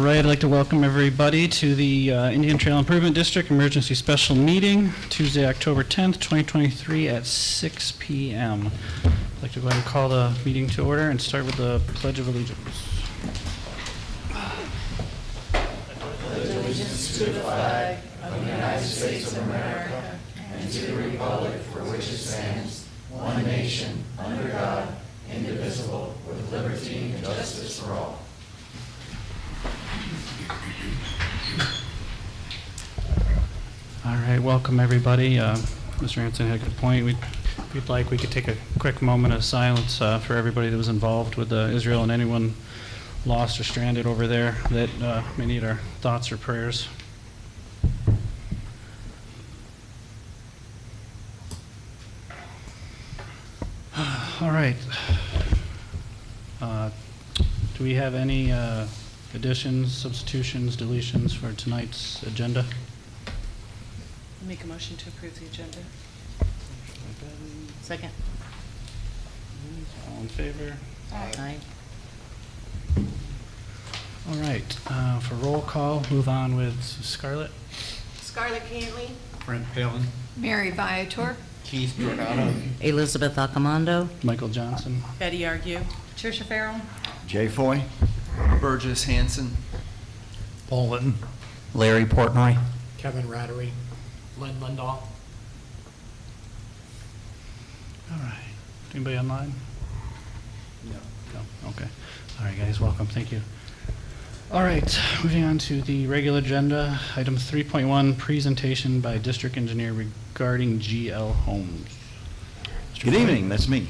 right, I'd like to welcome everybody to the Indian Trail Improvement District Emergency Special Meeting, Tuesday, October 10th, 2023 at 6 p.m. I'd like to go ahead and call the meeting to order and start with the Pledge of Allegiance. Pledge allegiance to the flag of the United States of America and to the republic for which it stands, one nation, under God, indivisible, with liberty and justice for all. All right, welcome everybody. Mr. Hanson had a good point. If you'd like, we could take a quick moment of silence for everybody that was involved with Israel and anyone lost or stranded over there that may need our thoughts or prayers. All right. Do we have any additions, substitutions, deletions for tonight's agenda? Make a motion to approve the agenda. Second. All in favor? Aye. All right. For roll call, move on with Scarlett. Scarlett Cantley. Brent Palin. Mary Viator. Keith Giordano. Elizabeth Accomando. Michael Johnson. Betty Argue. Tricia Farrell. Jay Foy. Burgess Hanson. Paul Litton. Larry Portnoy. Kevin Rattery. Lynn Lindahl. All right. Anybody online? No. Okay. All right, guys. Welcome. Thank you. All right. Moving on to the regular agenda. Item 3.1, presentation by District Engineer regarding GL Homes. Good evening, that's me.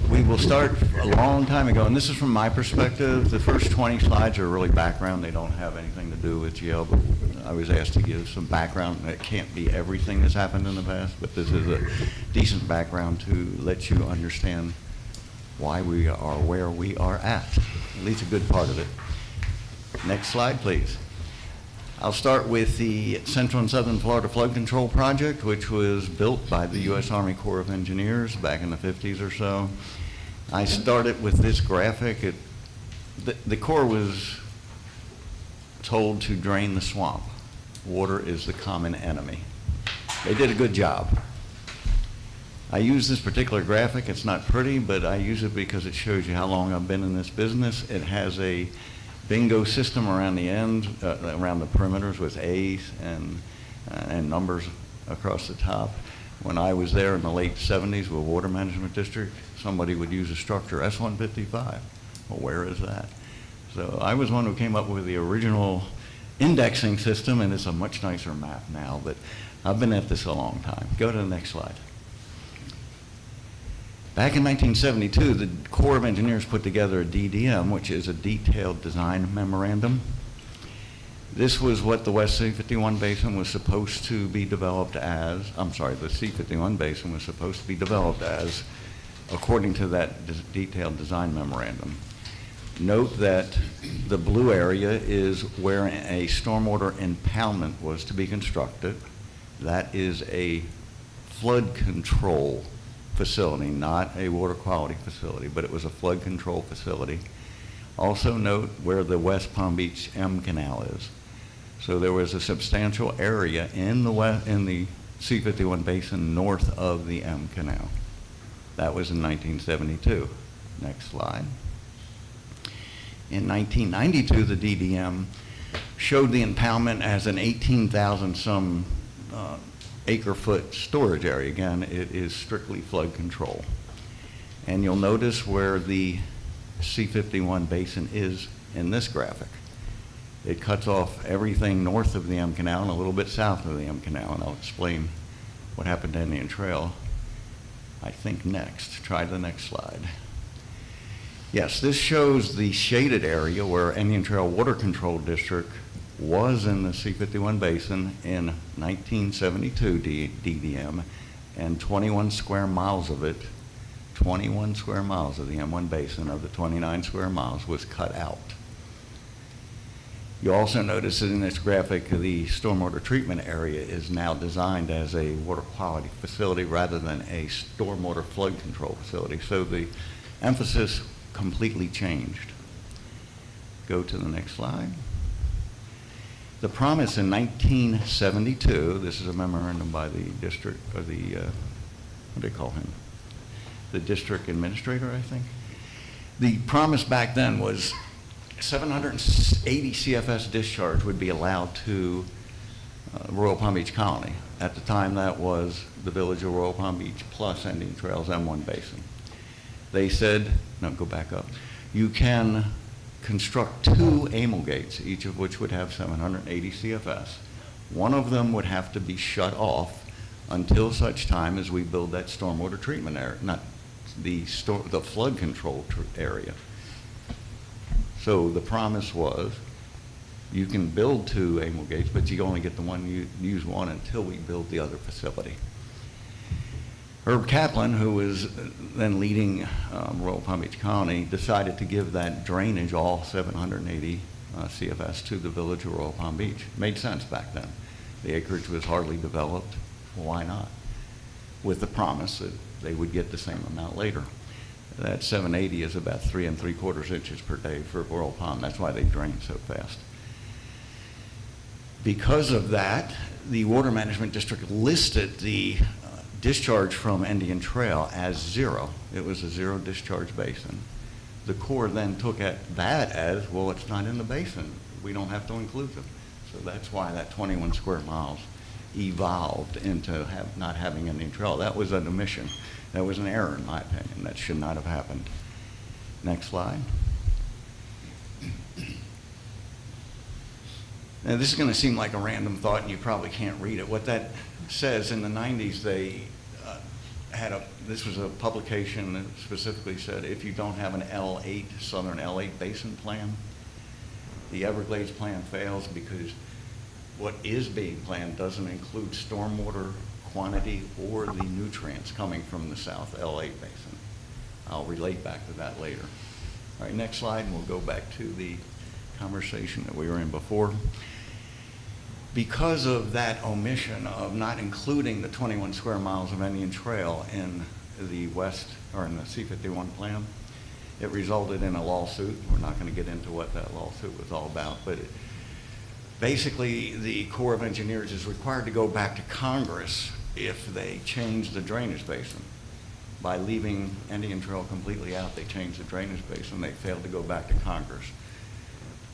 We will start a long time ago, and this is from my perspective. The first 20 slides are really background. They don't have anything to do with GL, but I was asked to give some background. It can't be everything that's happened in the past, but this is a decent background to let you understand why we are where we are at least a good part of it. Next slide, please. I'll start with the Central and Southern Florida Flood Control Project, which was built by the U.S. Army Corps of Engineers back in the 50s or so. I started with this graphic. The Corps was told to drain the swamp. Water is the common enemy. They did a good job. I use this particular graphic. It's not pretty, but I use it because it shows you how long I've been in this business. It has a bingo system around the end, around the perimeters with A's and numbers across the top. When I was there in the late 70s with Water Management District, somebody would use a structure S155. Well, where is that? So I was one who came up with the original indexing system, and it's a much nicer map now, but I've been at this a long time. Go to the next slide. Back in 1972, the Corps of Engineers put together a DDM, which is a detailed design memorandum. This was what the West C-51 Basin was supposed to be developed as, the C-51 Basin was supposed to be developed as, according to that detailed design memorandum. Note that the blue area is where a stormwater impoundment was to be constructed. That is a flood control facility, not a water quality facility, but it was a flood control facility. Also note where the West Palm Beach M Canal is. So there was a substantial area in the C-51 Basin north of the M Canal. That was in 1972. Next slide. In 1992, the DDM showed the impoundment as an 18,000 some acre-foot storage area. Again, it is strictly flood control. And you'll notice where the C-51 Basin is in this graphic. It cuts off everything north of the M Canal and a little bit south of the M Canal, and I'll explain what happened to Indian Trail, I think, next. Try the next slide. Yes, this shows the shaded area where Indian Trail Water Control District was in the C-51 Basin in 1972 DDM, and 21 square miles of it, 21 square miles of the M1 Basin of the 29 square miles was cut out. You also notice that in this graphic, the stormwater treatment area is now designed as a water quality facility rather than a stormwater flood control facility. So the emphasis completely changed. Go to the next slide. The promise in 1972, this is a memorandum by the district, or the, what do they call him? The district administrator, I think. The promise back then was 780 CFS discharge would be allowed to Royal Palm Beach Colony. At the time, that was the village of Royal Palm Beach plus Indian Trails M1 Basin. They said, no, go back up. You can construct 2 amyl gates, each of which would have 780 CFS. One of them would have to be shut off until such time as we build that stormwater treatment area, not the flood control area. So the promise was, you can build 2 amyl gates, but you only get the one, you use one until we build the other facility. Herb Kaplan, who was then leading Royal Palm Beach Colony, decided to give that drainage, all 780 CFS, to the village of Royal Palm Beach. Made sense back then. The acreage was hardly developed. Well, why not? With the promise that they would get the same amount later. That 780 is about 3 3/4 inches per day for Royal Palm. That's why they drain so fast. Because of that, the Water Management District listed the discharge from Indian Trail as 0. It was a 0 discharge basin. The Corps then took that as, well, it's not in the basin. We don't have to include them. So that's why that 21 square miles evolved into not having Indian Trail. That was an omission. That was an error, in my opinion. That should not have happened. Next slide. Now, this is going to seem like a random thought, and you probably can't read it. What that says, in the 90s, they this was a publication that specifically said, if you don't have an L8, Southern L8 Basin plan, the Everglades plan fails because what is being planned doesn't include stormwater quantity or the nutrients coming from the South L8 Basin. I'll relate back to that later. All right, next slide, and we'll go back to the conversation that we were in before. Because of that omission of not including the 21 square miles of Indian Trail in the West, or in the C-51 plan, it resulted in a lawsuit. We're not going to get into what that lawsuit was all about, but basically the Corps of Engineers is required to go back to Congress if they change the drainage basin. By leaving Indian Trail completely out, they changed the drainage basin. They failed to go back to Congress.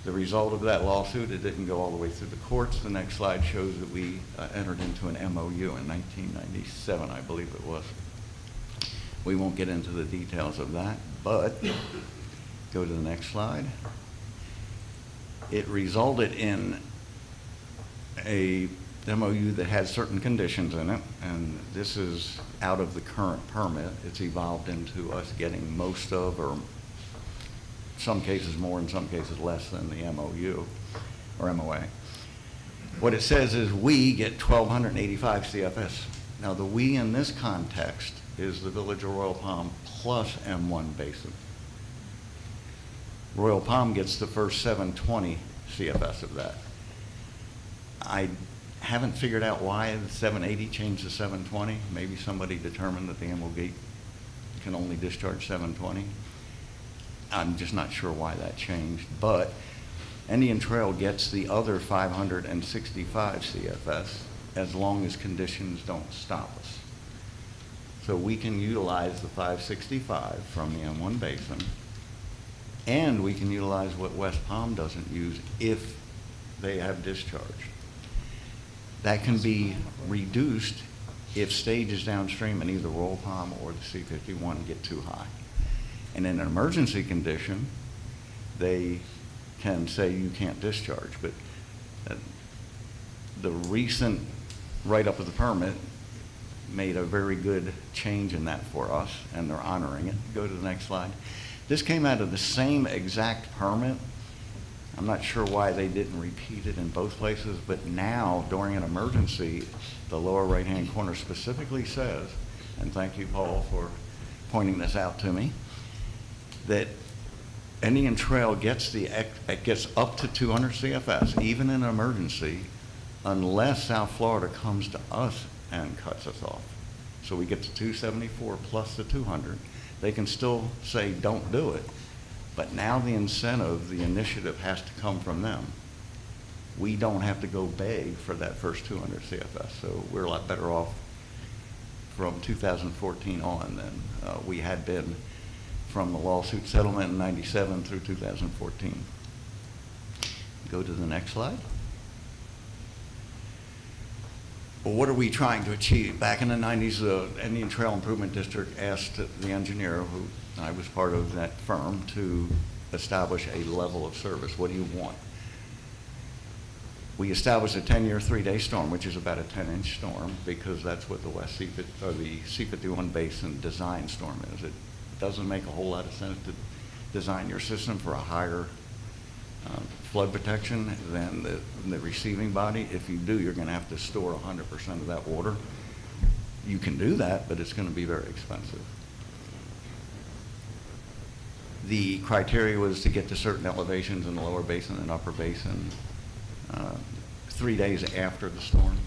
The result of that lawsuit, it didn't go all the way through the courts. The next slide shows that we entered into an MOU in 1997, I believe it was. We won't get into the details of that, but go to the next slide. It resulted in a MOU that has certain conditions in it, and this is out of the current permit. It's evolved into us getting most of, or some cases more, in some cases less than the MOU or MOA. What it says is we get 1,285 CFS. Now the we in this context is the village of Royal Palm plus M1 Basin. Royal Palm gets the first 720 CFS of that. I haven't figured out why the 780 changed to 720. Maybe somebody determined that the Emerald Gate can only discharge 720. I'm just not sure why that changed, but Indian Trail gets the other 565 CFS as long as conditions don't stop us. So we can utilize the 565 from the M1 Basin, and we can utilize what West Palm doesn't use if they have discharge. That can be reduced if stages downstream in either Royal Palm or the C-51 get too high. And in an emergency condition, they can say you can't discharge. But the recent write-up of the permit made a very good change in that for us, and they're honoring it. Go to the next slide. This came out of the same exact permit. I'm not sure why they didn't repeat it in both places, but now, during an emergency, the lower right-hand corner specifically says, and thank you, Paul, for pointing this out to me, that Indian Trail gets up to 200 CFS, even in an emergency, unless South Florida comes to us and cuts us off. So we get to 274 plus the 200. They can still say don't do it, But now the incentive, the initiative has to come from them. We don't have to go beg for that first 200 CFS, so we're a lot better off from 2014 on than we had been from the lawsuit settlement in 97 through 2014. Go to the next slide. Well, what are we trying to achieve? Back in the 90s, the Indian Trail Improvement District asked the engineer, who I was part of that firm, to establish a level of service. What do you want? We established a 10-year, 3-day storm, which is about a 10-inch storm, because that's what the the C51 Basin design storm is. It doesn't make a whole lot of sense to design your system for a higher flood protection than the receiving body. If you do, you're going to have to store 100% of that water. You can do that, but it's going to be very expensive. The criteria was to get to certain elevations in the lower basin and upper basin 3 days after the storm.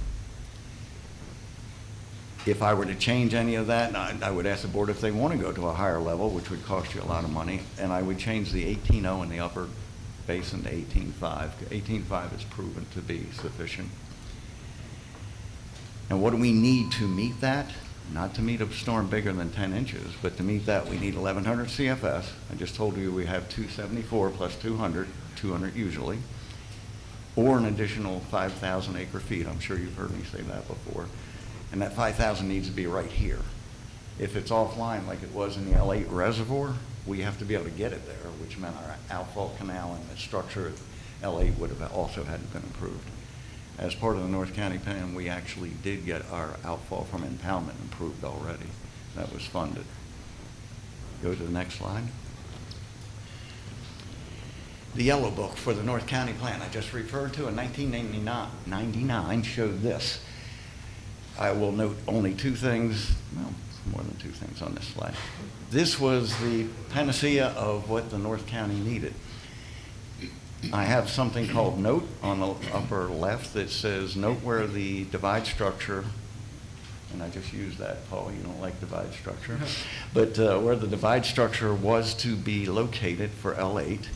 If I were to change any of that, I would ask the board if they want to go to a higher level, which would cost you a lot of money, and I would change the 18.0 in the upper basin to 18.5. 18.5 is proven to be sufficient. And what do we need to meet that? Not to meet a storm bigger than 10 inches, but to meet that we need 1,100 CFS. I just told you we have 274 plus 200, 200 usually, or an additional 5,000 acre feet. I'm sure you've heard me say that before. And that 5,000 needs to be right here. If it's offline like it was in the L8 reservoir, we have to be able to get it there, which meant our outfall canal and the structure of L8 would have also had been improved. As part of the North County plan, we actually did get our outfall from impoundment improved already. That was funded. Go to the next slide. The yellow book for the North County plan I just referred to in 1999 showed this. I will note only two things, well, more than two things on this slide. This was the panacea of what the North County needed. I have something called note on the upper left that says note where the divide structure, and I just used that, Paul, you don't like divide structure, but where the divide structure was to be located for L8,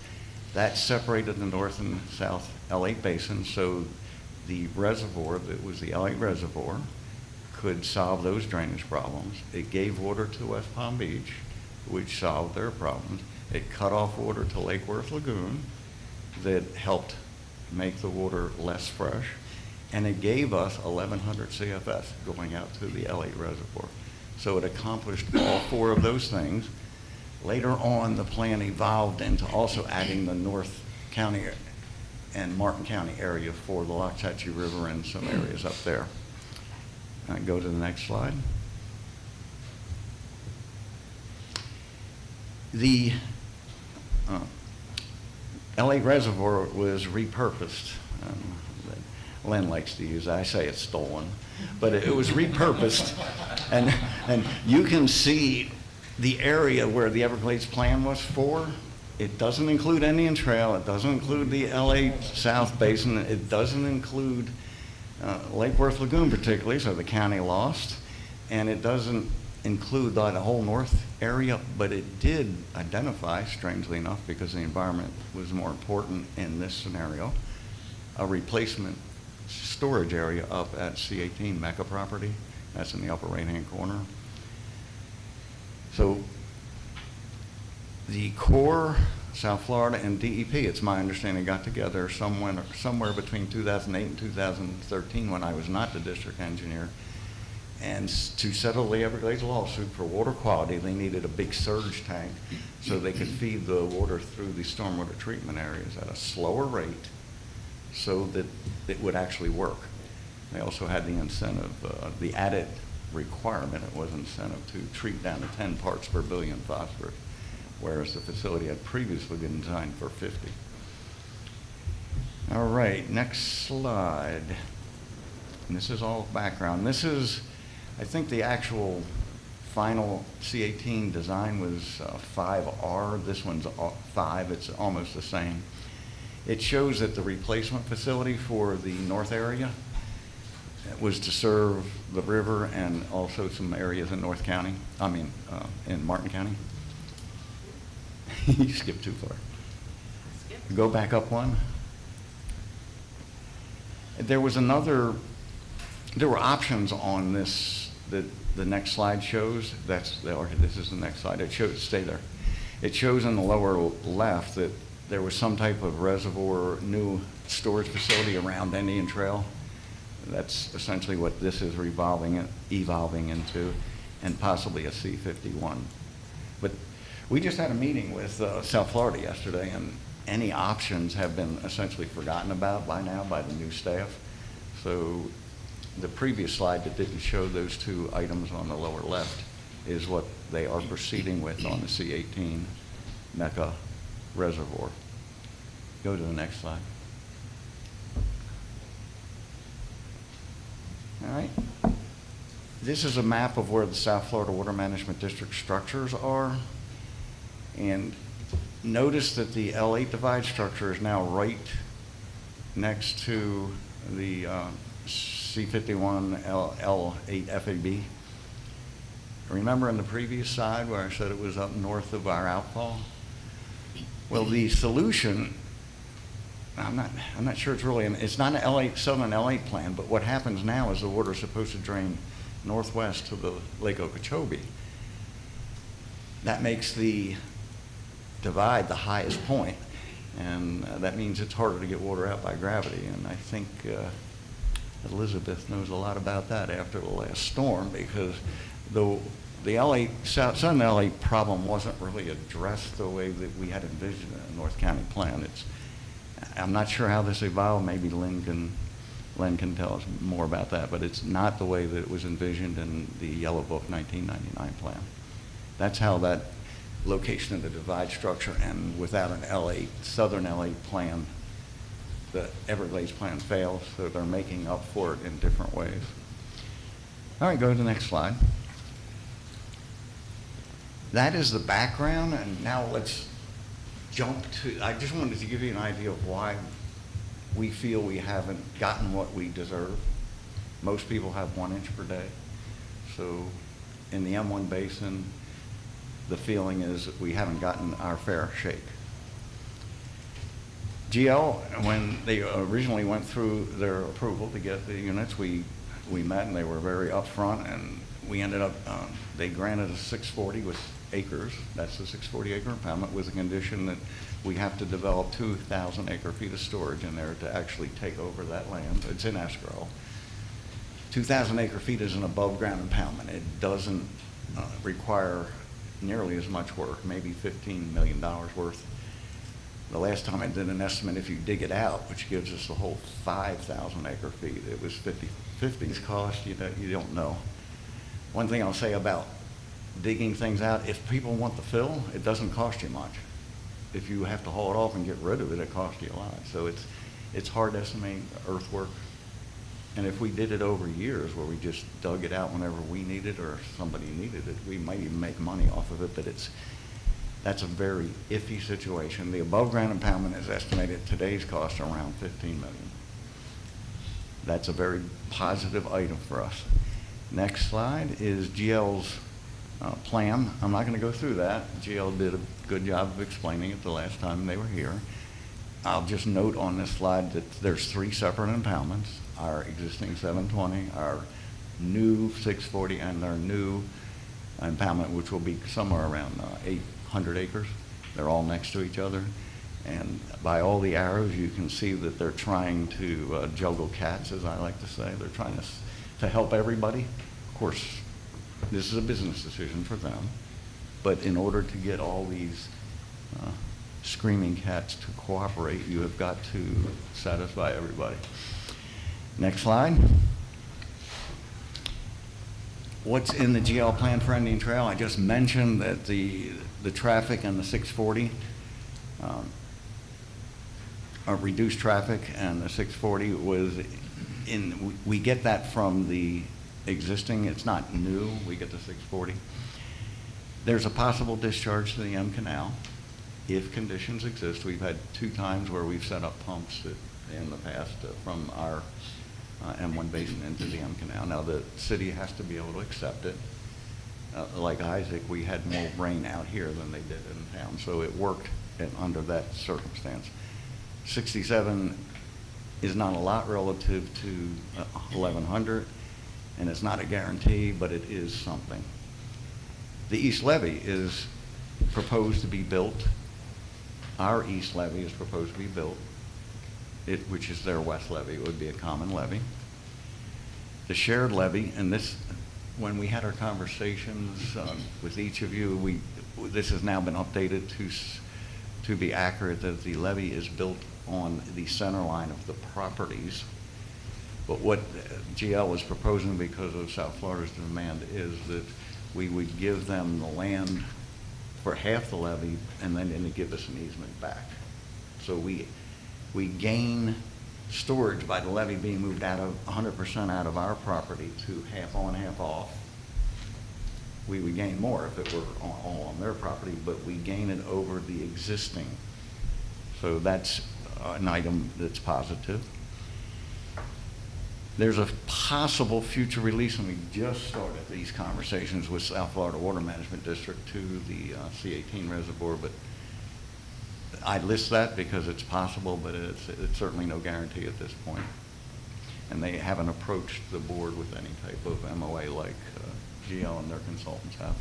that separated the north and south L8 basin, so the reservoir that was the L8 reservoir could solve those drainage problems. It gave water to West Palm Beach, which solved their problems. It cut off water to Lake Worth Lagoon that helped make the water less fresh, and it gave us 1,100 CFS going out to the L8 reservoir. So it accomplished all four of those things. Later on, the plan evolved into also adding the North County and Martin County area for the Loxahatchee River and some areas up there. Go to the next slide. The L8 reservoir was repurposed. Len likes to use, I say it's stolen, but it was repurposed. And you can see the area where the Everglades plan was for. It doesn't include Indian Trail. It doesn't include the L8 South Basin. It doesn't include Lake Worth Lagoon particularly, so the county lost. And it doesn't include that whole north area, but it did identify, strangely enough, because the environment was more important in this scenario, a replacement storage area up at C18 Mecca property. That's in the upper right-hand corner. So the Corps, South Florida, and DEP, it's my understanding, got together somewhere between 2008 and 2013 when I was not the district engineer. And to settle the Everglades lawsuit for water quality, they needed a big surge tank so they could feed the water through the stormwater treatment areas at a slower rate so that it would actually work. They also had the incentive, the added requirement, it was incentive to treat down to 10 parts per billion phosphorus, whereas the facility had previously been designed for 50. All right, next slide. And this is all background. This is, I think the actual final C18 design was 5R. This one's 5. It's almost the same. It shows that the replacement facility for the north area was to serve the river and also some areas in North County, in Martin County. You skipped too far. Go back up one. There was another, there were options on this, that the next slide shows. This is the next slide. It shows, stay there. It shows in the lower left that there was some type of reservoir, new storage facility around Indian Trail. That's essentially what this is evolving into, and possibly a C-51. But we just had a meeting with South Florida yesterday, and any options have been essentially forgotten about by now by the new staff. So the previous slide that didn't show those two items on the lower left is what they are proceeding with on the C-18 Mecca Reservoir. Go to the next slide. All right. This is a map of where the South Florida Water Management District structures are. And notice that the L8 divide structure is now right next to the C-51 L8 FAB. Remember in the previous slide where I said it was up north of our outfall? Well, the solution, I'm not sure it's really, it's not an L8, Southern L8 plan, but what happens now is the water is supposed to drain northwest to the Lake Okeechobee. That makes the divide the highest point, and that means it's harder to get water out by gravity. And I think Elizabeth knows a lot about that after the last storm, because the L8, Southern L8 problem wasn't really addressed the way that we had envisioned in the North County plan. I'm not sure how this evolved. Maybe Len can tell us more about that, but it's not the way that it was envisioned in the Yellow Book 1999 plan. That's how that location of the divide structure, and without an L8, Southern L8 plan, the Everglades plan fails, so they're making up for it in different ways. All right, go to the next slide. That is the background, and now let's jump to, I just wanted to give you an idea of why we feel we haven't gotten what we deserve. Most people have 1 inch per day. So in the M1 basin, the feeling is that we haven't gotten our fair shake. GL, when they originally went through their approval to get the units, we met and they were very upfront, and we ended up, they granted us 640 with acres. That's the 640 acre impoundment with the condition that we have to develop 2,000 acre feet of storage in there to actually take over that land. It's in escrow. 2,000 acre feet is an above ground impoundment. It doesn't require nearly as much work, maybe $15 million worth. The last time I did an estimate, if you dig it out, which gives us the whole 5,000 acre feet, it was 50's cost, you don't know. One thing I'll say about digging things out, if people want the fill, it doesn't cost you much. If you have to haul it off and get rid of it, it costs you a lot. So it's hard to estimate earthwork. And if we did it over years where we just dug it out whenever we needed or somebody needed it, we might even make money off of it, but that's a very iffy situation. The above ground impoundment is estimated today's cost around $15 million. That's a very positive item for us. Next slide is GL's plan. I'm not going to go through that. GL did a good job of explaining it the last time they were here. I'll just note on this slide that there's 3 separate impoundments: our existing 720, our new 640, and our new impoundment, which will be somewhere around 800 acres. They're all next to each other. And by all the arrows, you can see that they're trying to juggle cats, as I like to say. They're trying to help everybody. Of course, this is a business decision for them. But in order to get all these screaming cats to cooperate, you have got to satisfy everybody. Next slide. What's in the GL plan for Indian Trail? I just mentioned that the traffic and the 640, reduced traffic, and the 640 was we get that from the existing. It's not new. We get the 640. There's a possible discharge to the M Canal if conditions exist. We've had 2 times where we've set up pumps in the past from our M1 basin into the M Canal. Now the city has to be able to accept it. like Isaac, we had more rain out here than they did in town, so it worked under that circumstance. 67 is not a lot relative to 1100, and it's not a guarantee, but it is something. The east levee is proposed to be built. Our east levee is proposed to be built, which is their west levee. It would be a common levee. The shared levee, and this, when we had our conversations with each of you, this has now been updated to be accurate, that the levee is built on the center line of the properties. But what GL is proposing, because of South Florida's demand, is that we would give them the land for half the levee, and then they give us an easement back. So we gain storage by the levee being moved out of 100% out of our property to half on, half off. We would gain more if it were all on their property, but we gain it over the existing. So that's an item that's positive. There's a possible future release, and we just started these conversations with South Florida Water Management District to the C18 reservoir, but I list that because it's possible, but it's certainly no guarantee at this point. And they haven't approached the board with any type of MOA like GL and their consultants have.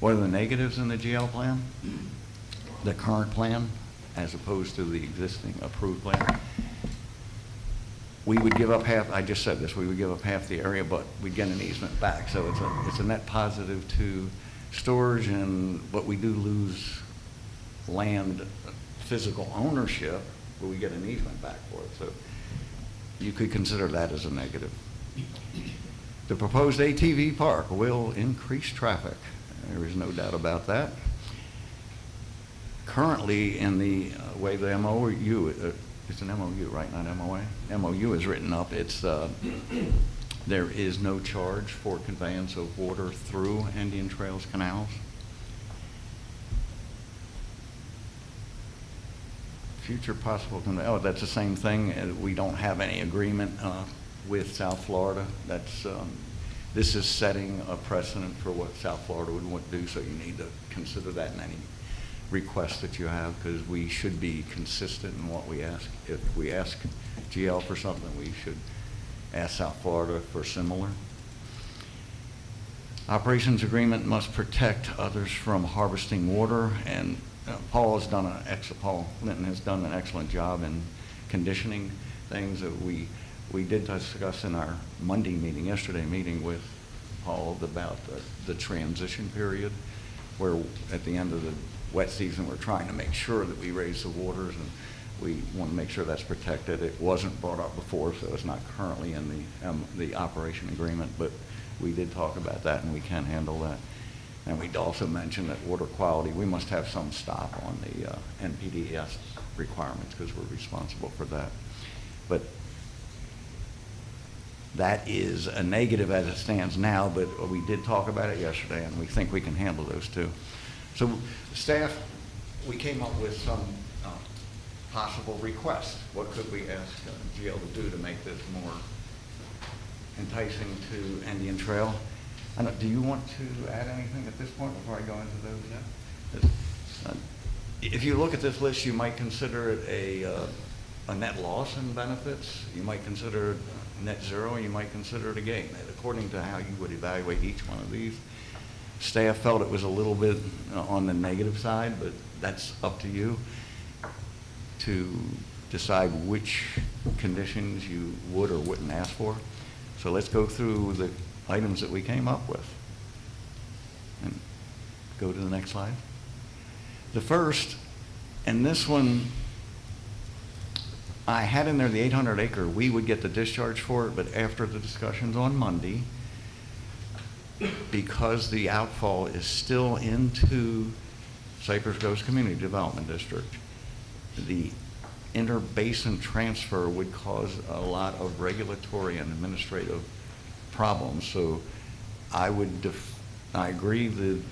What are the negatives in the GL plan? The current plan, as opposed to the existing approved plan. We would give up half, I just said this, we would give up half the area, but we'd get an easement back. So it's a net positive to storage, but we do lose land physical ownership, but we get an easement back for it. So you could consider that as a negative. The proposed ATV park will increase traffic. There is no doubt about that. Currently, in the way the MOU, it's an MOU, right, not MOA? MOU is written up. It's there is no charge for conveyance of water through Indian Trails canals. Future possible, that's the same thing. We don't have any agreement with South Florida. That's this is setting a precedent for what South Florida would want to do, so you need to consider that in any request that you have, because we should be consistent in what we ask. If we ask GL for something, we should ask South Florida for similar. Operations agreement must protect others from harvesting water, and Paul Linton has done an excellent job in conditioning things that we did discuss in our yesterday meeting with Paul about the transition period, where at the end of the wet season we're trying to make sure that we raise the waters, and we want to make sure that's protected. It wasn't brought up before, so it's not currently in the operation agreement, but we did talk about that, and we can handle that. And we'd also mentioned that water quality, we must have some stop on the NPDES requirements, because we're responsible for that. But that is a negative as it stands now, but we did talk about it yesterday, and we think we can handle those too. So staff, we came up with some possible requests. What could we ask GL to do to make this more enticing to Indian Trail? Do you want to add anything at this point before I go into those? No. If you look at this list, you might consider it a net loss in benefits. You might consider it net zero, and you might consider it a gain, according to how you would evaluate each one of these. Staff felt it was a little bit on the negative side, but that's up to you to decide which conditions you would or wouldn't ask for. So let's go through the items that we came up with. And go to the next slide. The first, and this one, I had in there the 800 acre, we would get the discharge for it, but after the discussions on Monday, because the outfall is still into Cypress Groves Community Development District, the interbasin transfer would cause a lot of regulatory and administrative problems. So I agree that,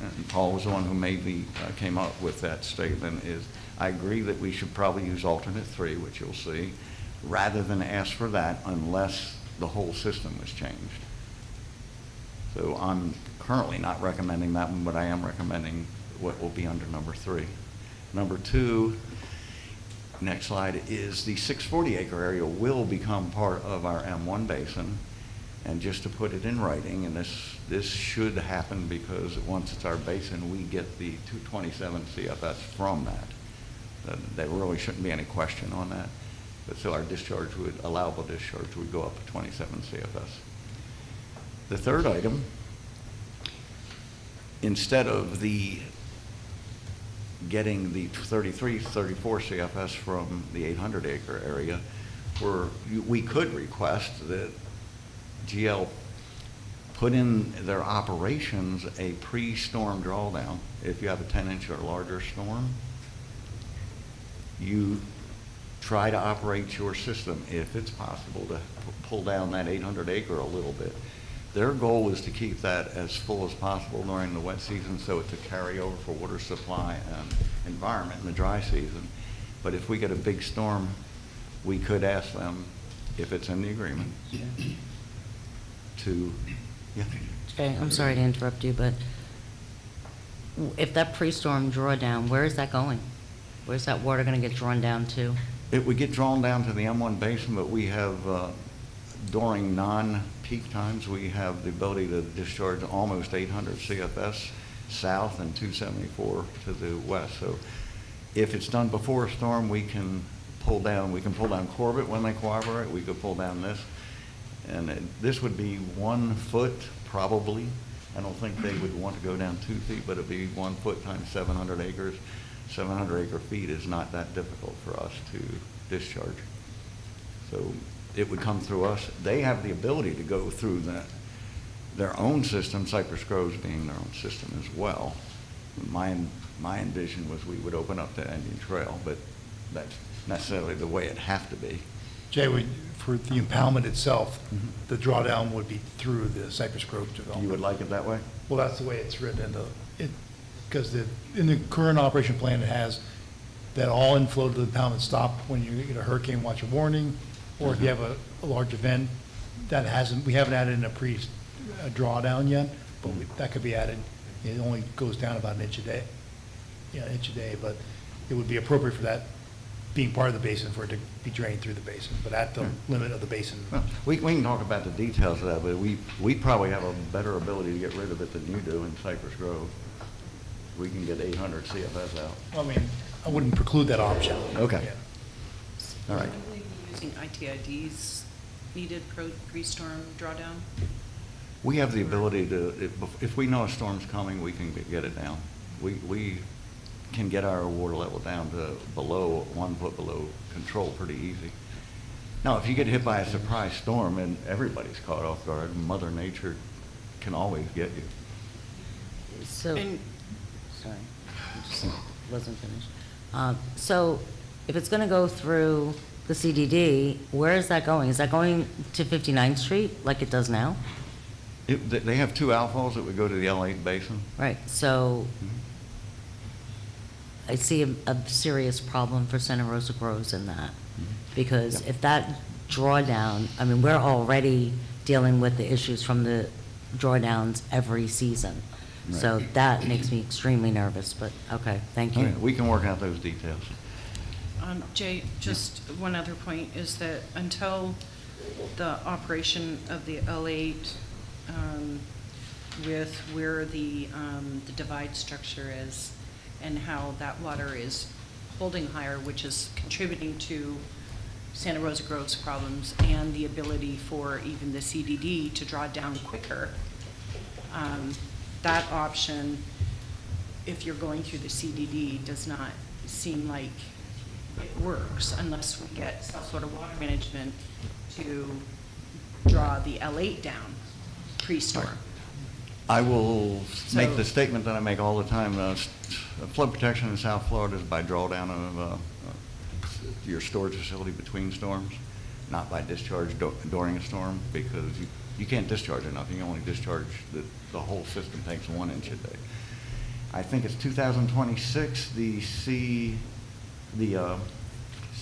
and Paul was the one who came up with that statement, is I agree that we should probably use alternate 3, which you'll see, rather than ask for that unless the whole system was changed. So I'm currently not recommending that one, but I am recommending what will be under number 3. Number 2, next slide, is the 640-acre area will become part of our M1 basin. And just to put it in writing, and this should happen because once it's our basin, we get the 227 CFS from that. There really shouldn't be any question on that. But so our discharge allowable discharge would go up to 27 CFS. The third item, instead of getting the 33, 34 CFS from the 800-acre area, we could request that GL put in their operations a pre-storm drawdown. If you have a 10-inch or larger storm, you try to operate your system, if it's possible, to pull down that 800-acre a little bit. Their goal is to keep that as full as possible during the wet season, so it's a carryover for water supply and environment in the dry season. But if we get a big storm, we could ask them, if it's in the agreement, to, yeah. Okay, I'm sorry to interrupt you, but if that pre-storm drawdown, where is that going? Where's that water going to get drawn down to? It would get drawn down to the M1 basin, but we have, during non-peak times, we have the ability to discharge almost 800 CFS south and 274 to the west. So if it's done before a storm, we can pull down Corbett when they cooperate. We could pull down this. And this would be 1 foot, probably. I don't think they would want to go down 2 feet, but it'd be 1 foot times 700 acres. 700 acre feet is not that difficult for us to discharge. So it would come through us. They have the ability to go through their own system, Cypress Groves being their own system as well. My envision was we would open up the Indian Trail, but that's necessarily the way it'd have to be. Jay, for the impoundment itself, the drawdown would be through the Cypress Grove development. You would like it that way? Well, that's the way it's written because in the current operation plan, it has that all inflow to the impoundment stop when you get a hurricane watch and warning, or if you have a large event. We haven't added in a drawdown yet, but that could be added. It only goes down about an inch a day. Yeah, an inch a day, but it would be appropriate for that being part of the basin for it to be drained through the basin, but at the limit of the basin. Well, we can talk about the details of that, but we probably have a better ability to get rid of it than you do in Cypress Grove. We can get 800 CFS out. I mean, I wouldn't preclude that option. Okay. Yeah. All right. Will we be using ITID's needed pre-storm drawdown? We have the ability to, if we know a storm's coming, we can get it down. We can get our water level down to below 1 foot below control pretty easy. Now, if you get hit by a surprise storm and everybody's caught off guard, Mother Nature can always get you. So, And- sorry, I just wasn't finished. So if it's going to go through the CDD, where is that going? Is that going to 59th Street like it does now? They have 2 outfalls that would go to the L8 basin. Right, so I see a serious problem for Santa Rosa Groves in that. Because if that drawdown, I mean, we're already dealing with the issues from the drawdowns every season. So Right. that makes me extremely nervous, but, okay, thank you. Okay, we can work out those details. Jay, just one other point is that until the operation of the L8 with where the divide structure is and how that water is holding higher, which is contributing to Santa Rosa Grove's problems and the ability for even the CDD to draw down quicker, that option, if you're going through the CDD, does not seem like it works unless we get some sort of water management to draw the L8 down pre-storm. I will make So- the statement that I make all the time. Flood protection in South Florida is by drawdown of your storage facility between storms, not by discharge during a storm, because you can't discharge enough. You can only discharge, the whole system takes 1 inch a day. I think it's 2026, the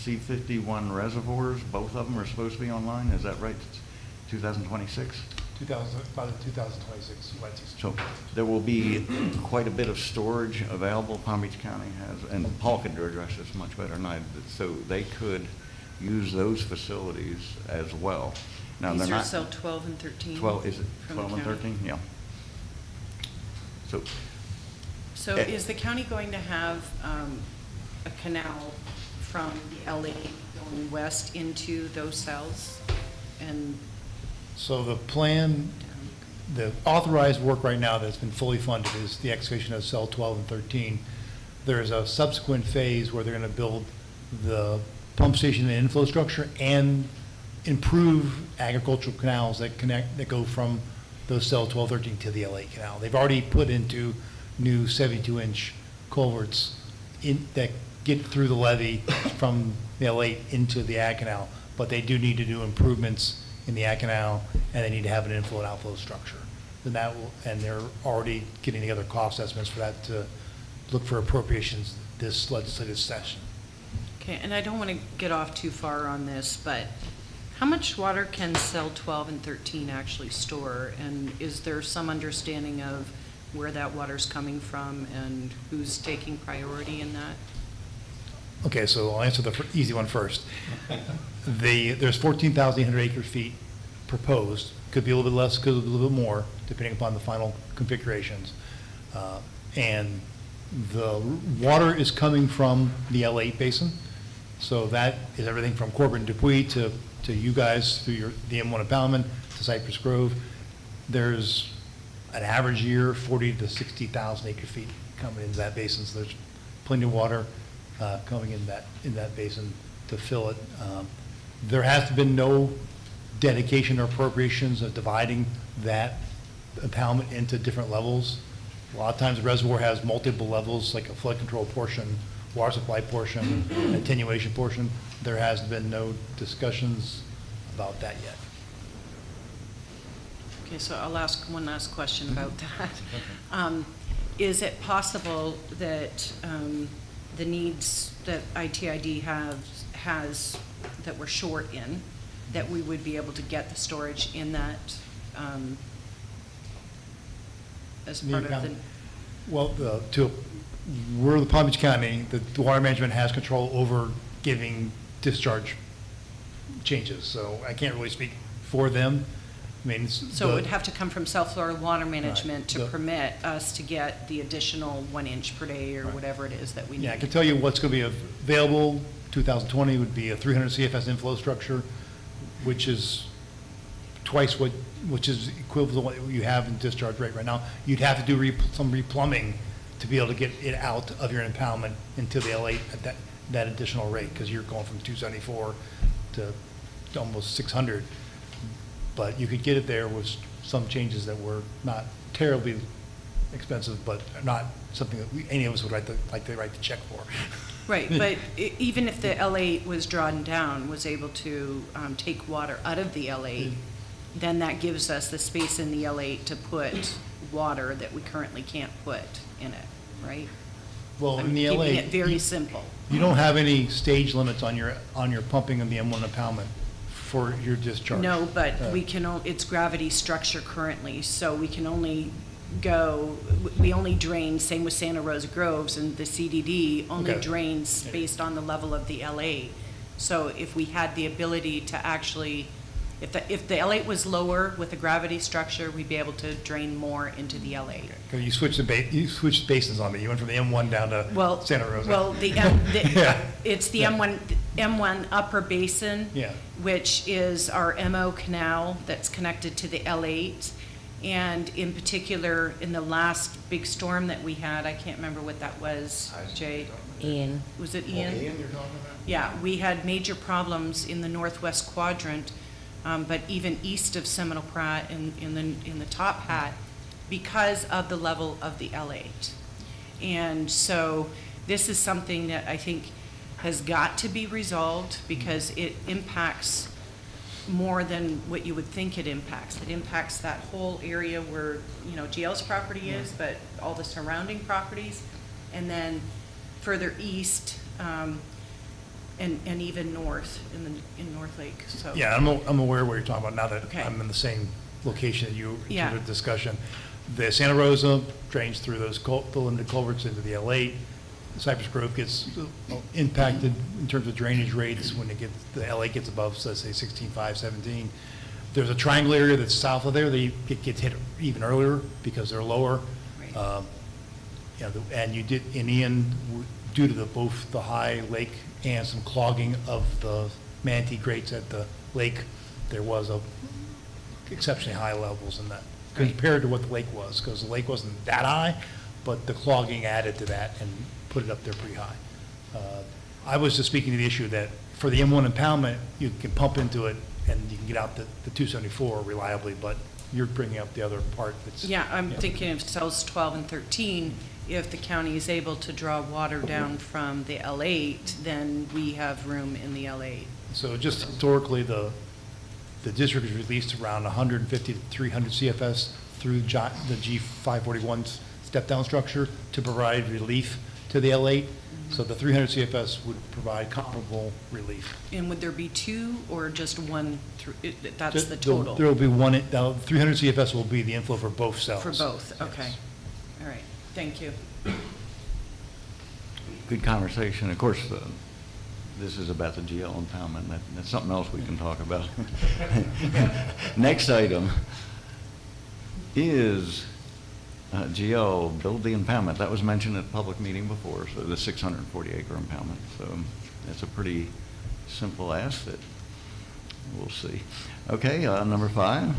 C51 reservoirs, both of them are supposed to be online. Is that right? 2026? by the 2026 wet season. So there will be quite a bit of storage available. Palm Beach County has, and Paul could address this much better than I did, so they could use those facilities as well. Now, These they're are not. cell 12 and 13? 12, is it from the 12 and county. 13? Yeah. So, So is the county going to have a canal from the LA going west into those cells and So the plan, down? the authorized work right now that's been fully funded is the excavation of cell 12 and 13. There's a subsequent phase where they're going to build the pump station and inflow structure and improve agricultural canals that connect, that go from those cell 12, 13 to the LA canal. They've already put into new 72-inch culverts that get through the levee from the LA into the ag canal, but they do need to do improvements in the ag canal, and they need to have an inflow and outflow structure. Then that will, and they're already getting together cost estimates for that to look for appropriations this legislative session. Okay, and I don't want to get off too far on this, but how much water can cell 12 and 13 actually store? And is there some understanding of where that water's coming from and who's taking priority in that? Okay, so I'll answer the easy one first. There's 14,800 acre feet proposed. Could be a little bit less, could be a little bit more, depending upon the final configurations. And the water is coming from the L8 basin. So that is everything from Corbin and Dupuy to you guys through the M1 impoundment to Cypress Grove. There's an average year, 40 to 60,000 acre feet coming into that basin. So there's plenty of water coming in that basin to fill it. There has been no dedication or appropriations of dividing that impoundment into different levels. A lot of times the reservoir has multiple levels, like a flood control portion, water supply portion, attenuation portion. There has been no discussions about that yet. Okay, so I'll ask one last question about that. Is it possible that the needs that ITID has that we're short in, that we would be able to get the storage in that as The part of the? impound- Well, we're the Palm Beach County, the water management has control over giving discharge changes, so I can't really speak for them. I mean, So it would have to come from South Florida Water Management to The- permit us to get the additional 1 inch per day or Right. whatever it is that we need. Yeah, I can tell you what's going to be available. 2020 would be a 300 CFS inflow structure, which is twice which is equivalent to what you have in discharge rate right now. You'd have to do some replumbing to be able to get it out of your impoundment into the L8 at that additional rate, because you're going from 274 to almost 600. But you could get it there with some changes that were not terribly expensive, but not something that any of us would like to write the check for. Right, but even if the L8 was drawn down, was able to take water out of the L8, then that gives us the space in the L8 to put water that we currently can't put in it, right? Well, I'm in the keeping L8, it very simple. you don't have any stage limits on your pumping of the M1 impoundment for your discharge. No, but we Uh, can, it's gravity structure currently, so we can only go, we only drain, same with Santa Rosa Groves, and the CDD only Okay. drains based on the level of the L8. So if we had the ability to actually, if the L8 was lower with the gravity structure, we'd be able to drain more into the L8. Okay, you switched basins on me. You went from the M1 down to Well, Santa Rosa. Well, Yeah. it's the Yeah. M1 upper basin. Yeah. Which is our MO canal that's connected to the L8. And in particular, in the last big storm that we had, I can't remember what that was, Jay. Ian, Was it Ian? Yeah, we had major problems in the northwest quadrant, but even east of Seminole Pratt in the top hat because of the level of the L8. And so this is something that I think has got to be resolved because it impacts more than what you would think it impacts. It impacts that whole area where, GL's property is, but all the surrounding properties, and then further east, and even north in North Lake, so. Yeah, I'm aware of what you're talking about now that Okay. I'm in the same location that you, Yeah. to the discussion. The Santa Rosa drains through those the limited culverts into the L8. The Cypress Grove gets impacted in terms of drainage rates when the L8 gets above, so let's say 16.5, 17. There's a triangle area that's south of there that gets hit even earlier because they're lower. Right. And you did, in Ian, due to both the high lake and some clogging of the manatee grates at the lake, there was exceptionally high levels in that Right. compared to what the lake was, because the lake wasn't that high, but the clogging added to that and put it up there pretty high. I was just speaking to the issue that for the M1 impoundment, you can pump into it and you can get out the 274 reliably, but you're bringing up the other part that's. Yeah, I'm thinking of cells 12 and 13, if the county is able to draw water down from the L8, then we have room in the L8. So just historically, the district has released around 150 to 300 CFS through the G541 step-down structure to provide relief to the L8. So the 300 CFS would provide comparable relief. And would there be two or just one? That's the There'll- total? There will be one, now 300 CFS will be the inflow for both cells. For both, Yes. okay. All right, thank you. Good conversation. Of course, this is about the GL impoundment. That's something else we can talk about. Next item is GL, build the impoundment. That was mentioned at a public meeting before, so the 640-acre impoundment. So that's a pretty simple ask that we'll see. Okay, number 5.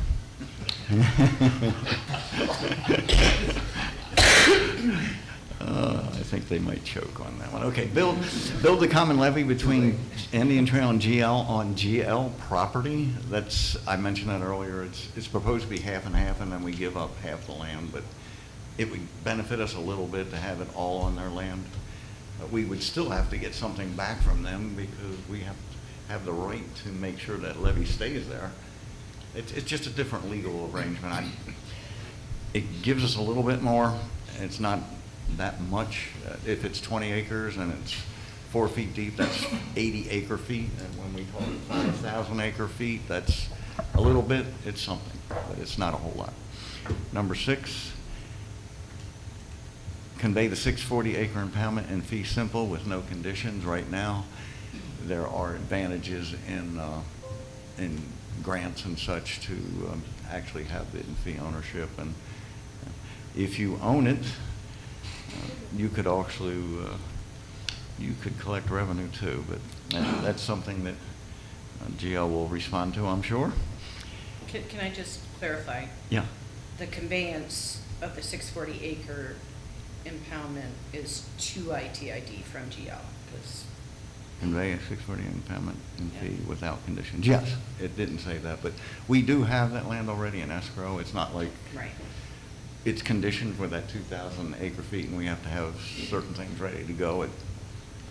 I think they might choke on that one. Okay, build the common levee between Indian Trail and GL on GL property. That's, I mentioned that earlier. It's proposed to be half and half, and then we give up half the land, but it would benefit us a little bit to have it all on their land. We would still have to get something back from them because we have the right to make sure that levee stays there. It's just a different legal arrangement. It gives us a little bit more. It's not that much. If it's 20 acres and it's 4 feet deep, that's 80 acre feet. And when we call it 5,000 acre feet, that's a little bit. It's something, but it's not a whole lot. Number 6, convey the 640 acre impoundment in fee simple with no conditions. Right now, there are advantages in grants and such to actually have it in fee ownership. And if you own it, you could actually, you could collect revenue too, but that's something that GL will respond to, I'm sure. Can I just clarify? Yeah. The conveyance of the 640 acre impoundment is to ITID from GL, because. Convey a 640 impoundment in Yeah. fee without conditions. Yes, it didn't say that, but we do have that land already in escrow. It's not like Right. it's conditioned for that 2,000 acre feet, and we have to have certain things ready to go.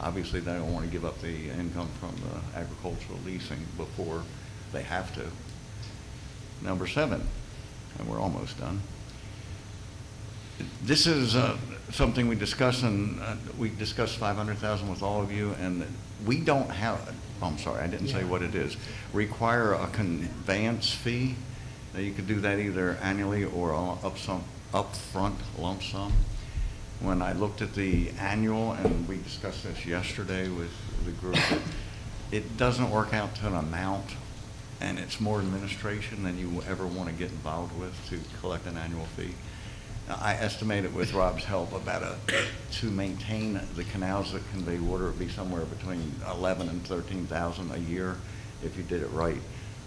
Obviously, they don't want to give up the income from the agricultural leasing before they have to. Number 7, and we're almost done. This is something we discussed, and we discussed 500,000 with all of you, and we don't have, I'm sorry, I didn't say what it is. Require a conveyance fee. Now, you could do that either annually or upfront lump sum. When I looked at the annual, and we discussed this yesterday with the group, it doesn't work out to an amount, and it's more administration than you ever want to get involved with to collect an annual fee. Now, I estimated with Rob's help to maintain the canals that convey water, it'd be somewhere between 11 and 13,000 a year if you did it right.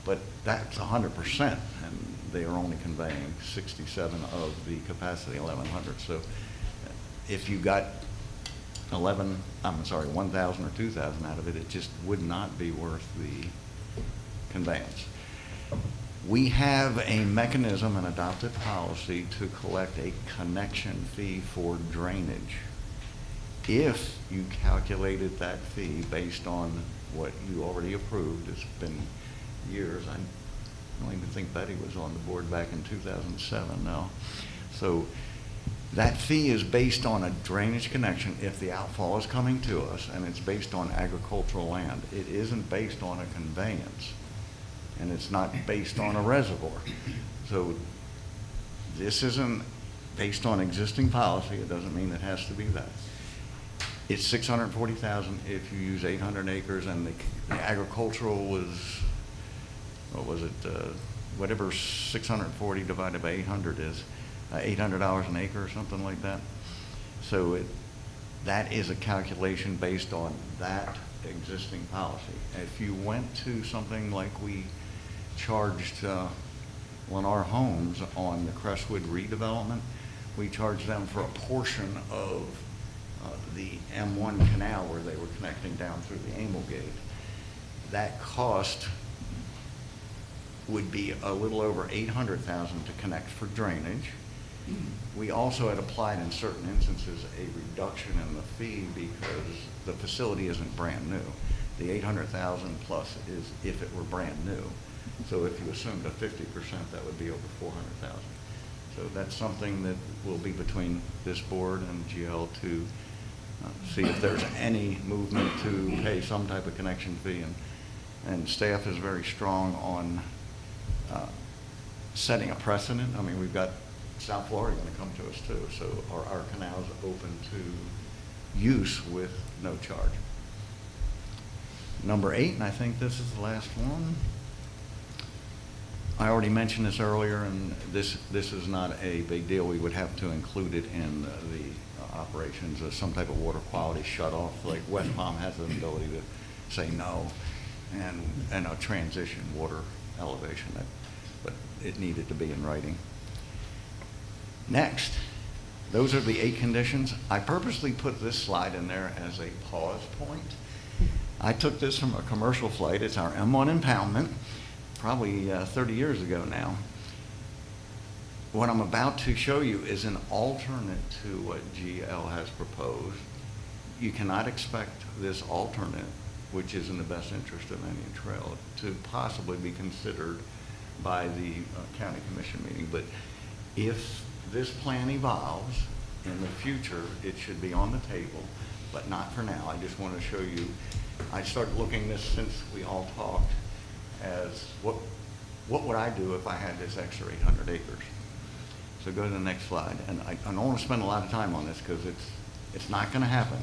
But that's 100%, and they are only conveying 67 of the capacity, 1,100. So if you got 1,000 or 2,000 out of it, it just would not be worth the conveyance. We have a mechanism, an adopted policy, to collect a connection fee for drainage. If you calculated that fee based on what you already approved, it's been years. I don't even think Betty was on the board back in 2007 now. So that fee is based on a drainage connection if the outfall is coming to us, and it's based on agricultural land. It isn't based on a conveyance. and it's not based on a reservoir. So this isn't based on existing policy. It doesn't mean it has to be that. It's 640,000 if you use 800 acres, and the agricultural was, what was it, whatever 640 divided by 800 is, $800 an acre or something like that. So that is a calculation based on that existing policy. If you went to something like we charged Lennar Homes on the Crestwood redevelopment, we charged them for a portion of the M1 canal where they were connecting down through the Amel Gate. That cost would be a little over 800,000 to connect for drainage. We also had applied in certain instances a reduction in the fee because the facility isn't brand new. The 800,000 plus is if it were brand new. So if you assumed a 50%, that would be over 400,000. So that's something that will be between this board and GL to see if there's any movement to pay some type of connection fee. And staff is very strong on setting a precedent. I mean, we've got South Florida going to come to us too. So our canal's open to use with no charge. Number 8, and I think this is the last one. I already mentioned this earlier, and this is not a big deal. We would have to include it in the operations as some type of water quality shutoff, like West Palm has the ability to say no, and a transition water elevation, but it needed to be in writing. Next, those are the 8 conditions. I purposely put this slide in there as a pause point. I took this from a commercial flight. It's our M1 impoundment, probably 30 years ago now. What I'm about to show you is an alternate to what GL has proposed. You cannot expect this alternate, which is in the best interest of Indian Trail, to possibly be considered by the county commission meeting. But if this plan evolves in the future, it should be on the table, but not for now. I just want to show you, I started looking this since we all talked as what would I do if I had this extra 800 acres? So go to the next slide. And I don't want to spend a lot of time on this because it's not going to happen.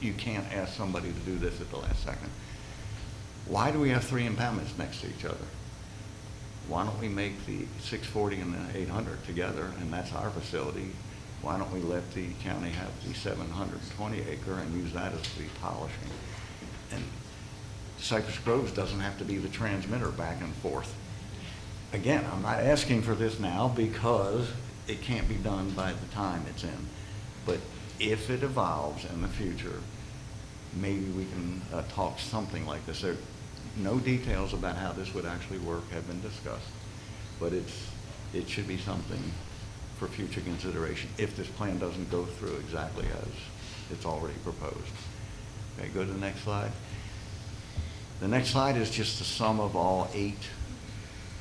You can't ask somebody to do this at the last second. Why do we have 3 impoundments next to each other? Why don't we make the 640 and the 800 together, and that's our facility? Why don't we let the county have the 720 acre and use that as the polishing? And Cypress Groves doesn't have to be the transmitter back and forth. Again, I'm not asking for this now because it can't be done by the time it's in. But if it evolves in the future, maybe we can talk something like this. There, no details about how this would actually work have been discussed, but it should be something for future consideration if this plan doesn't go through exactly as it's already proposed. Okay, go to the next slide. The next slide is just the sum of all 8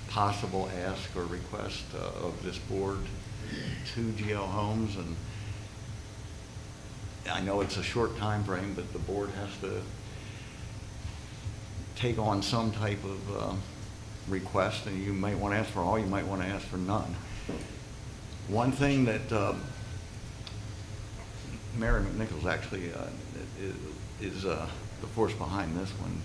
possible asks or requests of this board to GL Homes. And I know it's a short time frame, but the board has to take on some type of request, and you might want to ask for all, you might want to ask for none. One thing that Mary McNichols actually is the force behind this one.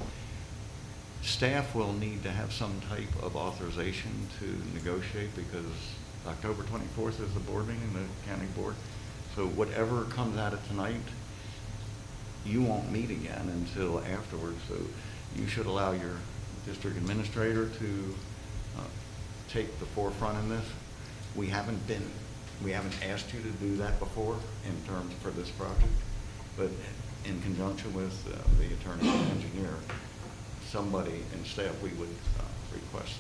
Staff will need to have some type of authorization to negotiate because October 24th is the board meeting, the county board. So whatever comes out of tonight, you won't meet again until afterwards. So you should allow your district administrator to take the forefront in this. We haven't asked you to do that before in terms for this project, but in conjunction with the attorney and engineer, somebody in staff, we would request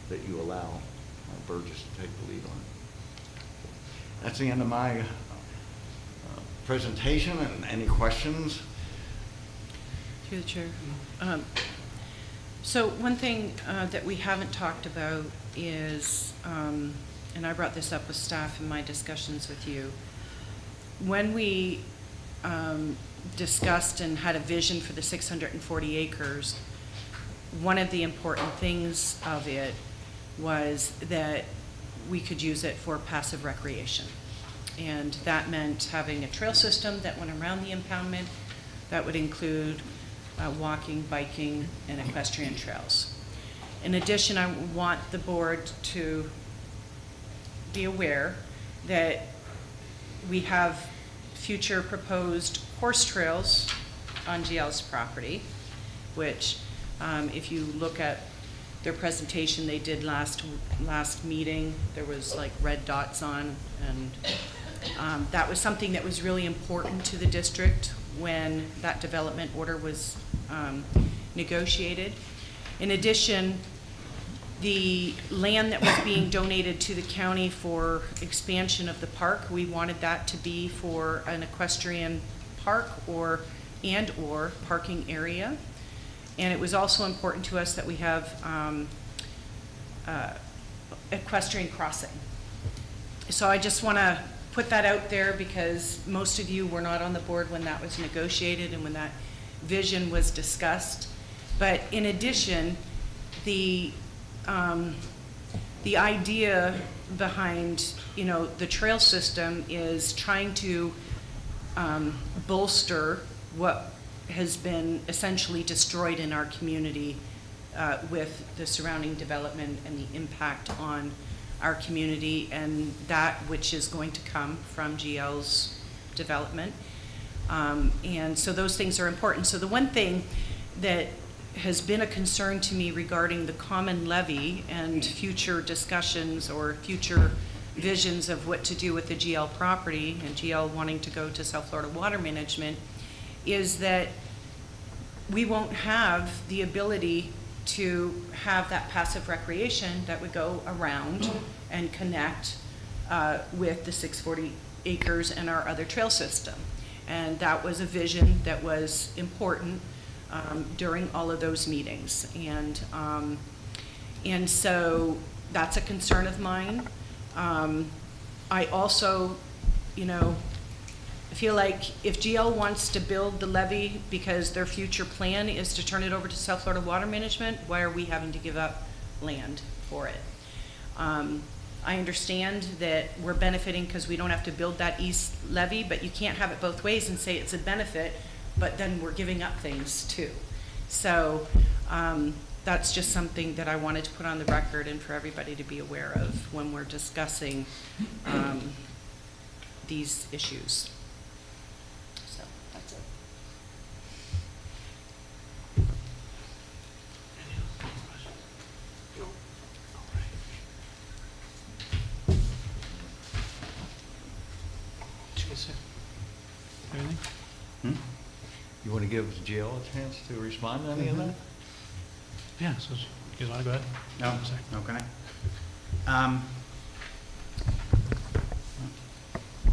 that you allow Burgess to take the lead on it. That's the end of my presentation. And any questions? Through the chair. So one thing that we haven't talked about is, and I brought this up with staff in my discussions with you, when we discussed and had a vision for the 640 acres, one of the important things of it was that we could use it for passive recreation. And that meant having a trail system that went around the impoundment. That would include walking, biking, and equestrian trails. In addition, I want the board to be aware that we have future proposed horse trails on GL's property, which if you look at their presentation they did last meeting, there was like red dots on, and that was something that was really important to the district when that development order was negotiated. In addition, the land that was being donated to the county for expansion of the park, we wanted that to be for an equestrian park or parking area. And it was also important to us that we have equestrian crossing. So I just want to put that out there because most of you were not on the board when that was negotiated and when that vision was discussed. But in addition, the idea behind, the trail system is trying to bolster what has been essentially destroyed in our community with the surrounding development and the impact on our community and that which is going to come from GL's development. And so those things are important. So the one thing that has been a concern to me regarding the common levy and future discussions or future visions of what to do with the GL property and GL wanting to go to South Florida Water Management is that we won't have the ability to have that passive recreation that would go around and connect with the 640 acres and our other trail system. And that was a vision that was important during all of those meetings. And so that's a concern of mine. I also, I feel like if GL wants to build the levee because their future plan is to turn it over to South Florida Water Management, why are we having to give up land for it? I understand that we're benefiting because we don't have to build that east levee, but you can't have it both ways and say it's a benefit, but then we're giving up things too. So that's just something that I wanted to put on the record and for everybody to be aware of when we're discussing these issues. So that's it. Anything? You want to give Jill a chance to respond to any of that? Yeah, so you guys want to go ahead? No, okay.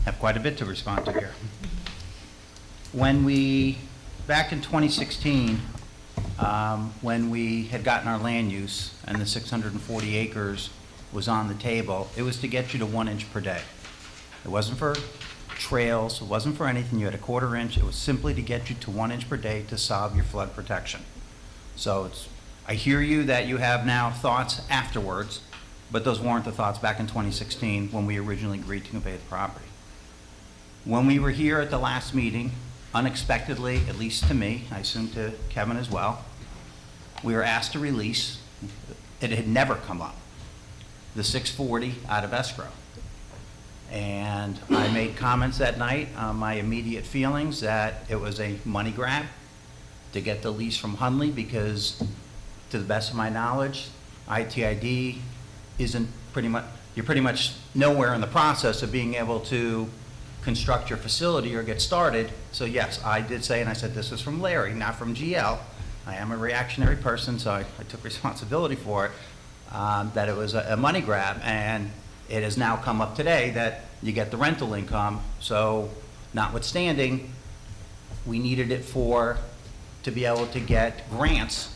Have quite a bit to respond to here. When back in 2016, when we had gotten our land use and the 640 acres was on the table, it was to get you to 1 inch per day. It wasn't for trails, it wasn't for anything. You had a 1/4 inch. It was simply to get you to 1 inch per day to solve your flood protection. So I hear you that you have now thoughts afterwards, but those weren't the thoughts back in 2016 when we originally agreed to convey the property. When we were here at the last meeting, unexpectedly, at least to me, I assume to Kevin as well, we were asked to release, it had never come up, the 640 out of escrow. And I made comments that night on my immediate feelings that it was a money grab to get the lease from Hunley because, to the best of my knowledge, ITID isn't you're pretty much nowhere in the process of being able to construct your facility or get started. So yes, I did say, and I said this was from Larry, not from GL. I am a reactionary person, so I took responsibility for it, that it was a money grab. And it has now come up today that you get the rental income. So notwithstanding, we needed it to be able to get grants,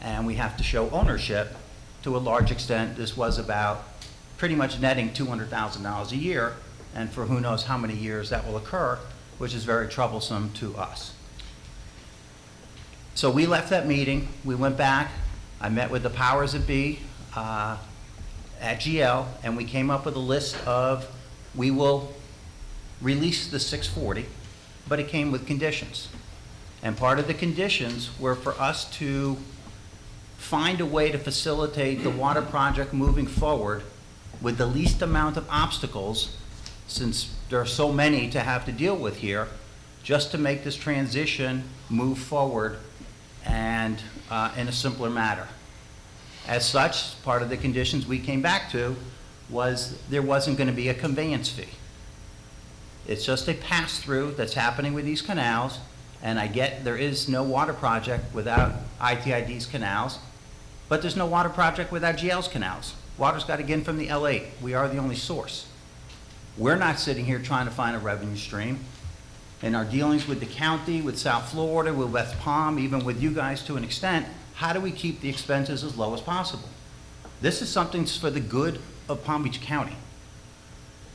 and we have to show ownership. To a large extent, this was about pretty much netting $200,000 a year, and for who knows how many years that will occur, which is very troublesome to us. So we left that meeting, we went back, I met with the powers that be at GL, and we came up with a list of, we will release the 640, but it came with conditions. And part of the conditions were for us to find a way to facilitate the water project moving forward with the least amount of obstacles, since there are so many to have to deal with here, just to make this transition move forward and in a simpler manner. As such, part of the conditions we came back to was there wasn't going to be a conveyance fee. It's just a pass-through that's happening with these canals, and I get there is no water project without ITID's canals, but there's no water project without GL's canals. Water's got to get in from the L8. We are the only source. We're not sitting here trying to find a revenue stream. In our dealings with the county, with South Florida, with West Palm, even with you guys to an extent, how do we keep the expenses as low as possible? This is something for the good of Palm Beach County.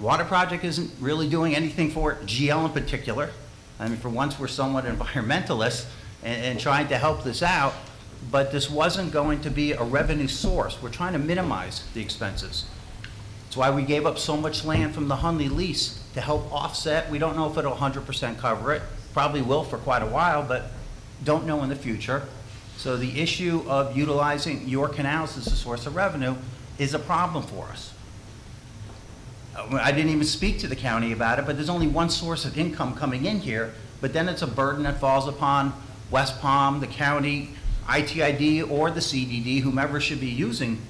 Water project isn't really doing anything for GL in particular. I mean, for once, we're somewhat environmentalists and trying to help this out, but this wasn't going to be a revenue source. We're trying to minimize the expenses. That's why we gave up so much land from the Hunley lease to help offset. We don't know if it'll 100% cover it. Probably will for quite a while, but don't know in the future. So the issue of utilizing your canals as a source of revenue is a problem for us. I didn't even speak to the county about it, but there's only one source of income coming in here, but then it's a burden that falls upon West Palm, the county, ITID, or the CDD, whomever should be using,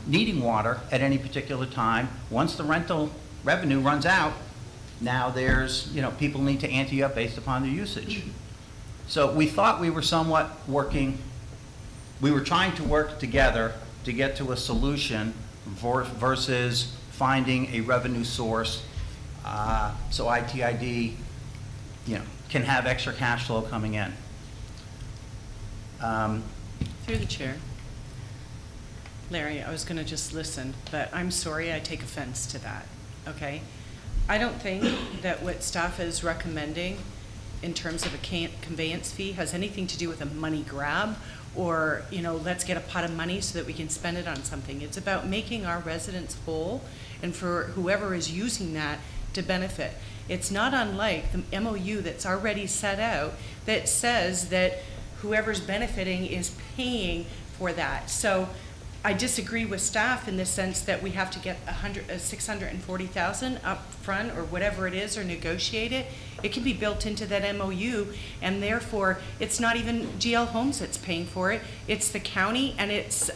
needing water at any particular time. Once the rental revenue runs out, now there's, people need to ante up based upon their usage. So we thought we were somewhat we were trying to work together to get to a solution versus finding a revenue source so ITID, can have extra cash flow coming in. Through the chair. Larry, I was going to just listen, but I'm sorry I take offense to that, okay? I don't think that what staff is recommending in terms of a conveyance fee has anything to do with a money grab or, let's get a pot of money so that we can spend it on something. It's about making our residents whole and for whoever is using that to benefit. It's not unlike the MOU that's already set out that says that whoever's benefiting is paying for that. So I disagree with staff in the sense that we have to get $640,000 up front or whatever it is, or negotiate it. It can be built into that MOU, and therefore it's not even GL Homes that's paying for it. It's the county and it's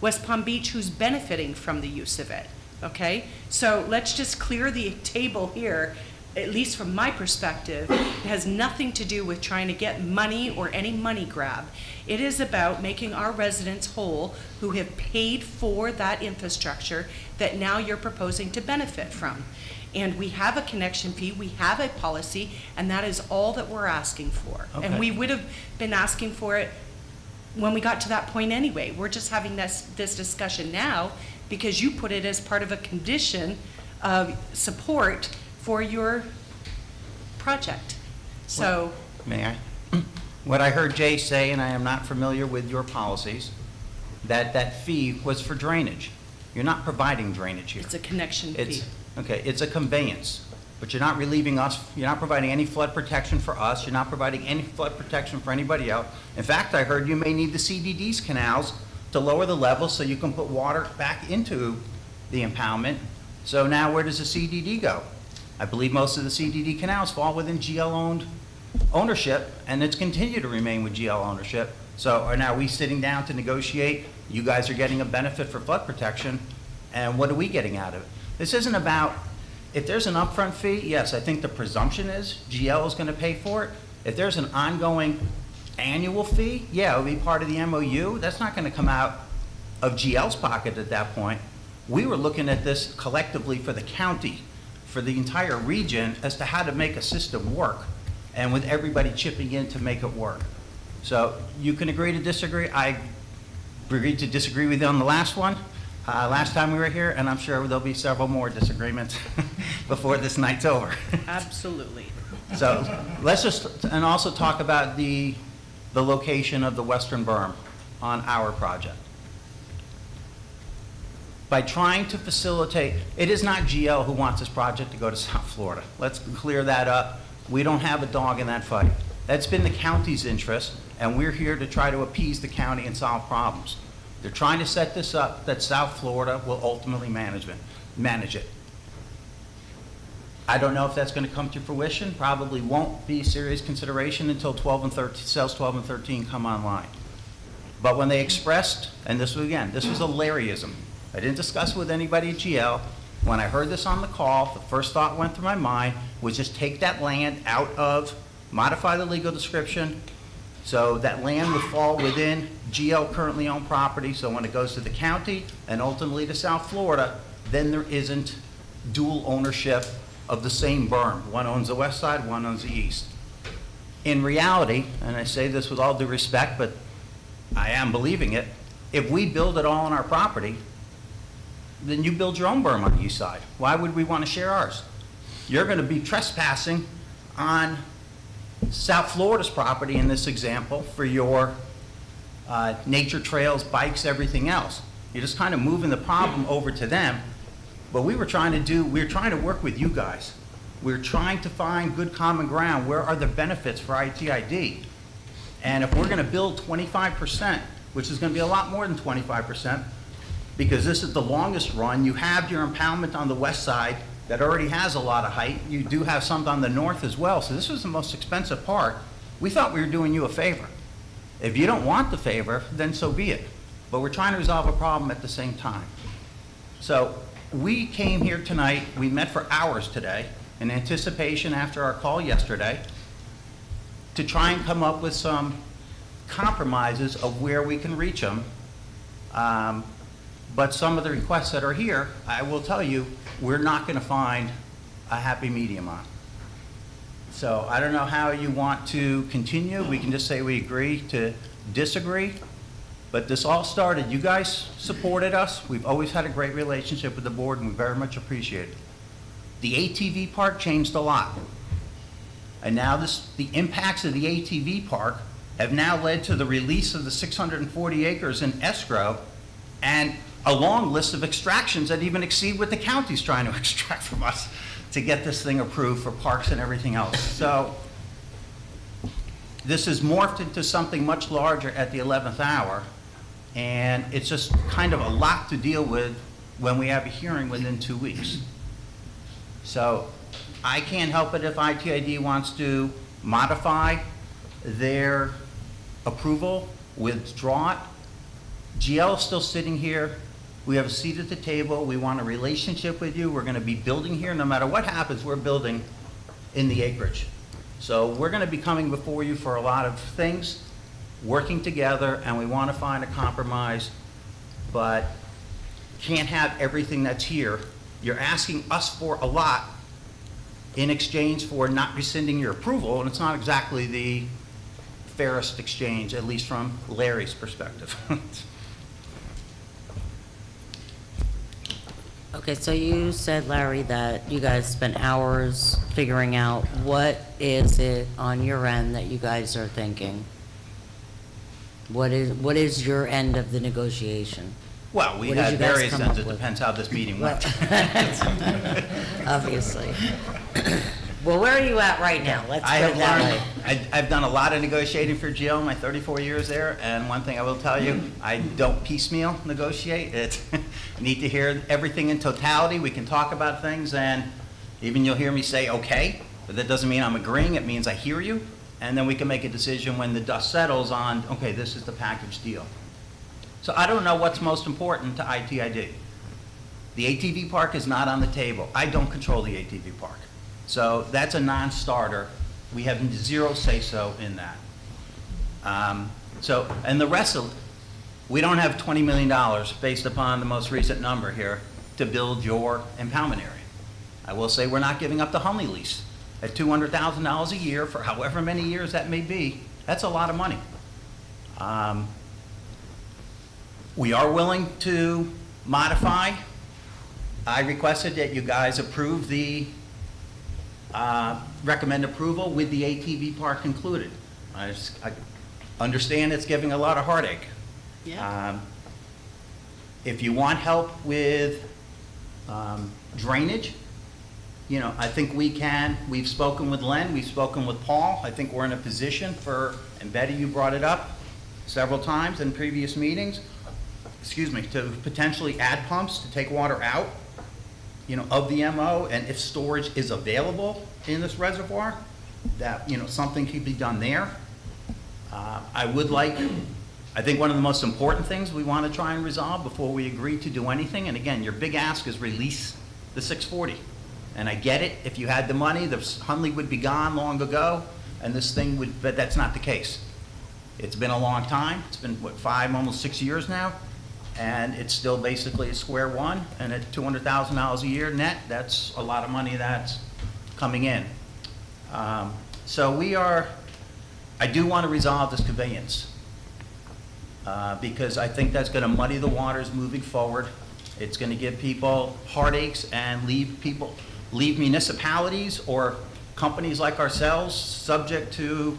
West Palm Beach who's benefiting from the use of it. Okay, so let's just clear the table here. At least from my perspective, it has nothing to do with trying to get money or any money grab. It is about making our residents whole who have paid for that infrastructure that now you're proposing to benefit from. And we have a connection fee, we have a policy, and that is all that we're asking for. Okay. And we would have been asking for it when we got to that point anyway. We're just having this discussion now because you put it as part of a condition of support for your project. So, May I? What I heard Jay say, and I am not familiar with your policies, that fee was for drainage. You're not providing drainage here. it's a connection fee. Okay, it's a conveyance, but you're not relieving us, you're not providing any flood protection for us, you're not providing any flood protection for anybody else. In fact, I heard you may need the CDD's canals to lower the level so you can put water back into the impoundment. So now where does the CDD go? I believe most of the CDD canals fall within GL-owned ownership, and it's continued to remain with GL ownership. So are now we sitting down to negotiate? You guys are getting a benefit for flood protection, and what are we getting out of it? This isn't about, if there's an upfront fee, yes, I think the presumption is GL is going to pay for it. If there's an ongoing annual fee, yeah, it'll be part of the MOU. That's not going to come out of GL's pocket at that point. We were looking at this collectively for the county, for the entire region, as to how to make a system work, and with everybody chipping in to make it work. So you can agree to disagree. I agreed to disagree with you on the last one, last time we were here, and I'm sure there'll be several more disagreements before this night's over. Absolutely. So let's just, and also talk about the location of the western berm. on our project. By trying to facilitate, it is not GL who wants this project to go to South Florida. Let's clear that up. We don't have a dog in that fight. That's been the county's interest, and we're here to try to appease the county and solve problems. They're trying to set this up that South Florida will ultimately manage it. I don't know if that's going to come to fruition. Probably won't be serious consideration until 12 and 13, cells 12 and 13 come online. But when they expressed, and this was, again, this was a Larryism. I didn't discuss with anybody at GL. When I heard this on the call, the first thought went through my mind was just take that land out of, modify the legal description, so that land would fall within GL currently owned property, so when it goes to the county and ultimately to South Florida, then there isn't dual ownership of the same berm. One owns the west side, one owns the east. In reality, and I say this with all due respect, but I am believing it, if we build it all on our property, then you build your own berm on the east side. Why would we want to share ours? You're going to be trespassing on South Florida's property in this example for your nature trails, bikes, everything else. You're just kind of moving the problem over to them. But we were trying to work with you guys. We're trying to find good common ground. Where are the benefits for ITID? And if we're going to build 25%, which is going to be a lot more than 25%, because this is the longest run, you have your impoundment on the west side that already has a lot of height. You do have some on the north as well. So this was the most expensive part. We thought we were doing you a favor. If you don't want the favor, then so be it. But we're trying to resolve a problem at the same time. So we came here tonight, we met for hours today in anticipation after our call yesterday to try and come up with some compromises of where we can reach them. But some of the requests that are here, I will tell you, we're not going to find a happy medium on. So I don't know how you want to continue. We can just say we agree to disagree. But this all started, you guys supported us. We've always had a great relationship with the board, and we very much appreciate it. The ATV park changed a lot. And now the impacts of the ATV park have now led to the release of the 640 acres in escrow and a long list of extractions that even exceed what the county's trying to extract from us to get this thing approved for parks and everything else. So this has morphed into something much larger at the 11th hour, and it's just kind of a lot to deal with when we have a hearing within 2 weeks. So I can't help it if ITID wants to modify their approval, withdraw it. GL is still sitting here. We have a seat at the table. We want a relationship with you. We're going to be building here. No matter what happens, we're building in the acreage. So we're going to be coming before you for a lot of things, working together, and we want to find a compromise, but can't have everything that's here. You're asking us for a lot in exchange for not rescinding your approval, and it's not exactly the fairest exchange, at least from Larry's perspective. Okay, so you said, Larry, that you guys spent hours figuring out what is it on your end that you guys are thinking? What is your end of the negotiation? Well, we What did had you guys various come ends. up It with? depends how this meeting went. Obviously. Well, where are you at right now? Let's I put have it that learned, way. I've done a lot of negotiating for GL in my 34 years there, and one thing I will tell you, I don't piecemeal negotiate. You need to hear everything in totality. We can talk about things, and even you'll hear me say, okay, but that doesn't mean I'm agreeing. It means I hear you, and then we can make a decision when the dust settles on, okay, this is the package deal. So I don't know what's most important to ITID. The ATV park is not on the table. I don't control the ATV park. So that's a non-starter. We have zero say-so in that. And the rest of, we don't have $20 million based upon the most recent number here to build your impoundment area. I will say we're not giving up the Hunley lease at $200,000 a year for however many years that may be. That's a lot of money. We are willing to modify. I requested that you guys approve the recommend approval with the ATV park included. I understand it's giving a lot of heartache. Yeah. If you want help with drainage, you know, I think we can. We've spoken with Len, we've spoken with Paul. I think we're in a position for, and Betty, you brought it up several times in previous meetings, excuse me, to potentially add pumps to take water out, you know, of the MO, and if storage is available in this reservoir, that, you know, something could be done there. I think one of the most important things we want to try and resolve before we agree to do anything, and again, your big ask is release the 640. And I get it, if you had the money, the Hunley would be gone long ago, and this thing would, but that's not the case. It's been a long time, it's been, what, 5, almost 6 years now, and it's still basically at square one, and at $200,000 a year net, that's a lot of money that's coming in. So I do want to resolve this conveyance, because I think that's going to muddy the waters moving forward. It's going to give people heartaches and leave municipalities or companies like ourselves subject to,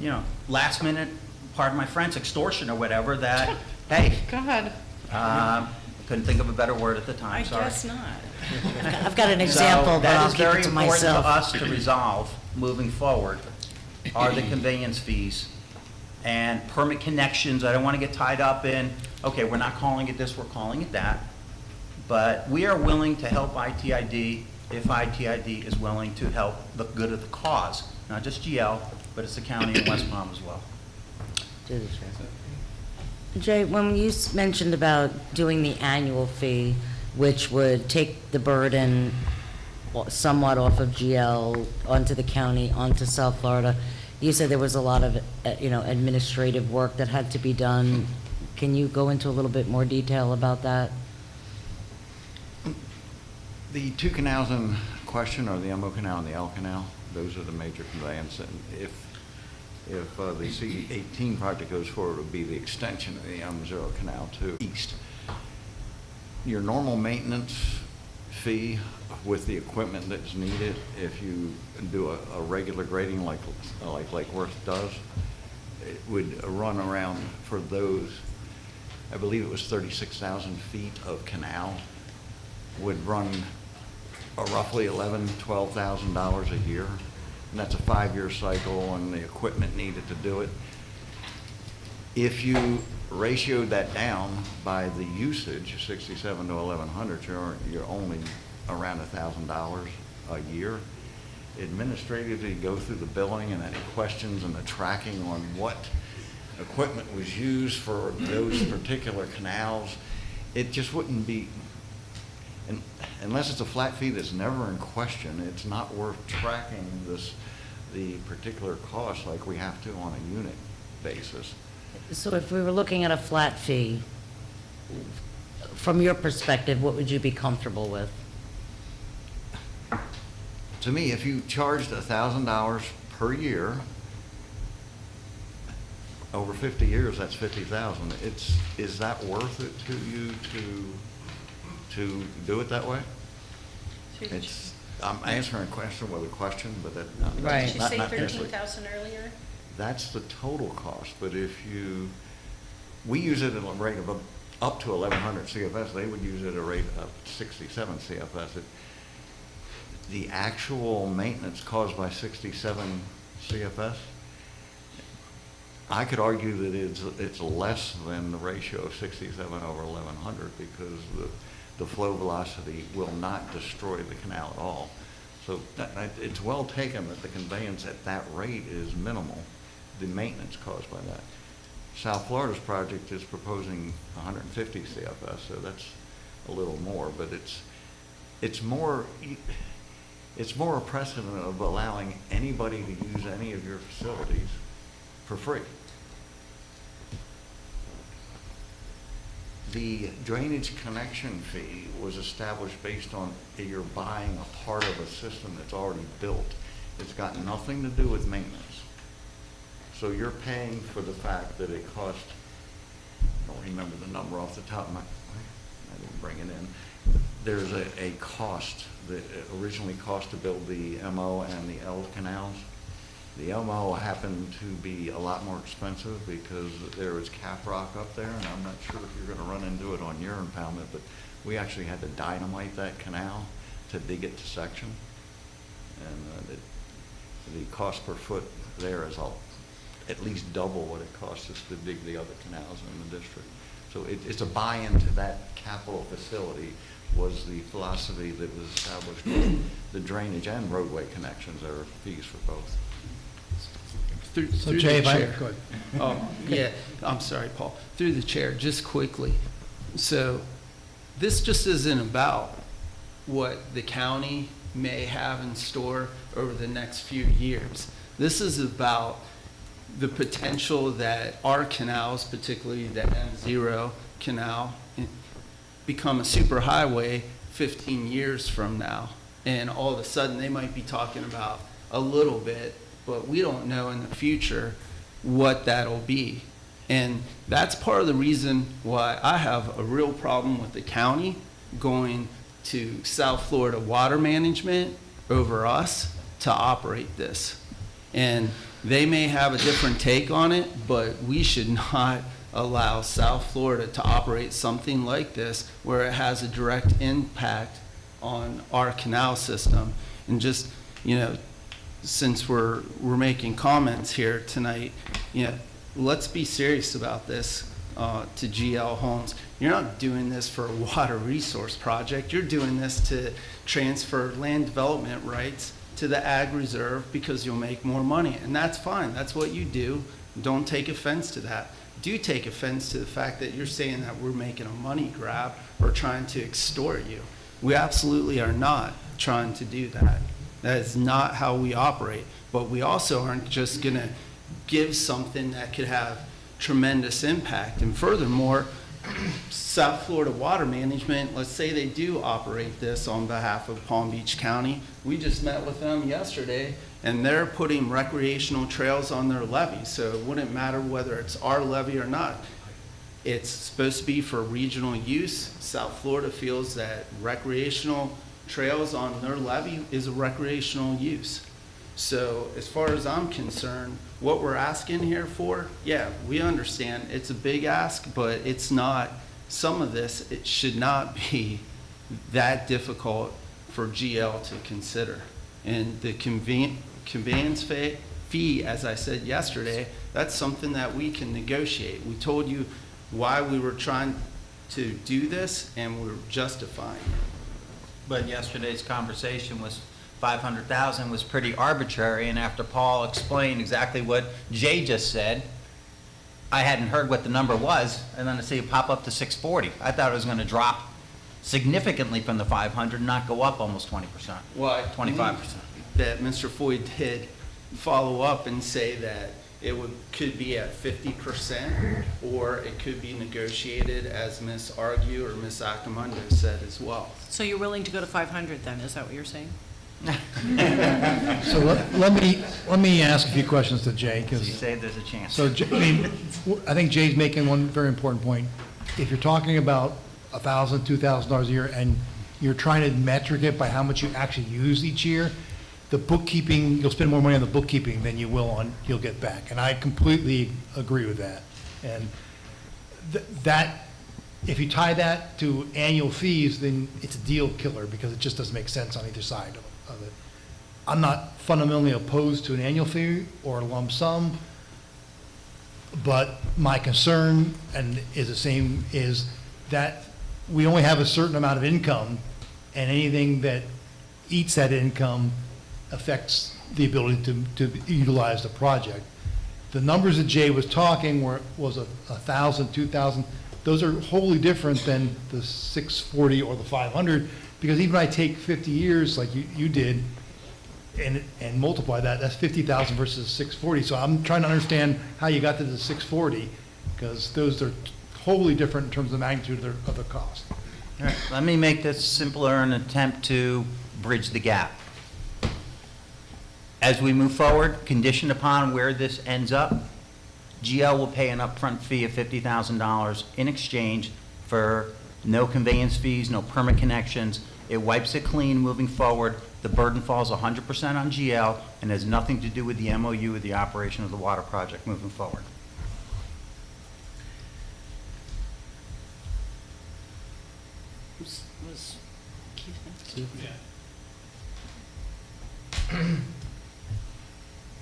you know, last minute, pardon my French, extortion or whatever that, hey, God, couldn't think of a better word at the time, I sorry. guess not. I've got an example, but I'll keep it to So myself. that is very important to us to resolve moving forward, are the conveyance fees and permit connections. I don't want to get tied up in, okay, we're not calling it this, we're calling it that. But we are willing to help ITID if ITID is willing to help the good of the cause, not just GL, but it's the county and West Palm as well. Do the chair. Jay, when you mentioned about doing the annual fee, which would take the burden somewhat off of GL onto the county, onto South Florida, you said there was a lot of, administrative work that had to be done. Can you go into a little bit more detail about that? The two canals in question are the MO Canal and the L Canal. Those are the major conveyance. And if the C-18 project goes forward, it would be the extension of the M0 Canal to east. Your normal maintenance fee with the equipment that's needed, if you do a regular grading like Lake Worth does, it would run around for those, I believe it was 36,000 feet of canal, would run roughly $11,000, $12,000 a year. And that's a 5-year cycle, and the equipment needed to do it. If you ratioed that down by the usage, 67 to 1,100, you're only around $1,000 a year. Administratively, go through the billing and any questions and the tracking on what equipment was used for those particular canals, it just wouldn't be, and unless it's a flat fee that's never in question, it's not worth tracking the particular cost like we have to on a unit basis. So if we were looking at a flat fee, from your perspective, what would you be comfortable with? To me, if you charged $1,000 per year, over 50 years, that's 50,000. Is that worth it to you to do it that way? I'm answering a question with a question, but that. Right. Did you not say necessarily. 13,000 earlier? That's the total cost, but we use it at a rate of up to 1,100 CFS. They would use it at a rate of 67 CFS. The actual maintenance caused by 67 CFS, I could argue that it's less than the ratio of 67 over 1,100 because the flow velocity will not destroy the canal at all. So it's well taken that the conveyance at that rate is minimal, the maintenance caused by that. South Florida's project is proposing 150 CFS, so that's a little more, but it's more a precedent of allowing anybody to use any of your facilities for free. The drainage connection fee was established based on you're buying a part of a system that's already built. It's got nothing to do with maintenance. So you're paying for the fact that it cost, I don't remember the number off the top of my, I didn't bring it in. There's a cost that originally cost to build the MO and the L canals. The Elmo happened to be a lot more expensive because there was cap rock up there, and I'm not sure if you're gonna run into it on your impoundment, but we actually had to dynamite that canal to dig it to section. And the cost per foot there is at least double what it costs us to dig the other canals in the district. So it's a buy-in to that capital facility was the philosophy that was established with the drainage and roadway connections. There are fees for both. So Through Jay, the if I, chair. go ahead. Yeah, I'm sorry, Paul. Through the chair, just quickly. So this just isn't about what the county may have in store over the next few years. This is about the potential that our canals, particularly the M0 canal, become a superhighway 15 years from now. And all of a sudden, they might be talking about a little bit, but we don't know in the future what that'll be. And that's part of the reason why I have a real problem with the county going to South Florida Water Management over us to operate this. And they may have a different take on it, but we should not allow South Florida to operate something like this where it has a direct impact on our canal system. And just, since we're making comments here tonight, let's be serious about this to GL Homes. You're not doing this for a water resource project. You're doing this to transfer land development rights to the ag reserve because you'll make more money. And that's fine. That's what you do. Don't take offense to that. Do take offense to the fact that you're saying that we're making a money grab or trying to extort you. We absolutely are not trying to do that. That is not how we operate. But we also aren't just going to give something that could have tremendous impact. And furthermore, South Florida Water Management, let's say they do operate this on behalf of Palm Beach County. We just met with them yesterday, and they're putting recreational trails on their levee, so it wouldn't matter whether it's our levee or not. It's supposed to be for regional use. South Florida feels that recreational trails on their levee is a recreational use. So as far as I'm concerned, what we're asking here for, yeah, we understand it's a big ask, but it's not, some of this, it should not be that difficult for GL to consider. And the conveyance fee, as I said yesterday, that's something that we can negotiate. We told you why we were trying to do this, and we're justifying it. But yesterday's conversation was 500,000 was pretty arbitrary, and after Paul explained exactly what Jay just said, I hadn't heard what the number was, and then I see it pop up to 640. I thought it was going to drop significantly from the 500, not go up almost 20%. Well, I 25%. that Mr. Foy did follow up and say that it could be at 50%, or it could be negotiated, as Ms. Argue or Ms. Accomundo said as well. So you're willing to go to 500 then, is that what you're saying? So let me ask a few questions to Jay, So you because, say there's a chance. so, I think Jay's making one very important point. If you're talking about $1,000, $2,000 a year, and you're trying to metric it by how much you actually use each year, the bookkeeping, you'll spend more money on the bookkeeping than you will on, you'll get back. And I completely agree with that. And that, if you tie that to annual fees, then it's a deal killer, because it just doesn't make sense on either side of it. I'm not fundamentally opposed to an annual fee or a lump sum, but my concern, and is the same, is that we only have a certain amount of income, and anything that eats that income affects the ability to utilize the project. The numbers that Jay was talking was 1,000, 2,000. Those are wholly different than the 640 or the 500, because even if I take 50 years like you did and multiply that, that's 50,000 versus 640. So I'm trying to understand how you got to the 640, because those are wholly different in terms of the magnitude of the cost. All right, let me make this simpler and attempt to bridge the gap. As we move forward, conditioned upon where this ends up, GL will pay an upfront fee of $50,000 in exchange for no conveyance fees, no permit connections. It wipes it clean moving forward. The burden falls 100% on GL and has nothing to do with the MOU or the operation of the water project moving forward. Was Keith next?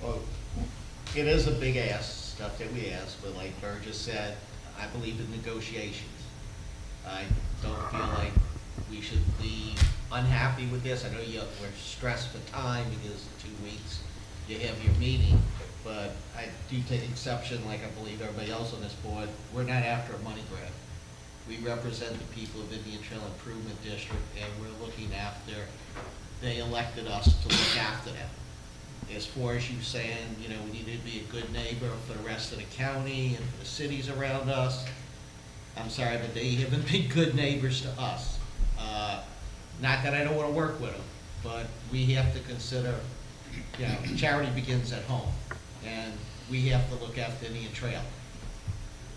Well, it is a big ask, stuff that we ask, but like Burgess said, I believe in negotiations. I don't feel like we should be unhappy with this. I know we're stressed for time because 2 weeks you have your meeting, but I do take exception, like I believe everybody else on this board, we're not after a money grab. We represent the people of Indian Trail Improvement District, and we're looking after, they elected us to look after them. As far as you saying, you know, we need to be a good neighbor for the rest of the county and for the cities around us, I'm sorry, but they haven't been good neighbors to us. Not that I don't want to work with them, but we have to consider, you know, charity begins at home, and we have to look after Indian Trail.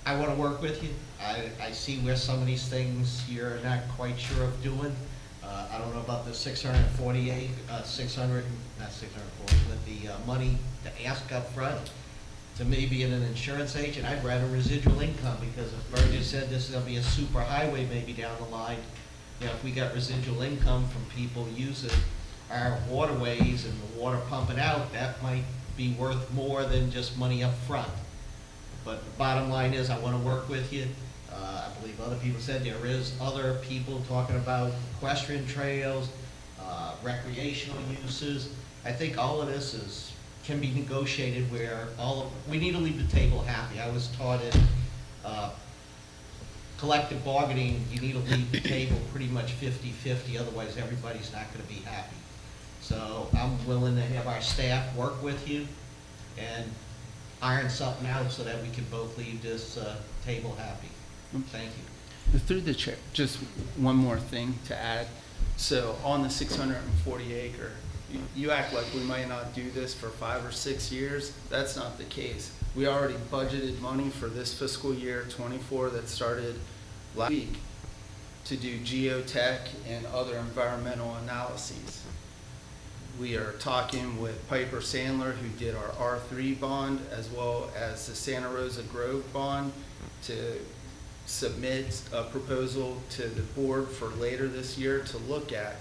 I want to work with you. I see where some of these things you're not quite sure of doing. I don't know about the 648, not 640, but the money to ask up front. To me, being an insurance agent, I'd rather residual income, because if Burgess said this is gonna be a super highway maybe down the line, you know, if we got residual income from people using our waterways and the water pumping out, that might be worth more than just money up front. But the bottom line is, I wanna work with you. I believe other people said there is other people talking about equestrian trails, recreational uses. I think all of this can be negotiated where we need to leave the table happy. I was taught in collective bargaining, you need to leave the table pretty much 50-50, otherwise everybody's not gonna be happy. So I'm willing to have our staff work with you and iron something out so that we can both leave this table happy. Thank you. Through the chair, just one more thing to add. So on the 640 acre, you act like we might not do this for 5 or 6 years. That's not the case. We already budgeted money for this fiscal year 24 that started last week to do geotech and other environmental analyses. We are talking with Piper Sandler, who did our R3 bond, as well as the Santa Rosa Grove bond, to submit a proposal to the board for later this year to look at.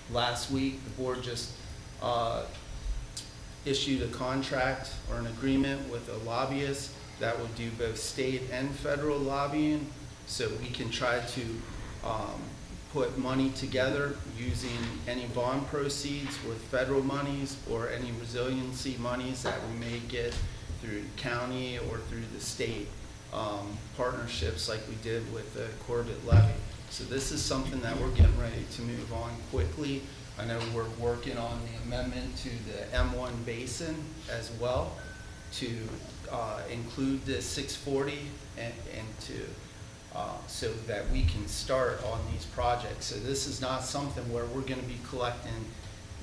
Last week, the board just issued a contract or an agreement with a lobbyist that will do both state and federal lobbying, so we can try to put money together using any bond proceeds with federal monies or any resiliency monies that we may get through county or through the state partnerships like we did with the Corbett levy. So this is something that we're getting ready to move on quickly. I know we're working on the amendment to the M1 basin as well to include the 640 and to so that we can start on these projects. So this is not something where we're going to be collecting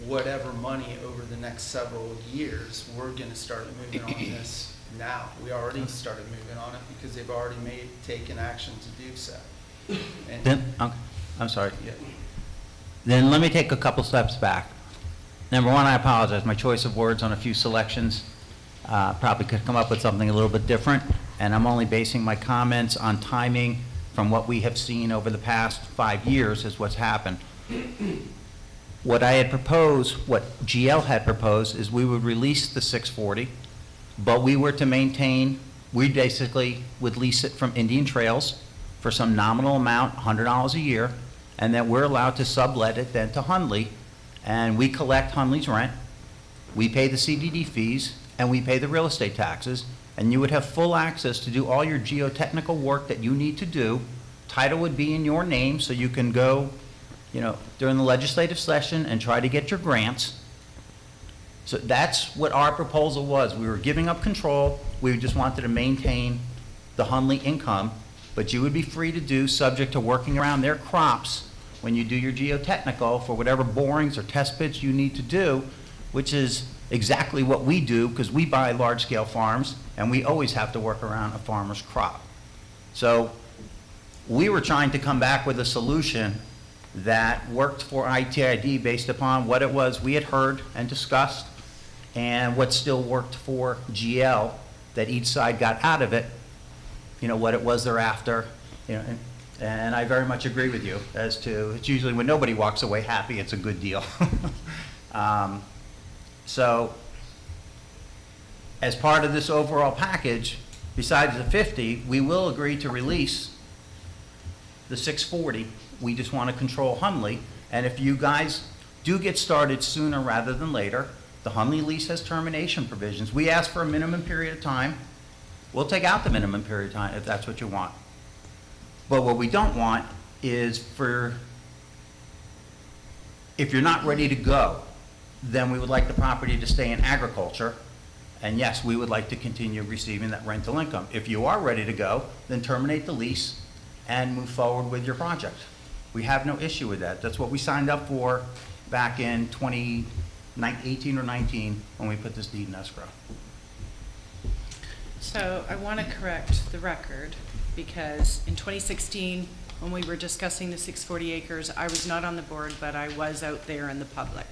whatever money over the next several years. We're going to start moving on this now. We already started moving on it because they've already taken action to do so. And Then, I'm sorry. yeah. Then let me take a couple steps back. Number one, I apologize. My choice of words on a few selections probably could come up with something a little bit different, and I'm only basing my comments on timing from what we have seen over the past 5 years is what's happened. What I had proposed, what GL had proposed, is we would release the 640, but we were to maintain, we basically would lease it from Indian Trails for some nominal amount, $100 a year, and then we're allowed to sublet it then to Hundley, and we collect Hundley's rent, we pay the CDD fees, and we pay the real estate taxes, and you would have full access to do all your geotechnical work that you need to do. Title would be in your name, so you can go, you know, during the legislative session and try to get your grants. So that's what our proposal was. We were giving up control. We just wanted to maintain the Hundley income, but you would be free to do, subject to working around their crops when you do your geotechnical for whatever borings or test pits you need to do, which is exactly what we do because we buy large-scale farms and we always have to work around a farmer's crop. So we were trying to come back with a solution that worked for ITID based upon what it was we had heard and discussed, and what still worked for GL, that each side got out of it, you know, what it was they're after, you know, and I very much agree with you as to, it's usually when nobody walks away happy, it's a good deal. So, as part of this overall package, besides the 50, we will agree to release the 640. We just want to control Hunley, and if you guys do get started sooner rather than later, the Hunley lease has termination provisions. We ask for a minimum period of time. We'll take out the minimum period of time if that's what you want. But what we don't want is if you're not ready to go, then we would like the property to stay in agriculture. And yes, we would like to continue receiving that rental income. If you are ready to go, then terminate the lease and move forward with your project. We have no issue with that. That's what we signed up for back in 2018 or 19 when we put this deed in escrow. So I want to correct the record, because in 2016, when we were discussing the 640 acres, I was not on the board, but I was out there in the public.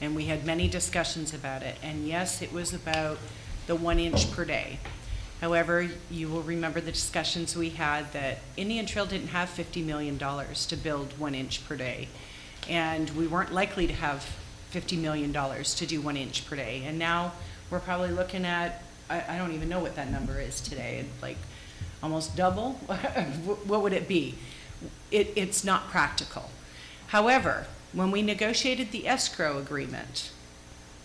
And we had many discussions about it. And yes, it was about the 1 inch per day. However, you will remember the discussions we had that Indian Trail didn't have $50 million to build 1 inch per day. And we weren't likely to have $50 million to do 1 inch per day. And now we're probably looking at, I don't even know what that number is today, like almost double? What would it be? It's not practical. However, when we negotiated the escrow agreement,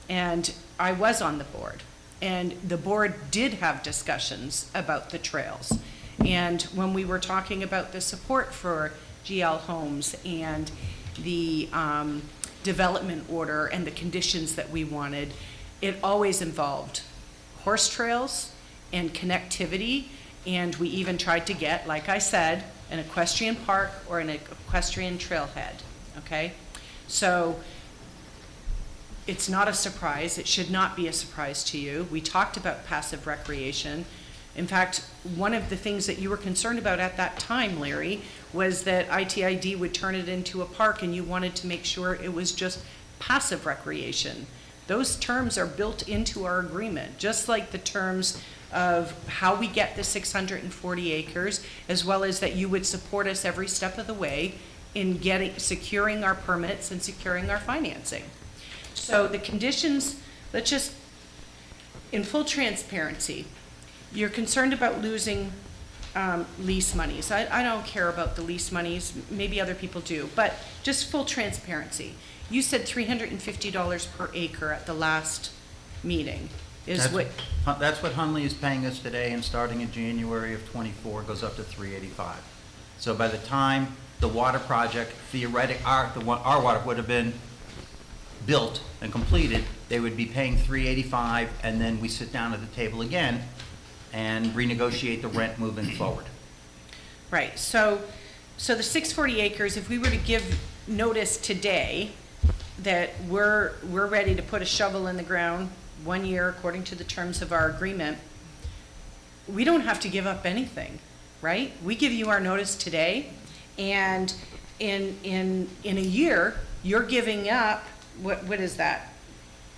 and I was on the board, and the board did have discussions about the trails. And when we were talking about the support for GL Homes and the development order and the conditions that we wanted, it always involved horse trails and connectivity, and we even tried to get, like I said, an equestrian park or an equestrian trailhead, okay? So it's not a surprise. It should not be a surprise to you. We talked about passive recreation. In fact, one of the things that you were concerned about at that time, Larry, was that ITID would turn it into a park, and you wanted to make sure it was just passive recreation. Those terms are built into our agreement, just like the terms of how we get the 640 acres, as well as that you would support us every step of the way in securing our permits and securing our financing. So the conditions, let's just, in full transparency, you're concerned about losing lease monies. I don't care about the lease monies, maybe other people do, but just full transparency. You said $350 per acre at the last meeting. That's what Hunley is paying us today, and starting in January of '24 goes up to $385. So by the time the water project, our water would have been built and completed, they would be paying $385, and then we sit down at the table again and renegotiate the rent moving forward. Right. So the 640 acres, if we were to give notice today that we're ready to put a shovel in the ground 1 year according to the terms of our agreement, we don't have to give up anything, right? We give you our notice today, and in a year, you're giving up, what is that?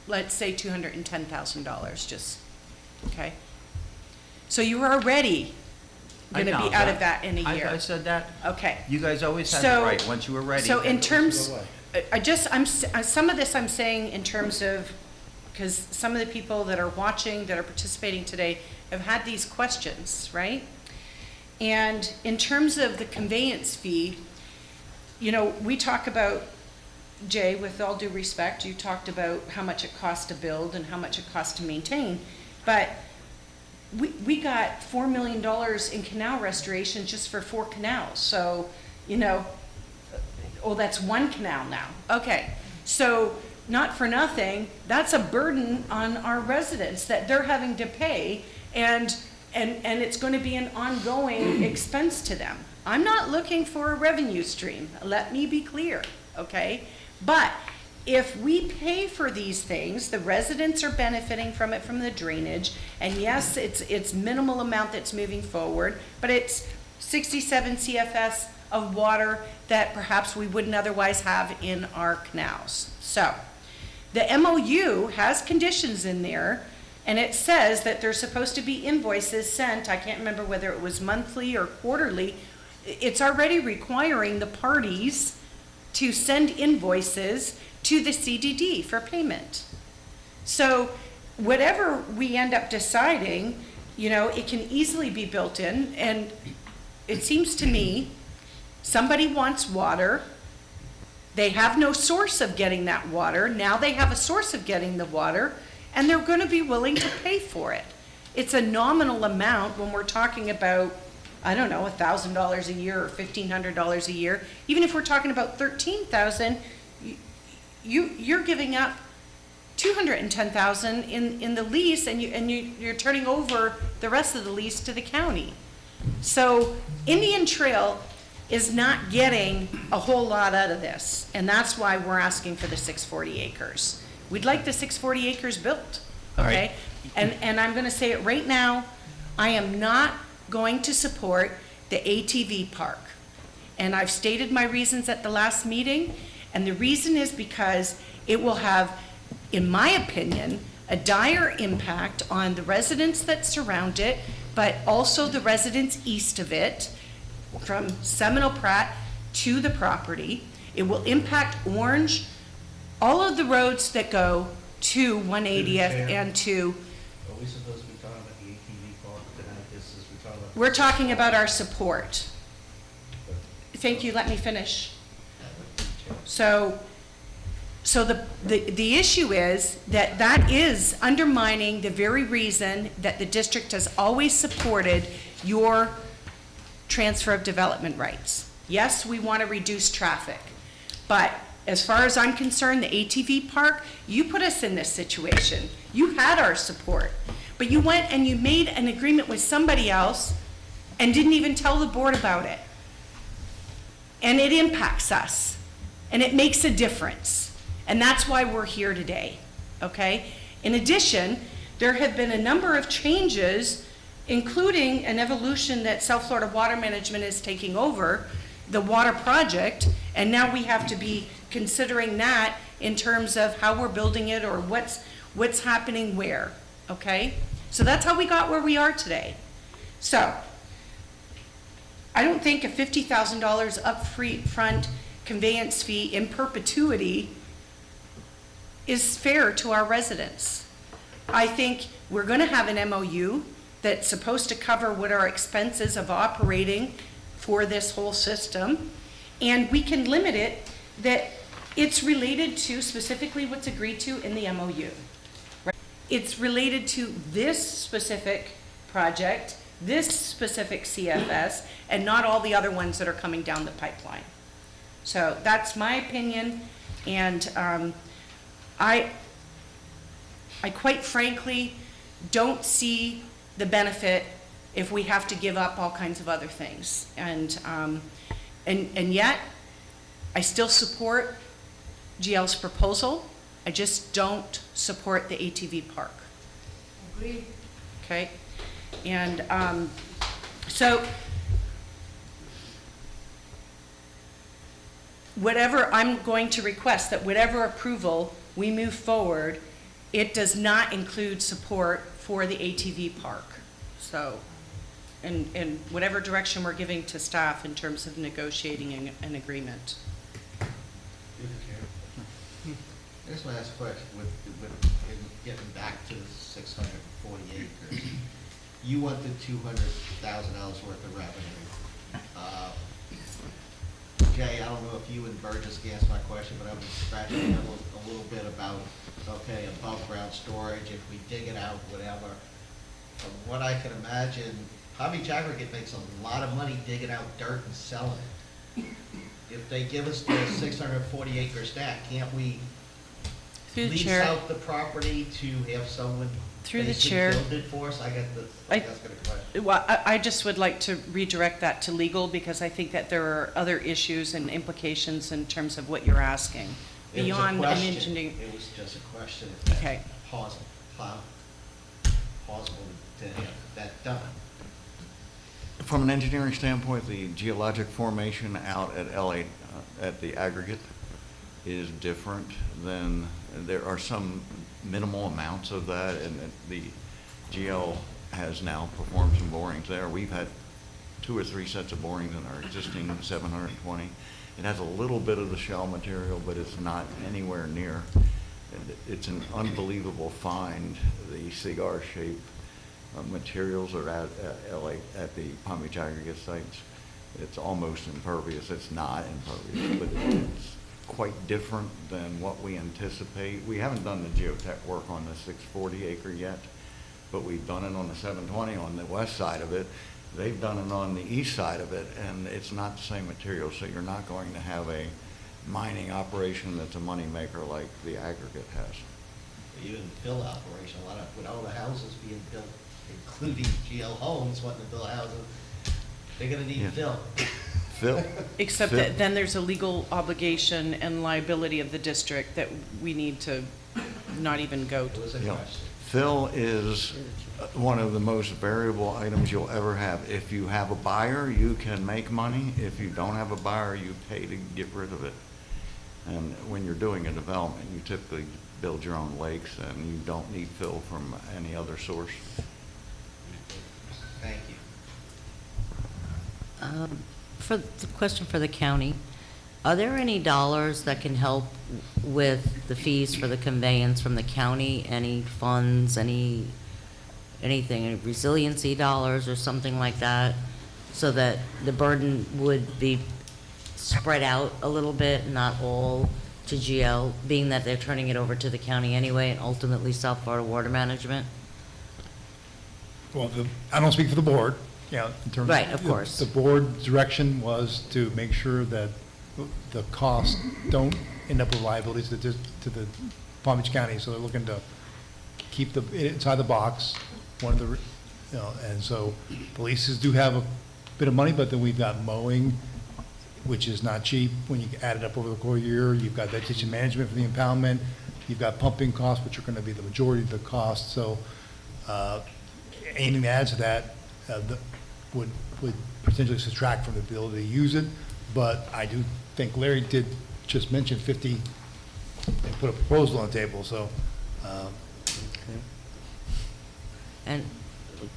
Let's say $210,000, just, okay? So you are already going to be out of that in a year. I said that. Okay. You guys always had the right, once you were ready. So in terms, some of this I'm saying in terms of, because some of the people that are watching, that are participating today, have had these questions, right? And in terms of the conveyance fee, you know, we talk about, Jay, with all due respect, you talked about how much it costs to build and how much it costs to maintain, but we got $4 million in canal restoration just for 4 canals. So, you know, oh, that's 1 canal now. Okay, so not for nothing, that's a burden on our residents that they're having to pay, and it's going to be an ongoing expense to them. I'm not looking for a revenue stream, let me be clear, okay? But if we pay for these things, the residents are benefiting from it, from the drainage, and yes, it's minimal amount that's moving forward, but 67 CFS of water that perhaps we wouldn't otherwise have in our canals. So, the MOU has conditions in there, and it says that there's supposed to be invoices sent, I can't remember whether it was monthly or quarterly. It's already requiring the parties to send invoices to the CDD for payment. So whatever we end up deciding, you know, it can easily be built in, and it seems to me, somebody wants water, they have no source of getting that water, now they have a source of getting the water, and they're gonna be willing to pay for it. It's a nominal amount when we're talking about, I don't know, $1,000 a year or $1,500 a year. Even if we're talking about $13,000, you're giving up $210,000 in the lease, and you're turning over the rest of the lease to the county. So Indian Trail is not getting a whole lot out of this, and that's why we're asking for the 640 acres. We'd like the 640 acres built, All right. okay? And I'm gonna say it right now, I am not going to support the ATV park. And I've stated my reasons at the last meeting, and the reason is because it will have, in my opinion, a dire impact on the residents that surround it, but also the residents east of it, from Seminole Pratt to the property. It will impact Orange, all of the roads that go to 180th and to, Are we supposed to be talking about the ATV park tonight? we're talking about our support. Thank you, let me finish. So the issue is that that is undermining the very reason that the district has always supported your transfer of development rights. Yes, we want to reduce traffic, but as far as I'm concerned, the ATV park, you put us in this situation. You had our support, but you went and you made an agreement with somebody else and didn't even tell the board about it. And it impacts us, and it makes a difference. And that's why we're here today, okay? In addition, there have been a number of changes, including an evolution that South Florida Water Management is taking over, the water project, and now we have to be considering that in terms of how we're building it or what's happening where, okay? So that's how we got where we are today. So, I don't think a $50,000 upfront conveyance fee in perpetuity is fair to our residents. I think we're gonna have an MOU that's supposed to cover what our expenses of operating for this whole system, and we can limit it that it's related to specifically what's agreed to in the MOU. Right? It's related to this specific project, this specific CFS, and not all the other ones that are coming down the pipeline. So that's my opinion, and I quite frankly don't see the benefit if we have to give up all kinds of other things. And yet, I still support GL's proposal. I just don't support the ATV park. Agreed. Okay? And so, whatever, I'm going to request that whatever approval we move forward, it does not include support for the ATV park. So, in whatever direction we're giving to staff in terms of negotiating an agreement. I just want to ask a question, with getting back to the 640 acres. You wanted $200,000 worth of revenue. Jay, I don't know if you and Burgess can answer my question, but I was scratching a little bit about, okay, above ground storage, if we dig it out, whatever. From what I can imagine, Palm Beach Aggregate makes a lot of money digging out dirt and selling it. If they give us the 640 acre stack, can't we Through the lease chair. out the property to have someone Through the basically chair. build it for us? I got the, that's gonna question. Well, I just would like to redirect that to legal, because I think that there are other issues and implications in terms of what you're asking, It was a beyond an question. engineering. It was just a question. if that's Okay. Possible to have that done. From an engineering standpoint, the geologic formation out at LA, at the aggregate, is different than, there are some minimal amounts of that, and the GL has now performed some borings there. We've had 2 or 3 sets of borings in our existing 720. It has a little bit of the shell material, but it's not anywhere near. It's an unbelievable find. The cigar shape materials are at LA, at the Palm Beach aggregate sites. It's almost impervious. It's not impervious, but it's quite different than what we anticipate. We haven't done the geotech work on the 640 acre yet, but we've done it on the 720 on the west side of it. They've done it on the east side of it, and it's not the same material, so you're not going to have a mining operation that's a moneymaker like the aggregate has. Even fill operation, a lot of, with all the houses being built, including GL Homes wanting to build houses, they're gonna need Yeah. fill. Phil? Except Phil? that then there's a legal obligation and liability of the district that we need to not even go It to. was a Yeah. question. Fill is one of the most variable items you'll ever have. If you have a buyer, you can make money. If you don't have a buyer, you pay to get rid of it. And when you're doing a development, you typically build your own lakes, and you don't need fill from any other source. Thank you. For the question for the county, are there any dollars that can help with the fees for the conveyance from the county? Any funds, anything, any resiliency dollars or something like that? So that the burden would be spread out a little bit, not all to GL, being that they're turning it over to the county anyway and ultimately South Florida Water Management? Well, I don't speak for the board, yeah, in terms. Right, of course. The board's direction was to make sure that the costs don't end up with liabilities to the Palm Beach County, so they're looking to keep it inside the box, one of the, and so the leases do have a bit of money, but then we've got mowing, which is not cheap when you add it up over the course of the year. You've got vegetation management for the impoundment. You've got pumping costs, which are going to be the majority of the cost. So anything that adds to that would potentially subtract from the ability to use it. But I do think Larry did just mention 50 and put a proposal on the table. So And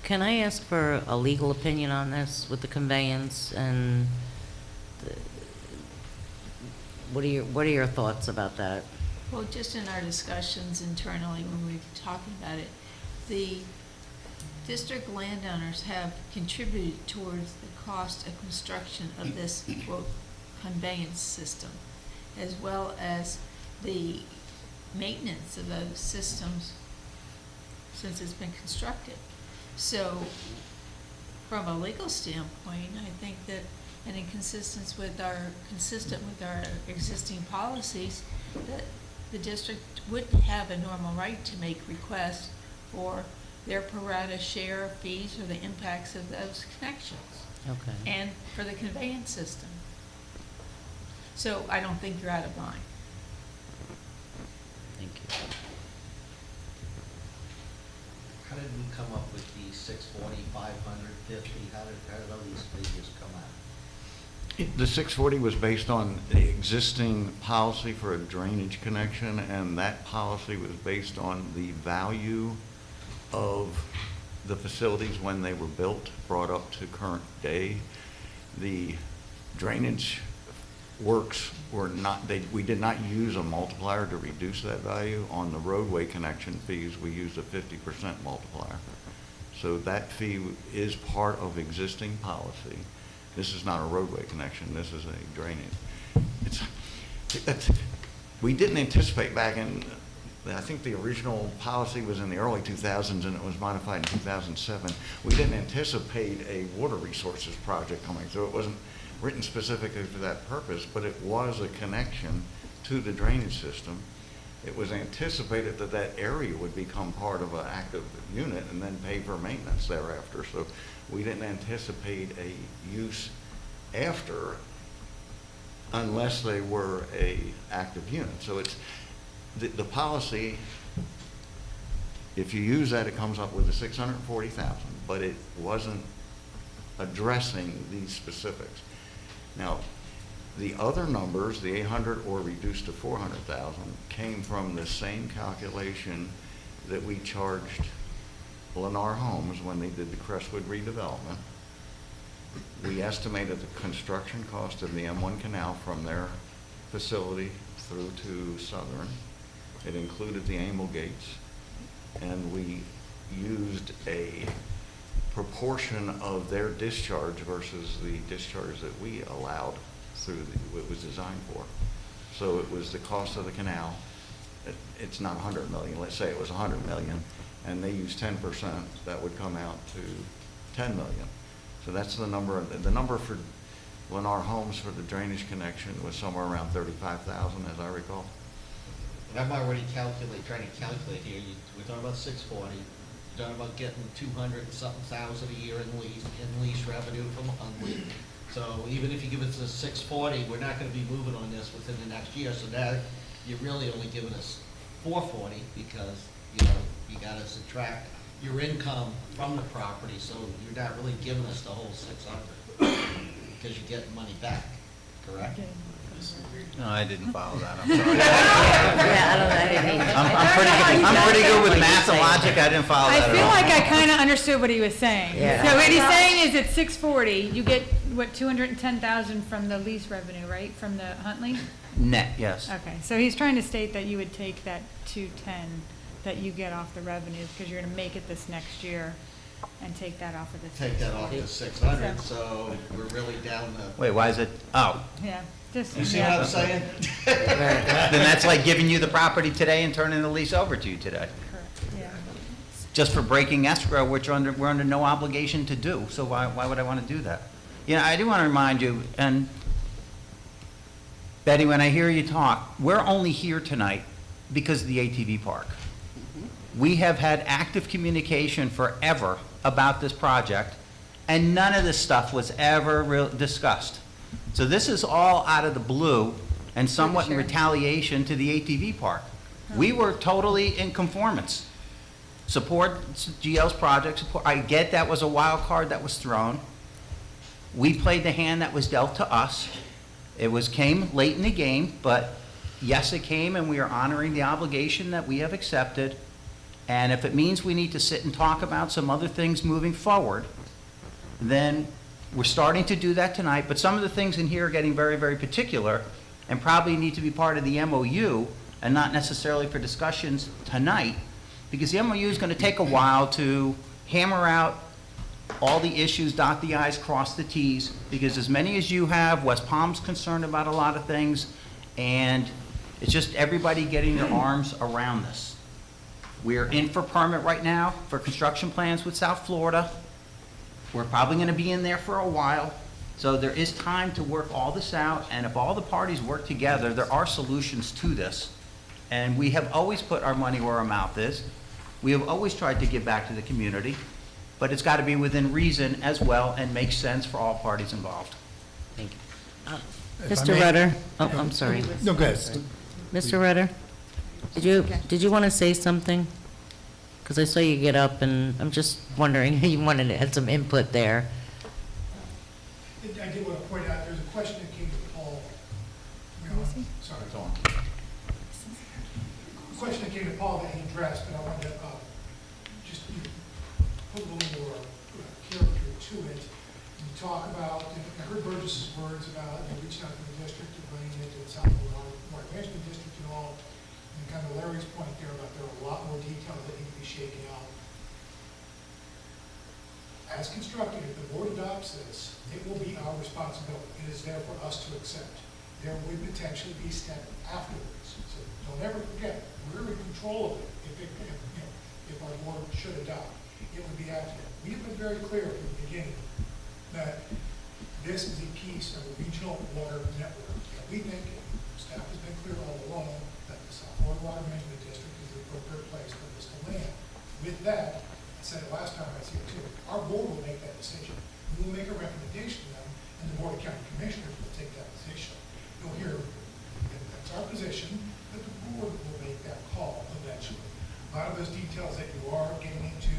can I ask for a legal opinion on this with the conveyance and what are your thoughts about that? Well, just in our discussions internally when we were talking about it, the district landowners have contributed towards the cost of construction of this, quote, conveyance system, as well as the maintenance of those systems since it's been constructed. So from a legal standpoint, I think that, and consistent with our existing policies, that the district would have a normal right to make requests for their pro rata share of fees or the impacts of those connections. Okay. And for the conveyance system. So I don't think you're out of line. Thank you. How did we come up with the 640, 500, 50? How did all these figures come out? The 640 was based on the existing policy for a drainage connection, and that policy was based on the value of the facilities when they were built, brought up to current day. The drainage works were not, we did not use a multiplier to reduce that value. On the roadway connection fees, we used a 50% multiplier. So that fee is part of existing policy. This is not a roadway connection, this is a drainage. We didn't anticipate back in, I think the original policy was in the early 2000s and it was modified in 2007. We didn't anticipate a water resources project coming through. It wasn't written specifically for that purpose, but it was a connection to the drainage system. It was anticipated that that area would become part of an active unit and then pay for maintenance thereafter. So we didn't anticipate a use after unless they were a active unit. So it's, the policy, if you use that, it comes up with the 640,000, but it wasn't addressing these specifics. Now, the other numbers, the 800 or reduced to 400,000, came from the same calculation that we charged Lennar Homes when they did the Crestwood redevelopment. We estimated the construction cost of the M1 canal from their facility through to Southern. It included the Amel gates, and we used a proportion of their discharge versus the discharge that we allowed through what it was designed for. So it was the cost of the canal. It's not 100 million. Let's say it was 100 million, and they used 10%. That would come out to 10 million. So that's the number. The number for Lennar Homes for the drainage connection was somewhere around 35,000, as I recall. And I'm already trying to calculate here, we're talking about 640, you're talking about getting 200 and something thousand a year in lease revenue from unleased. So even if you give us a 640, we're not gonna be moving on this within the next year, so now you're really only giving us 440 because, you know, you gotta subtract your income from the property, so you're not really giving us the whole 600 because you're getting money back, correct? No, I didn't follow that, I'm sorry. Yeah, I don't know, I didn't either. I'm pretty good with What math and he's saying. logic, I didn't follow that I at all. feel like I kind of understood what he was saying. Yeah. So what he's saying is at 640, you get, what, 210,000 from the lease revenue, right, from the Huntley? Net, yes. Okay, so he's trying to state that you would take that 210 that you get off the revenues, because you're going to make it this next year, and take that off of the. Take that off to 600, so we're really down to, Wait, why is it, oh, Yeah, just. you see yeah. what I'm saying? then that's like giving you the property today and turning the lease over to you today. Correct, yeah. Just for breaking escrow, which we're under no obligation to do, so why would I want to do that? You know, I do want to remind you, and Betty, when I hear you talk, we're only here tonight because of the ATV park. We have had active communication forever about this project, and none of this stuff was ever discussed. So this is all out of the blue and somewhat in Sure. retaliation to the ATV park. We were totally in conformance. Support GL's project, support, I get that was a wild card that was thrown. We played the hand that was dealt to us. It came late in the game, but yes, it came, and we are honoring the obligation that we have accepted. And if it means we need to sit and talk about some other things moving forward, then we're starting to do that tonight. But some of the things in here are getting very, very particular and probably need to be part of the MOU and not necessarily for discussions tonight, because the MOU is going to take a while to hammer out all the issues, dot the i's, cross the t's, because as many as you have, West Palm's concerned about a lot of things, and it's just everybody getting their arms around this. We're in for permit right now for construction plans with South Florida. We're probably going to be in there for a while, so there is time to work all this out, and if all the parties work together, there are solutions to this. And we have always put our money where our mouth is. We have always tried to give back to the community, but it's got to be within reason as well and make sense for all parties involved. Thank you. If I Mr. may- Rutter? Oh, I'm sorry. No, go ahead. Mr. Rutter? Did you want to say something? Because I saw you get up, and I'm just wondering, you wanted to add some input there. I did want to point out, there's a question that came to Paul. Sorry. It's on. A question that came to Paul that he addressed, but I wanted to just put a little more character to it. You talk about, and I heard Burgess's words about reaching out to the district and bringing it to the South Florida Water Management District and all, and kind of Larry's point there about there are a lot more details that need to be shaken out. As constructed, if the board adopts this, it will be our responsibility. It is there for us to accept. There would potentially be step afterwards. So don't ever forget, we're in control of it if our board should adopt. It would be after that. We have been very clear from the beginning that this is a piece of a regional water network. And we think, staff has been clear all along, that the South Florida Water Management District is the appropriate place for this to land. With that, I said it last time, I said it too, our board will make that decision. We will make a recommendation to them, and the Board of County Commissioners will take that position. You'll hear, and that's our position, but the board will make that call eventually. A lot of those details that you are getting into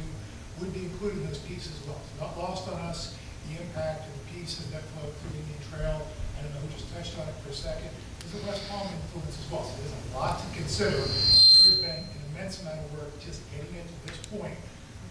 would be included in those pieces as well. It's not lost on us the impact for a second, is the West Palm influence as well. So there's a lot to consider. There has been an immense amount of work just getting it to this point.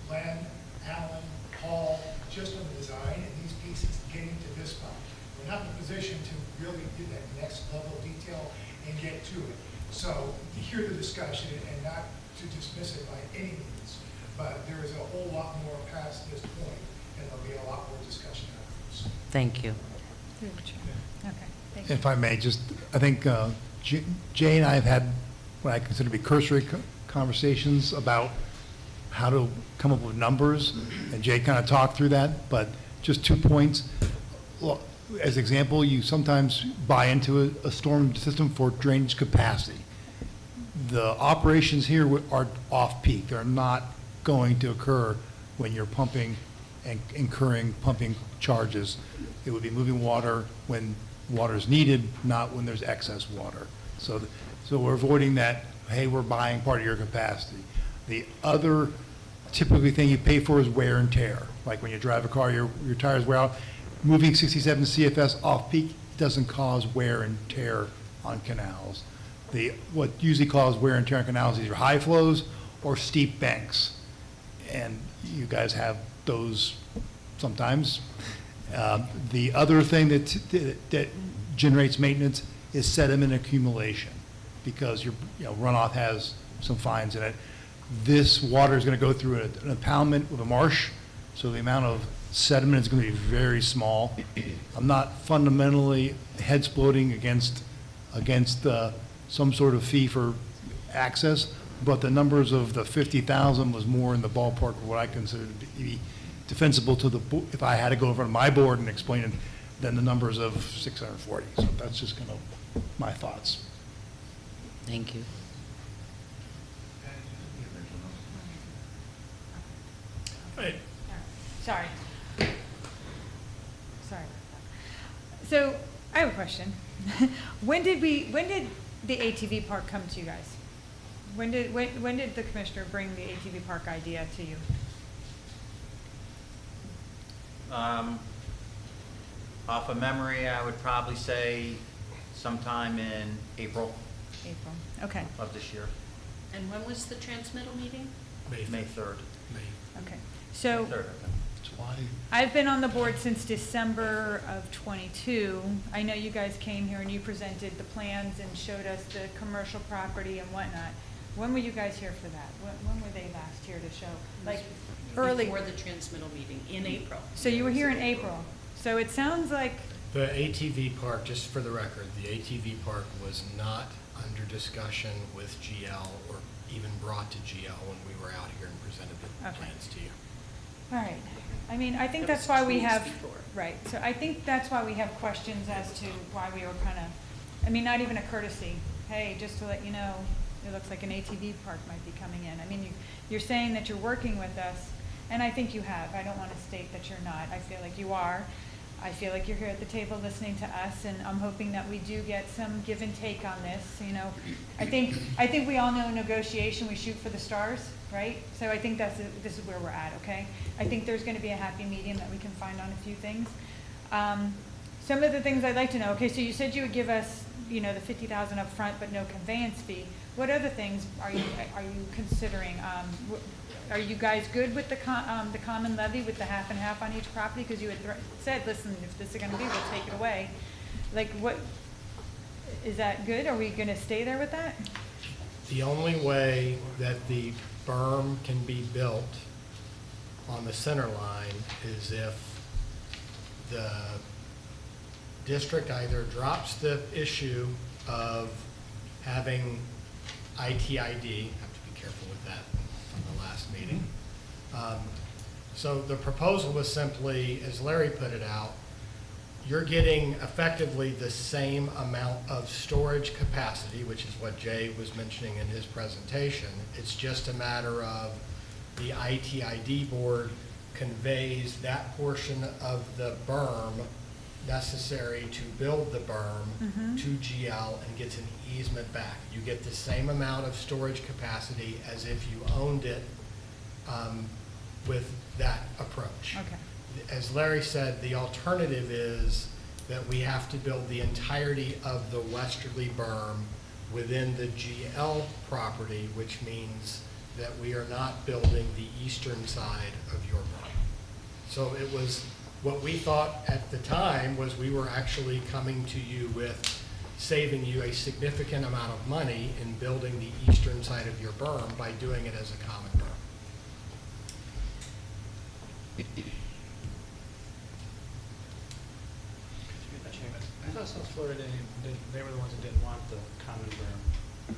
Len, Alan, Paul, just on the design and these pieces getting to this spot. We're not in a position to really do that next level of detail and get to it. So to hear the discussion and not to dismiss it by any means, but there is a whole lot more past this point, and there'll be a lot more discussion afterwards. Thank you. Through the chair. Okay, thank you. If I may, just, I think Jay and I have had what I consider to be cursory conversations about how to come up with numbers, and Jay kind of talked through that, but just 2 points. Well, as example, you sometimes buy into a storm system for drainage capacity. The operations here are off-peak. They're not going to occur when you're pumping and incurring pumping charges. It would be moving water when water is needed, not when there's excess water. So we're avoiding that, hey, we're buying part of your capacity. The other typically thing you pay for is wear and tear. Like when you drive a car, your tires wear out. Moving 67 CFS off-peak doesn't cause wear and tear on canals. What usually causes wear and tear on canals is either high flows or steep banks. And you guys have those sometimes. The other thing that generates maintenance is sediment accumulation, because your runoff has some fines in it. This water is going to go through an impoundment with a marsh, so the amount of sediment is going to be very small. I'm not fundamentally head exploding against some sort of fee for access, but the numbers of the 50,000 was more in the ballpark of what I consider to be defensible to the, if I had to go in front of my board and explain it, than the numbers of 640. So that's just kind of my thoughts. Thank you. Sorry. So I have a question. When did the ATV park come to you guys? When did the commissioner bring the ATV park idea to you? Off of memory, I would probably say sometime in April April. Okay. of this year, And when was the transmittal meeting? May 3rd. Okay. So. May 3rd, I think. That's why. I've been on the board since December of '22. I know you guys came here and you presented the plans and showed us the commercial property and whatnot. When were you guys here for that? When were they last here to show? Like early? Before the transmittal meeting, in April. So you were here in April. So it sounds like, The ATV park, just for the record, the ATV park was not under discussion with GL or even brought to GL when we were out here and presented the Okay. plans to you. all right. I mean, I think That that's was why 2 we weeks have, before. right. So I think that's why we have questions as to why we were kind of, I mean, not even a courtesy. Hey, just to let you know, it looks like an ATV park might be coming in. I mean, you're saying that you're working with us, and I think you have. I don't want to state that you're not. I feel like you are. I feel like you're here at the table listening to us, and I'm hoping that we do get some give and take on this. I think we all know negotiation, we shoot for the stars, right? So I think this is where we're at, okay? I think there's going to be a happy medium that we can find on a few things. Some of the things I'd like to know, okay, so you said you would give us, the 50,000 up front, but no conveyance fee. What other things are you considering? Are you guys good with the common levy with the half and half on each property? Because you had said, listen, if this is going to be, we'll take it away. Like, what, is that good? Are we going to stay there with that? The only way that the berm can be built on the center line is if the district either drops the issue of having ITID, have to be careful with that from the last meeting. So the proposal was simply, as Larry put it out, you're getting effectively the same amount of storage capacity, which is what Jay was mentioning in his presentation. It's just a matter of the ITID board conveys that portion of the berm necessary to build the berm to GL and gets an easement back. You get the same amount of storage capacity as if you owned it with that approach. Okay. As Larry said, the alternative is that we have to build the entirety of the westerly berm within the GL property, which means that we are not building the eastern side of your berm. So it was, what we thought at the time was we were actually coming to you with saving you a significant amount of money in building the eastern side of your berm by doing it as a common berm. I thought South Florida, they were the ones that didn't want the common berm.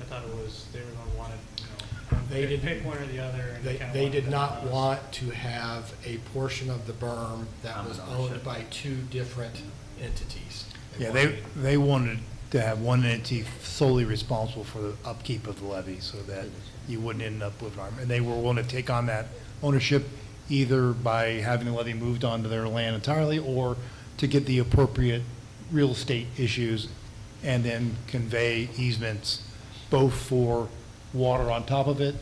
I thought it was, they were the one wanted, They did, pick one or the other. And kinda they wanted did them not on us. want to have a portion of the berm that was Common owned ownership. by two different entities. Yeah, wanted- they wanted to have one entity solely responsible for the upkeep of the levee so that you wouldn't end up with harm. And they were willing to take on that ownership either by having the levee moved onto their land entirely or to get the appropriate real estate issues and then convey easements both for water on top of it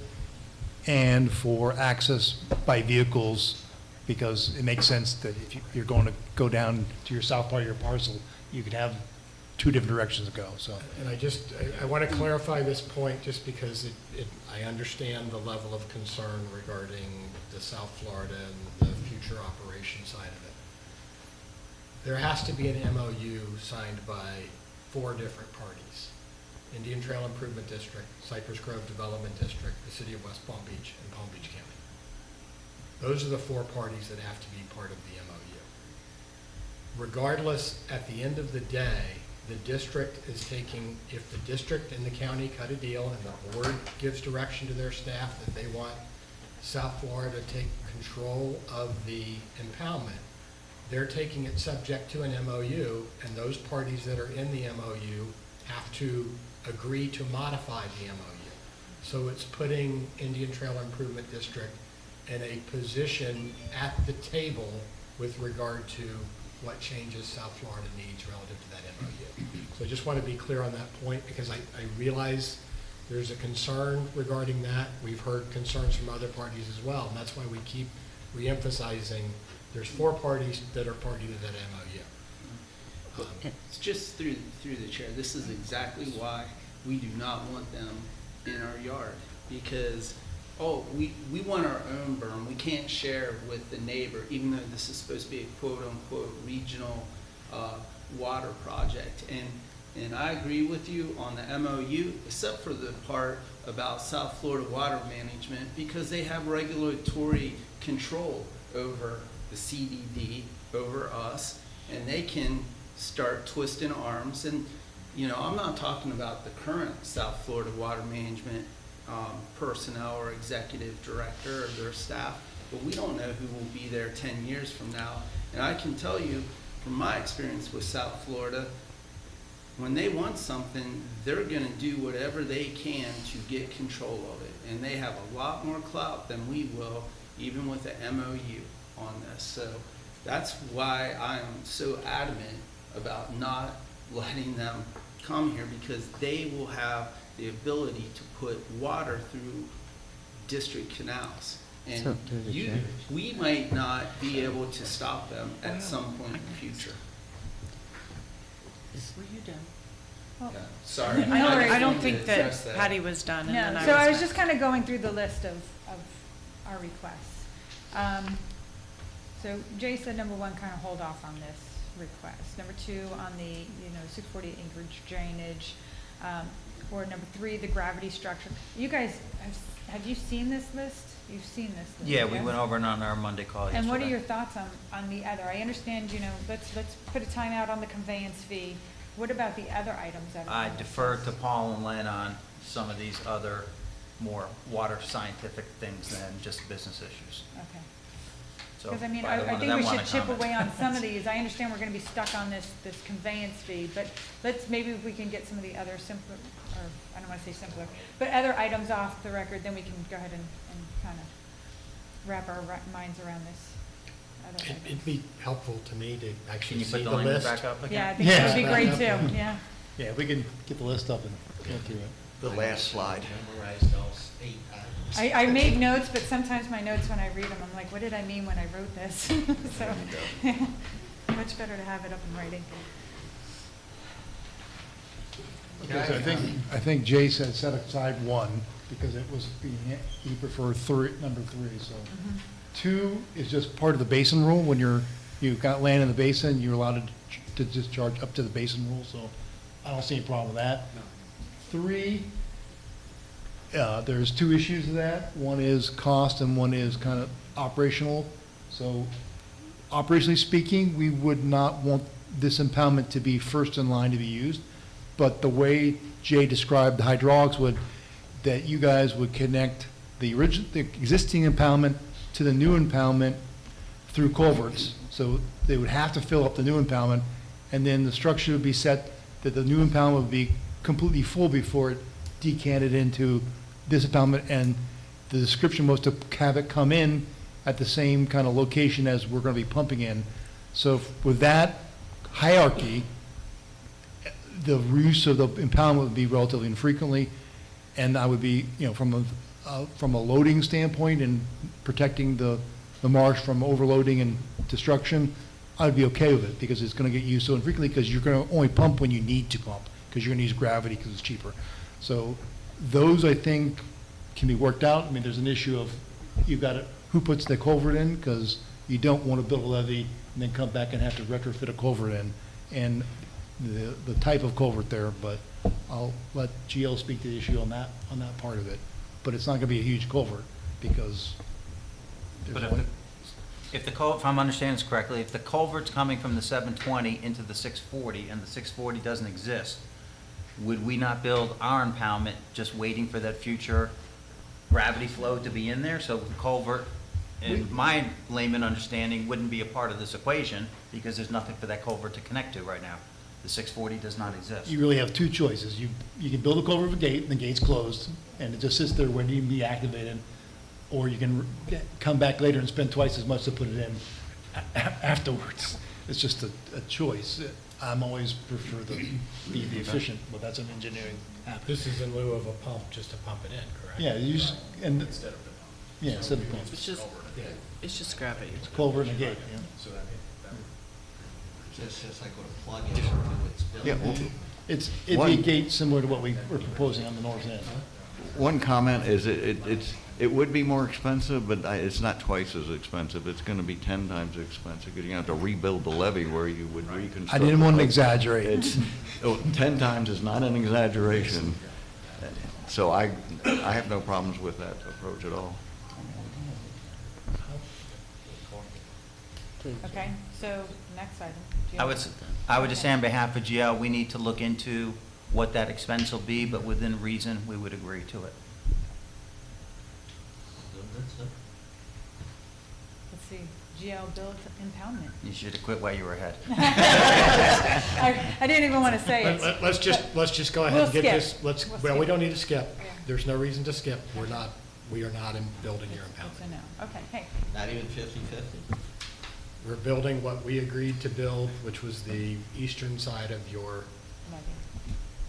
and for access by vehicles, because it makes sense that if you're going to go down to your south part of your parcel, you could have two different directions to go, so. And I want to clarify this point just because I understand the level of concern regarding the South Florida and the future operation side of it. There has to be an MOU signed by 4 different parties: Indian Trail Improvement District, Cypress Grove Development District, the City of West Palm Beach, and Palm Beach County. Those are the 4 parties that have to be part of the MOU. Regardless, at the end of the day, the district is taking, if the district and the county cut a deal and the board gives direction to their staff that they want South Florida to take control of the impoundment, they're taking it subject to an MOU, and those parties that are in the MOU have to agree to modify the MOU. So it's putting Indian Trail Improvement District in a position at the table with regard to what changes South Florida needs relative to that MOU. So I just want to be clear on that point because I realize there's a concern regarding that. We've heard concerns from other parties as well, and that's why we keep reemphasizing there's 4 parties that are party to that MOU. It's just through the chair, this is exactly why we do not want them in our yard, because, we want our own berm, we can't share with the neighbor, even though this is supposed to be a quote-unquote regional water project. And I agree with you on the MOU, except for the part about South Florida water management, because they have regulatory control over the CDD, over us, and they can start twisting arms. And, I'm not talking about the current South Florida water management personnel or executive director or their staff, but we don't know who will be there 10 years from now. And I can tell you from my experience with South Florida, when they want something, they're going to do whatever they can to get control of it. And they have a lot more clout than we will, even with the MOU on this. So that's why I'm so adamant about not letting them come here, because they will have the ability to put water through district canals. So, And through the chair. we might not be able to stop them at some point in the future. Were you done? Well, Yeah, sorry. No worries. I don't wanted think to address that Patty was done, and then No, I so I was back. just kind of going through the list of our requests. So Jay said number 1, kind of hold off on this request. Number 2, on the, 640 acreage drainage. Or number 3, the gravity structure. You guys, have you seen this list? You've seen this list? Yeah, we yes? went over it on our Monday call yesterday. And what are your thoughts on the other? I understand, let's put a timeout on the conveyance fee. What about the other items that are on I this defer list? to Paul and Len on some of these other more water scientific things than just business issues. Okay. So Because, if either I one of think them we wanna should chip comment. away on some of these. I understand we're gonna be stuck on this conveyance fee, but maybe if we can get some of the other simpler, or, I don't wanna say simpler, but other items off the record, then we can go ahead and kind of wrap our minds around this. other items. It'd be helpful to me to Can actually you see put the the language list. back up again? Yeah, I think that would be Yeah. great too, yeah. Yeah, we can get the list up and go through it. The last slide. Memorized all 8 items. I made notes, but sometimes my notes, when I read them, I'm like, what did I mean when I wrote this? So, much better to have it up in writing. Because I think Jay said set aside one, because it was being, he preferred number three, so. Two is just part of the basin rule, when you've got land in the basin, you're allowed to discharge up to the basin rule, so I don't see any problem with that. Three, there's two issues to that. One is cost and one is kind of operational. So operationally speaking, we would not want this impoundment to be first in line to be used. But the way Jay described the hydraulics that you guys would connect the existing impoundment to the new impoundment through culverts. So they would have to fill up the new impoundment, and then the structure would be set that the new impoundment would be completely full before it decanted into this impoundment, and the description was to have it come in at the same kind of location as we're going to be pumping in. So with that hierarchy, the use of the impoundment would be relatively infrequently, and I would be, from a loading standpoint and protecting the marsh from overloading and destruction, I'd be okay with it, because it's going to get used so infrequently, because you're going to only pump when you need to pump, because you're going to use gravity because it's cheaper. So those, I think, can be worked out. I mean, there's an issue of who puts the culvert in, because you don't want to build a levee and then come back and have to retrofit a culvert in, and the type of culvert there, but I'll let GL speak to the issue on that part of it. But it's not going to be a huge culvert, because But if I'm understanding this correctly, if the culvert's coming from the 720 into the 640 and the 640 doesn't exist, would we not build our impoundment just waiting for that future gravity flow to be in there? So the culvert, in my layman understanding, wouldn't be a part of this equation, because there's nothing for that culvert to connect to right now. The 640 does not exist. you really have two choices. You can build a culvert with a gate, and the gate's closed, and it just sits there waiting to be activated, or you can come back later and spend twice as much to put it in afterwards. It's just a choice. I'm always prefer to be efficient, but that's an engineering habit. This is in lieu of a pump, just to pump it in, correct? Yeah, and. Instead of the pump. Yeah, instead of the pump. It's just gravity. It's culvert and a gate, yeah. It's just like with a plug-in to its Yeah, building. It'd be a gate similar to what we were proposing on the north end. One comment is it would be more expensive, but it's not twice as expensive. It's going to be 10 times as expensive, because you have to rebuild the levee where you would reconstruct. I didn't want to the- exaggerate. 10 times is not an exaggeration. So I have no problems with that approach at all. Okay, so next item. Do you I have- would just say on behalf of GL, we need to look into what that expense will be, but within reason, we would agree to it. Let's see, GL built impoundment. You should have quit while you were ahead. I didn't even want to say it. Let's just go ahead and We'll get skip. this, We'll well, we skip. don't need to skip. Yeah. There's no reason to skip. We are not in building your It's a impoundment. no. Okay, hey, Not even 50/50? We're building what we agreed to build, which was the eastern side of your, no idea.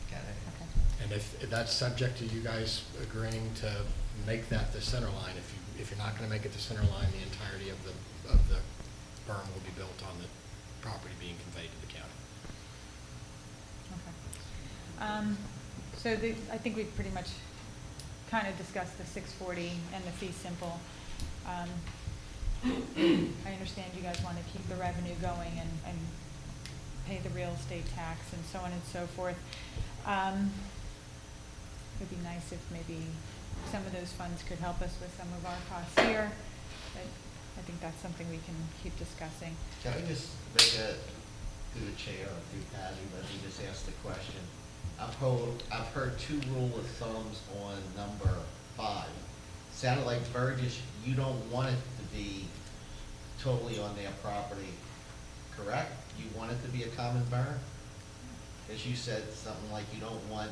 Got it. Okay. and if that's subject to you guys agreeing to make that the center line, if you're not gonna make it the center line, the entirety of the berm will be built on the property being conveyed to the county. Okay. So I think we've pretty much kind of discussed the 640 and the fee simple. I understand you guys want to keep the revenue going and pay the real estate tax and so on and so forth. It'd be nice if maybe some of those funds could help us with some of our costs here, but I think that's something we can keep discussing. Can I just make through the chair or through Patty, let me just ask the question. I've heard two rule of thumbs on number 5. Sounded like Burgess, you don't want it to be totally on their property, correct? You want it to be a common burn? Because you said something like you don't want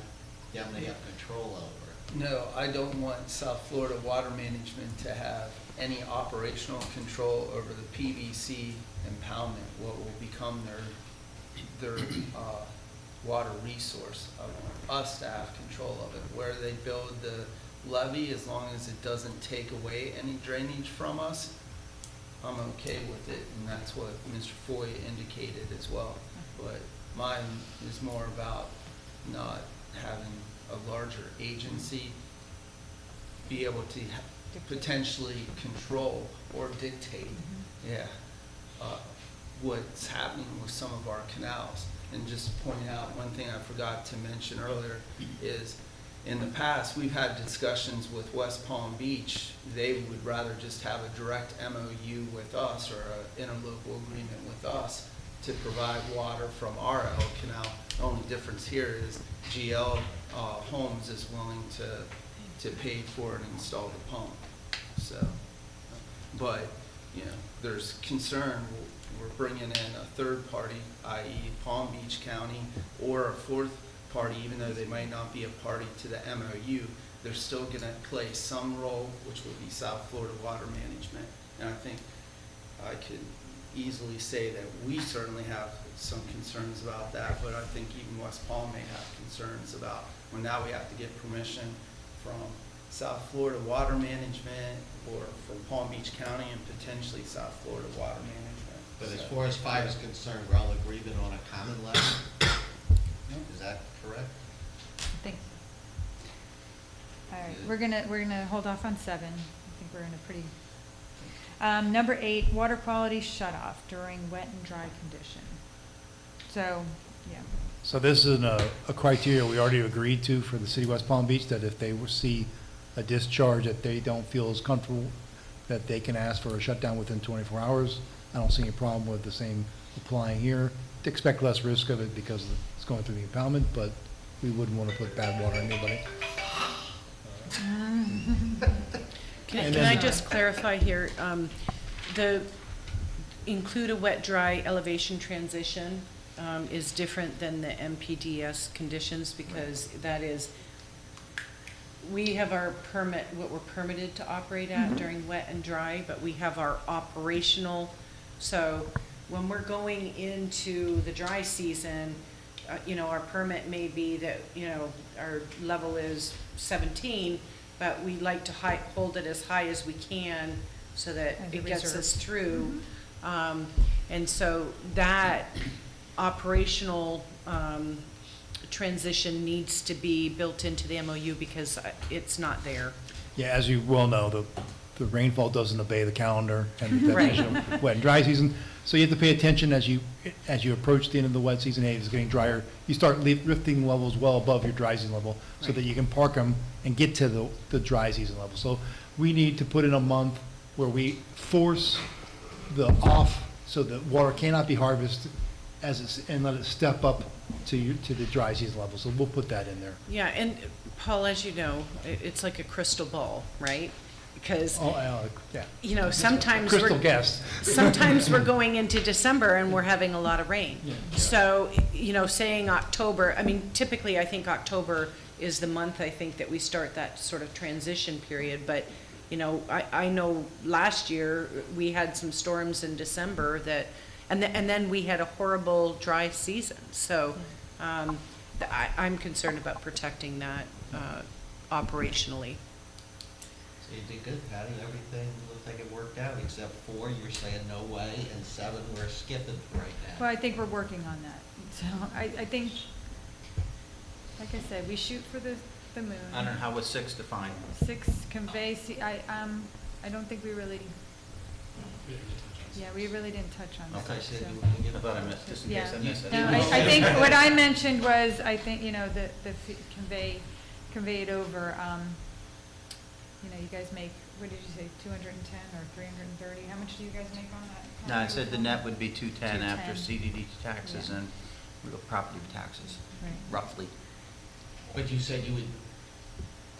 them to have control over it. No, I don't want South Florida Water Management to have any operational control over the PVC impoundment, what will become their water resource. I want us to have control of it. Where they build the levee, as long as it doesn't take away any drainage from us, I'm okay with it, and that's what Mr. Foy indicated as well. But mine is more about not having a larger agency be able to potentially control or dictate, what's happening with some of our canals. And just pointing out, one thing I forgot to mention earlier is, in the past, we've had discussions with West Palm Beach. They would rather just have a direct MOU with us, or an interlocal agreement with us, to provide water from our L Canal. The only difference here is GL Homes is willing to pay for and install the pump. So, but, you know, there's concern. We're bringing in a third party, i.e. Palm Beach County, or a fourth party, even though they might not be a party to the MOU. They're still going to play some role, which would be South Florida Water Management. And I think I could easily say that we certainly have some concerns about that, but I think even West Palm may have concerns about, well, now we have to get permission from South Florida Water Management, or from Palm Beach County, and potentially South Florida Water Management. But as far as 5 is concerned, we're all agreement on a common level? Is that correct? I think so. All right, we're gonna hold off on 7. I think we're in a pretty, number 8, water quality shut-off during wet and dry condition. So, yeah. So this is a criteria we already agreed to for the city of West Palm Beach, that if they see a discharge that they don't feel is comfortable, that they can ask for a shutdown within 24 hours. I don't see any problem with the same applying here. To expect less risk of it because it's going through the impoundment, but we wouldn't want to put bad water on anybody. Can I just clarify here, the include a wet-dry elevation transition is different than the MPDS conditions, because that is, we have our permit, what we're permitted to operate at during wet and dry, but we have our operational. So when we're going into the dry season, you know, our permit may be that, you know, our level is 17, but we like to hold it as high as we can so that it gets us through. And so that operational transition needs to be built into the MOU because it's not there. Yeah, as you well know, the rainfall doesn't obey the calendar and the definition of wet and dry season. So you have to pay attention as you approach the end of the wet season. Hey, it's getting drier. You start lifting levels well above your dry season level so that you can park them and get to the dry season level. So we need to put in a month where we force the off so that water cannot be harvested and let it step up to the dry season level. So we'll put that in there. Yeah, and Paul, as you know, it's like a crystal ball, right? Because, yeah. you know, sometimes Crystal guest. sometimes we're going into December and we're having a lot of rain. Yeah. So, you know, saying October, I mean, typically I think October is the month I think that we start that sort of transition period. But, you know, I know last year we had some storms in December that, and then we had a horrible dry season. So I'm concerned about protecting that operationally. So you did good, Patty. Everything looks like it worked out, except 4, you're saying no way, and 7, we're skipping right now. Well, I think we're working on that. So I think, like I said, we shoot for the moon. I don't know, how was 6 defined? 6 convey, I don't think we really, yeah, we really didn't touch on Okay. that. So. I thought I missed, just in Yeah. case I missed it. No, I think what I mentioned was, I think, you know, the convey it over, you know, you guys make, what did you say, 210 or 330? How much do you guys make on that? No, I said the net would be 210 after 210. CDD taxes Yeah. and real property taxes, Right. roughly. But you said you would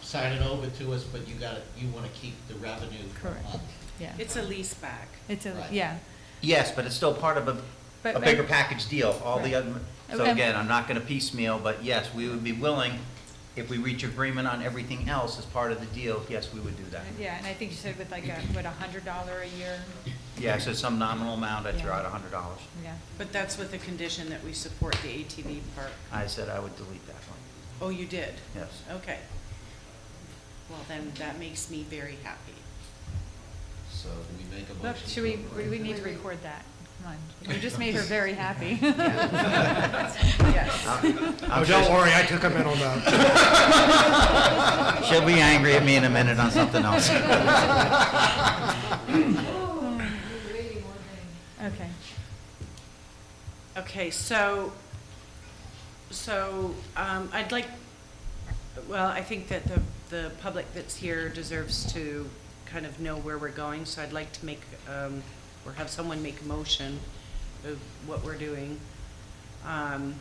sign it over to us, but you want to keep the revenue from Correct. us. Yeah. It's a lease back. It's a, Right. yeah. Yes, but it's still part of But- a bigger package deal, all the Right. other, so And- again, I'm not gonna piecemeal, but yes, we would be willing, if we reach agreement on everything else as part of the deal, yes, we would do that. Yeah, and I think you said with like $100 a year? Yeah, so some nominal amount, I'd throw Yeah. out $100. Yeah. But that's with the condition that we support the ATV park. I said I would delete that one, Oh, you did? yes. Okay. Well, then that makes me very happy. So do we make a Look, motion? should we need to record that. Come on, you just made her very happy. Yes. Oh, don't worry, I took a mental note. She'll be angry at me in a minute on something else. Okay. Okay, so I'd like, well, I think that the public that's here deserves to kind of know where we're going, so I'd like to make, or have someone make a motion of what we're doing. And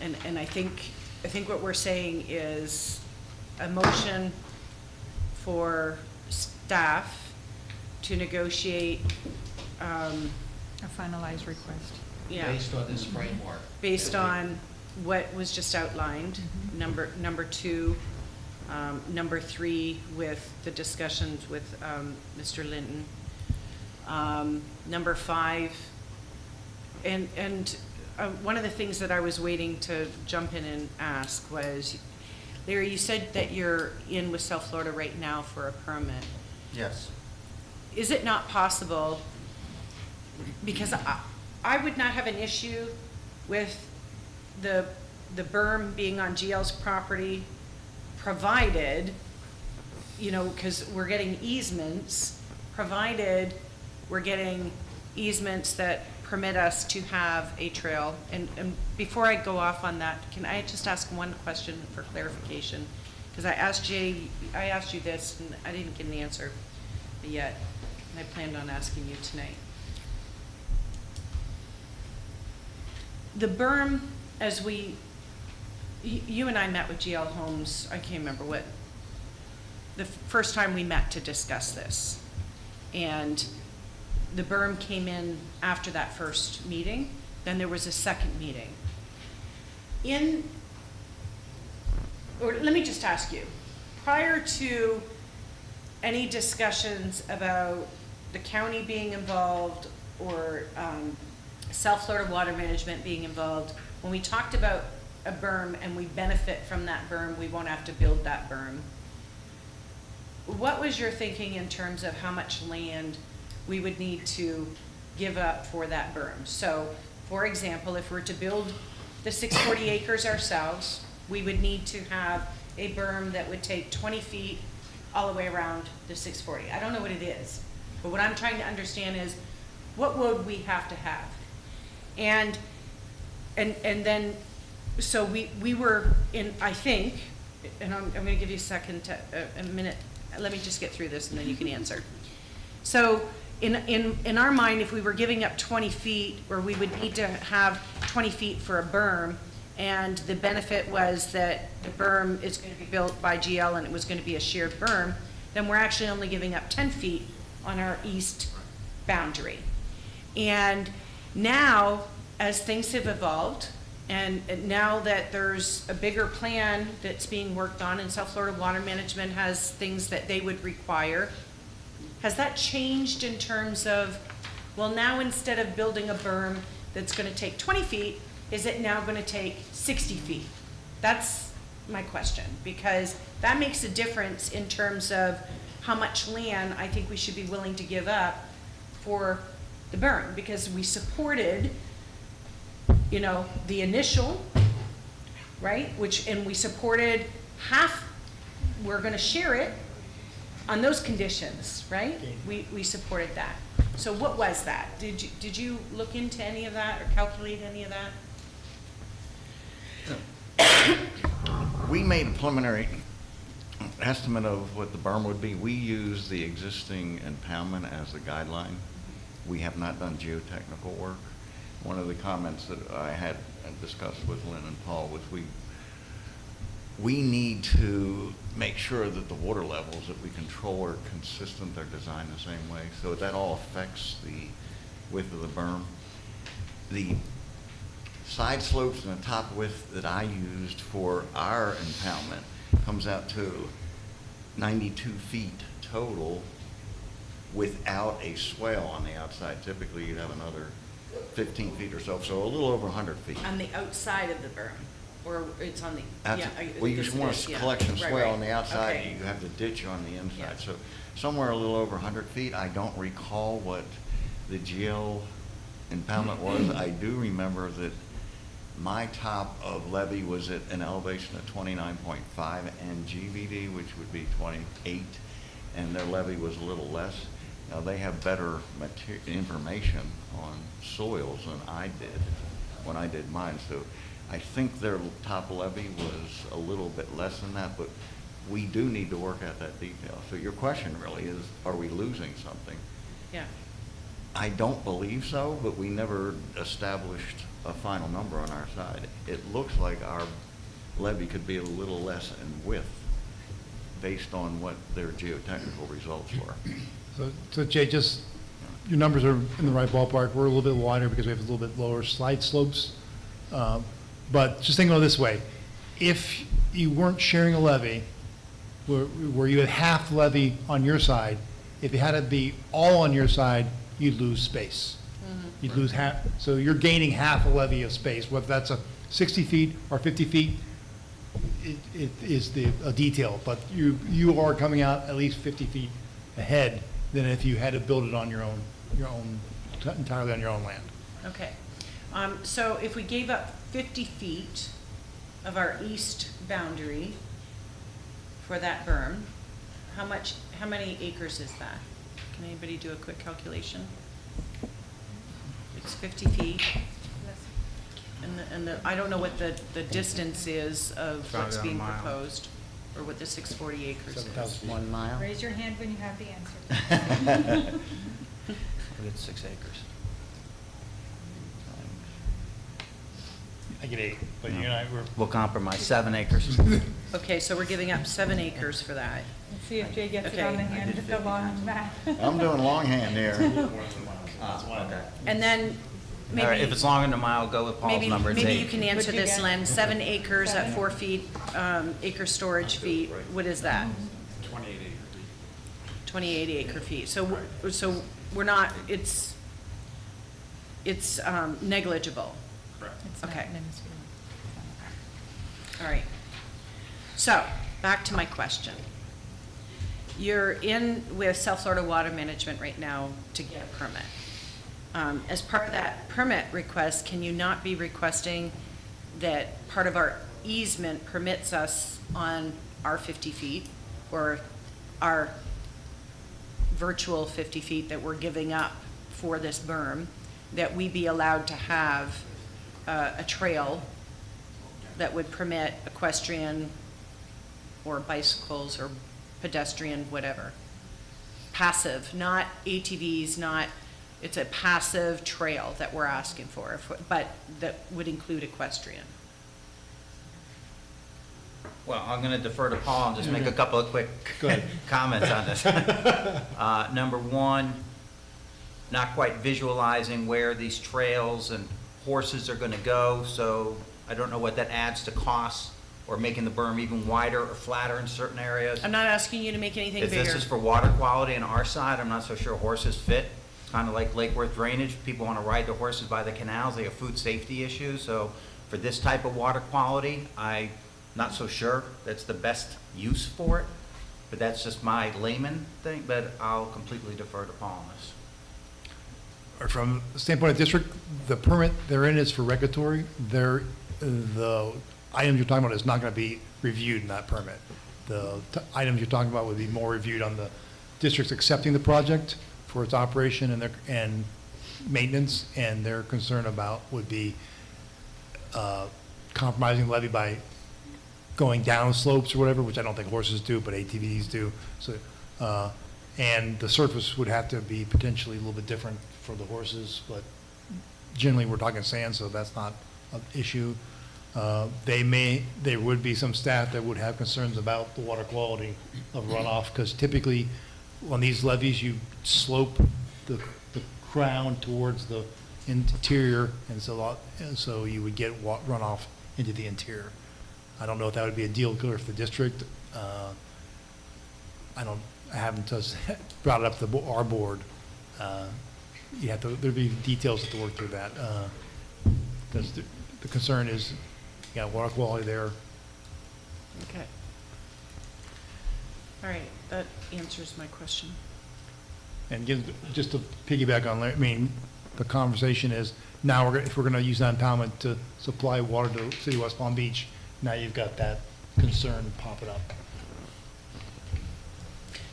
I think what we're saying is a motion for staff to negotiate, A finalized request. yeah. Based on this framework. Based on what was just outlined, Mhm. number two, number three with the discussions with Mr. Linton, number five, and one of the things that I was waiting to jump in and ask was, Larry, you said that you're in with South Florida right now for a permit. Yes. Is it not possible, because I would not have an issue with the berm being on GL's property, provided, you know, because we're getting easements, provided we're getting easements that permit us to have a trail. And before I go off on that, can I just ask one question for clarification? Because I asked you this, and I didn't get an answer yet, and I planned on asking you tonight. The berm, as you and I met with GL Homes, I can't remember what, the first time we met to discuss this. And the berm came in after that first meeting, then there was a second meeting. Or let me just ask you, prior to any discussions about the county being involved or South Florida Water Management being involved, when we talked about a berm and we benefit from that berm, we won't have to build that berm. What was your thinking in terms of how much land we would need to give up for that berm? So, for example, if we're to build the 640 acres ourselves, we would need to have a berm that would take 20 feet all the way around the 640. I don't know what it is, but what I'm trying to understand is, what would we have to have? And then, so we were in, I think, and I'm going to give you a minute, let me just get through this and then you can answer. So in our mind, if we were giving up 20 feet, or we would need to have 20 feet for a berm, and the benefit was that the berm is going to be built by GL and it was going to be a shared berm, then we're actually only giving up 10 feet on our east boundary. And now, as things have evolved, and now that there's a bigger plan that's being worked on, and South Florida Water Management has things that they would require, has that changed in terms of, well, now instead of building a berm that's going to take 20 feet, is it now going to take 60 feet? That's my question, because that makes a difference in terms of how much land I think we should be willing to give up for the berm, because we supported, you know, the initial, right, and we supported half, we're going to share it on those conditions, right? We supported that. So what was that? Did you look into any of that or calculate any of that? We made a preliminary estimate of what the berm would be. We used the existing impoundment as a guideline. We have not done geotechnical work. One of the comments that I had discussed with Lynn and Paul was we need to make sure that the water levels that we control are consistent, they're designed the same way. So that all affects the width of the berm. The side slopes and the top width that I used for our impoundment comes out to 92 feet total without a swale on the outside. Typically, you'd have another 15 feet or so, so a little over 100 feet. On the outside of the berm, or it's on the, yeah. Well, you just want a collection Right, swale right. on the outside, Okay. you have the ditch on the inside. Yeah. So somewhere a little over 100 feet. I don't recall what the GL impoundment was. I do remember that my top of levee was at an elevation of 29.5 and GVD, which would be 28, and their levee was a little less. Now, they have better information on soils than I did when I did mine, so I think their top levee was a little bit less than that, but we do need to work out that detail. So your question really is, are we losing something? Yeah. I don't believe so, but we never established a final number on our side. It looks like our levee could be a little less in width based on what their geotechnical results were. So Jay, just, your numbers are in the right ballpark. We're a little bit wider because we have a little bit lower slide slopes. But just think of it this way. If you weren't sharing a levee, where you had half the levee on your side, if you had it be all on your side, you'd lose space. You'd lose half, so you're gaining half a levee of space, whether that's a 60 feet or 50 feet, it is a detail, but you are coming out at least 50 feet ahead than if you had to build it on your own, entirely on your own land. Okay. So if we gave up 50 feet of our east boundary for that berm, how many acres is that? Can anybody do a quick calculation? It's 50 feet. And I don't know what the distance is of Probably what's about a being mile. proposed, or what the 640 acres is. 7,000. 1 mile. Raise your hand when you have the answer. We get 6 acres. I get 8, but you and I were. We'll compromise, 7 acres. Okay, so we're giving up 7 acres for that. Let's see if Jay gets it Okay. on the hand, the long math. I'm doing longhand here. Okay. And then All right, if maybe, it's longer than a mile, go with Paul's number, it's 8. maybe you can answer What'd you this, get? Len. 7 acres at 7. 4 feet, acre storage feet, what is that? 28 acre feet. So we're not, it's negligible. It's not Okay. minuscule. All right. So, back to my question. You're in with South Florida Water Management right now to get a permit. As part of that permit request, can you not be requesting that part of our easement permits us on our 50 feet or our virtual 50 feet that we're giving up for this berm, that we be allowed to have a trail that would permit equestrian or bicycles or pedestrian, whatever. Passive, not ATVs, it's a passive trail that we're asking for, but that would include equestrian. Well, I'm going to defer to Paul and just make a couple of quick Go ahead. comments on this. Number one, not quite visualizing where these trails and horses are going to go, so I don't know what that adds to costs or making the berm even wider or flatter in certain areas. I'm not asking you to make anything If bigger. this is for water quality on our side, I'm not so sure horses fit. Kind of like Lake Worth drainage, people want to ride their horses by the canals, they have food safety issues, so for this type of water quality, I'm not so sure that's the best use for it, but that's just my layman thing, but I'll completely defer to Paul on this. Or from the standpoint of district, the permit they're in is for regulatory. The items you're talking about is not going to be reviewed in that permit. The items you're talking about would be more reviewed on the districts accepting the project for its operation and maintenance, and their concern about would be compromising the levee by going down slopes or whatever, which I don't think horses do, but ATVs do. So, and the surface would have to be potentially a little bit different for the horses, but generally we're talking sand, so that's not an issue. There would be some staff that would have concerns about the water quality of runoff, because typically on these levees, you slope the crown towards the interior, and so you would get runoff into the interior. I don't know if that would be a deal killer for the district. I haven't just brought it up to our board. There'd be details to work through that. Because the concern is, you got water quality there. Okay. All right, that answers my question. And just to piggyback on, I mean, the conversation is, now if we're gonna use that impoundment to supply water to City of West Palm Beach, now you've got that concern popping up.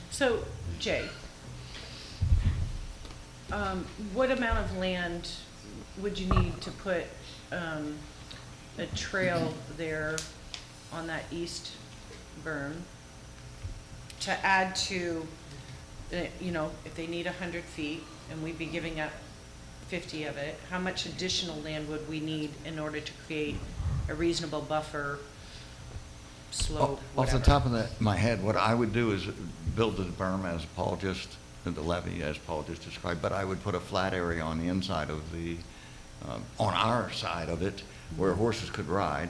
So, Jay, what amount of land would you need to put a trail there on that east berm to add to, you know, if they need 100 feet and we'd be giving up 50 of it, how much additional land would we need in order to create a reasonable buffer, slope, Off whatever? the top of my head, what I would do is build the berm as Paul just, the levee as Paul just described, but I would put a flat area on the inside of the, on our side of it, where horses could ride,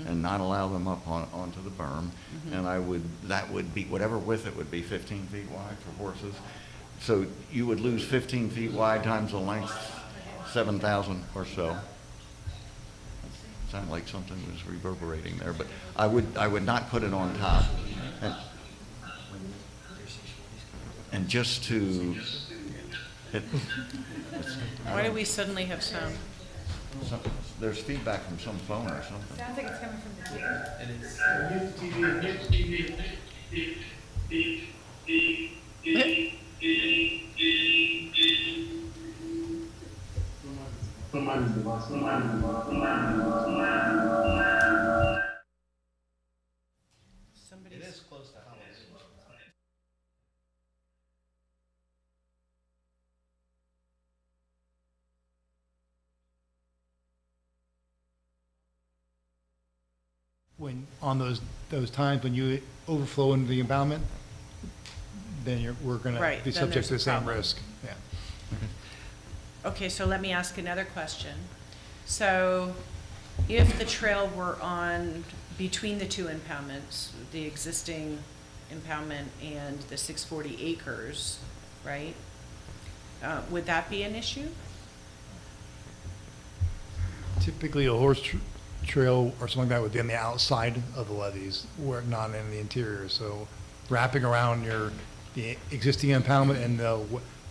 and not allow them up onto the berm. And that would be, whatever width it would be, 15 feet wide for horses. So you would lose 15 feet wide times the length, 7,000 or so. Sounded like something was reverberating there, but I would not put it on top. And just to, Why do we suddenly have sound? there's feedback from some phone or something. Sounds like it's coming from the TV. And It is close to Hollis. When, on those times when you overflow into the impoundment, then we're gonna Right, be then subject to there's the a same problem. risk, yeah. Okay, so let me ask another question. So if the trail were on, between the two impoundments, the existing impoundment and the 640 acres, right? Would that be an issue? Typically, a horse trail or something like that would be on the outside of the levees, where not in the interior. So wrapping around the existing impoundment and the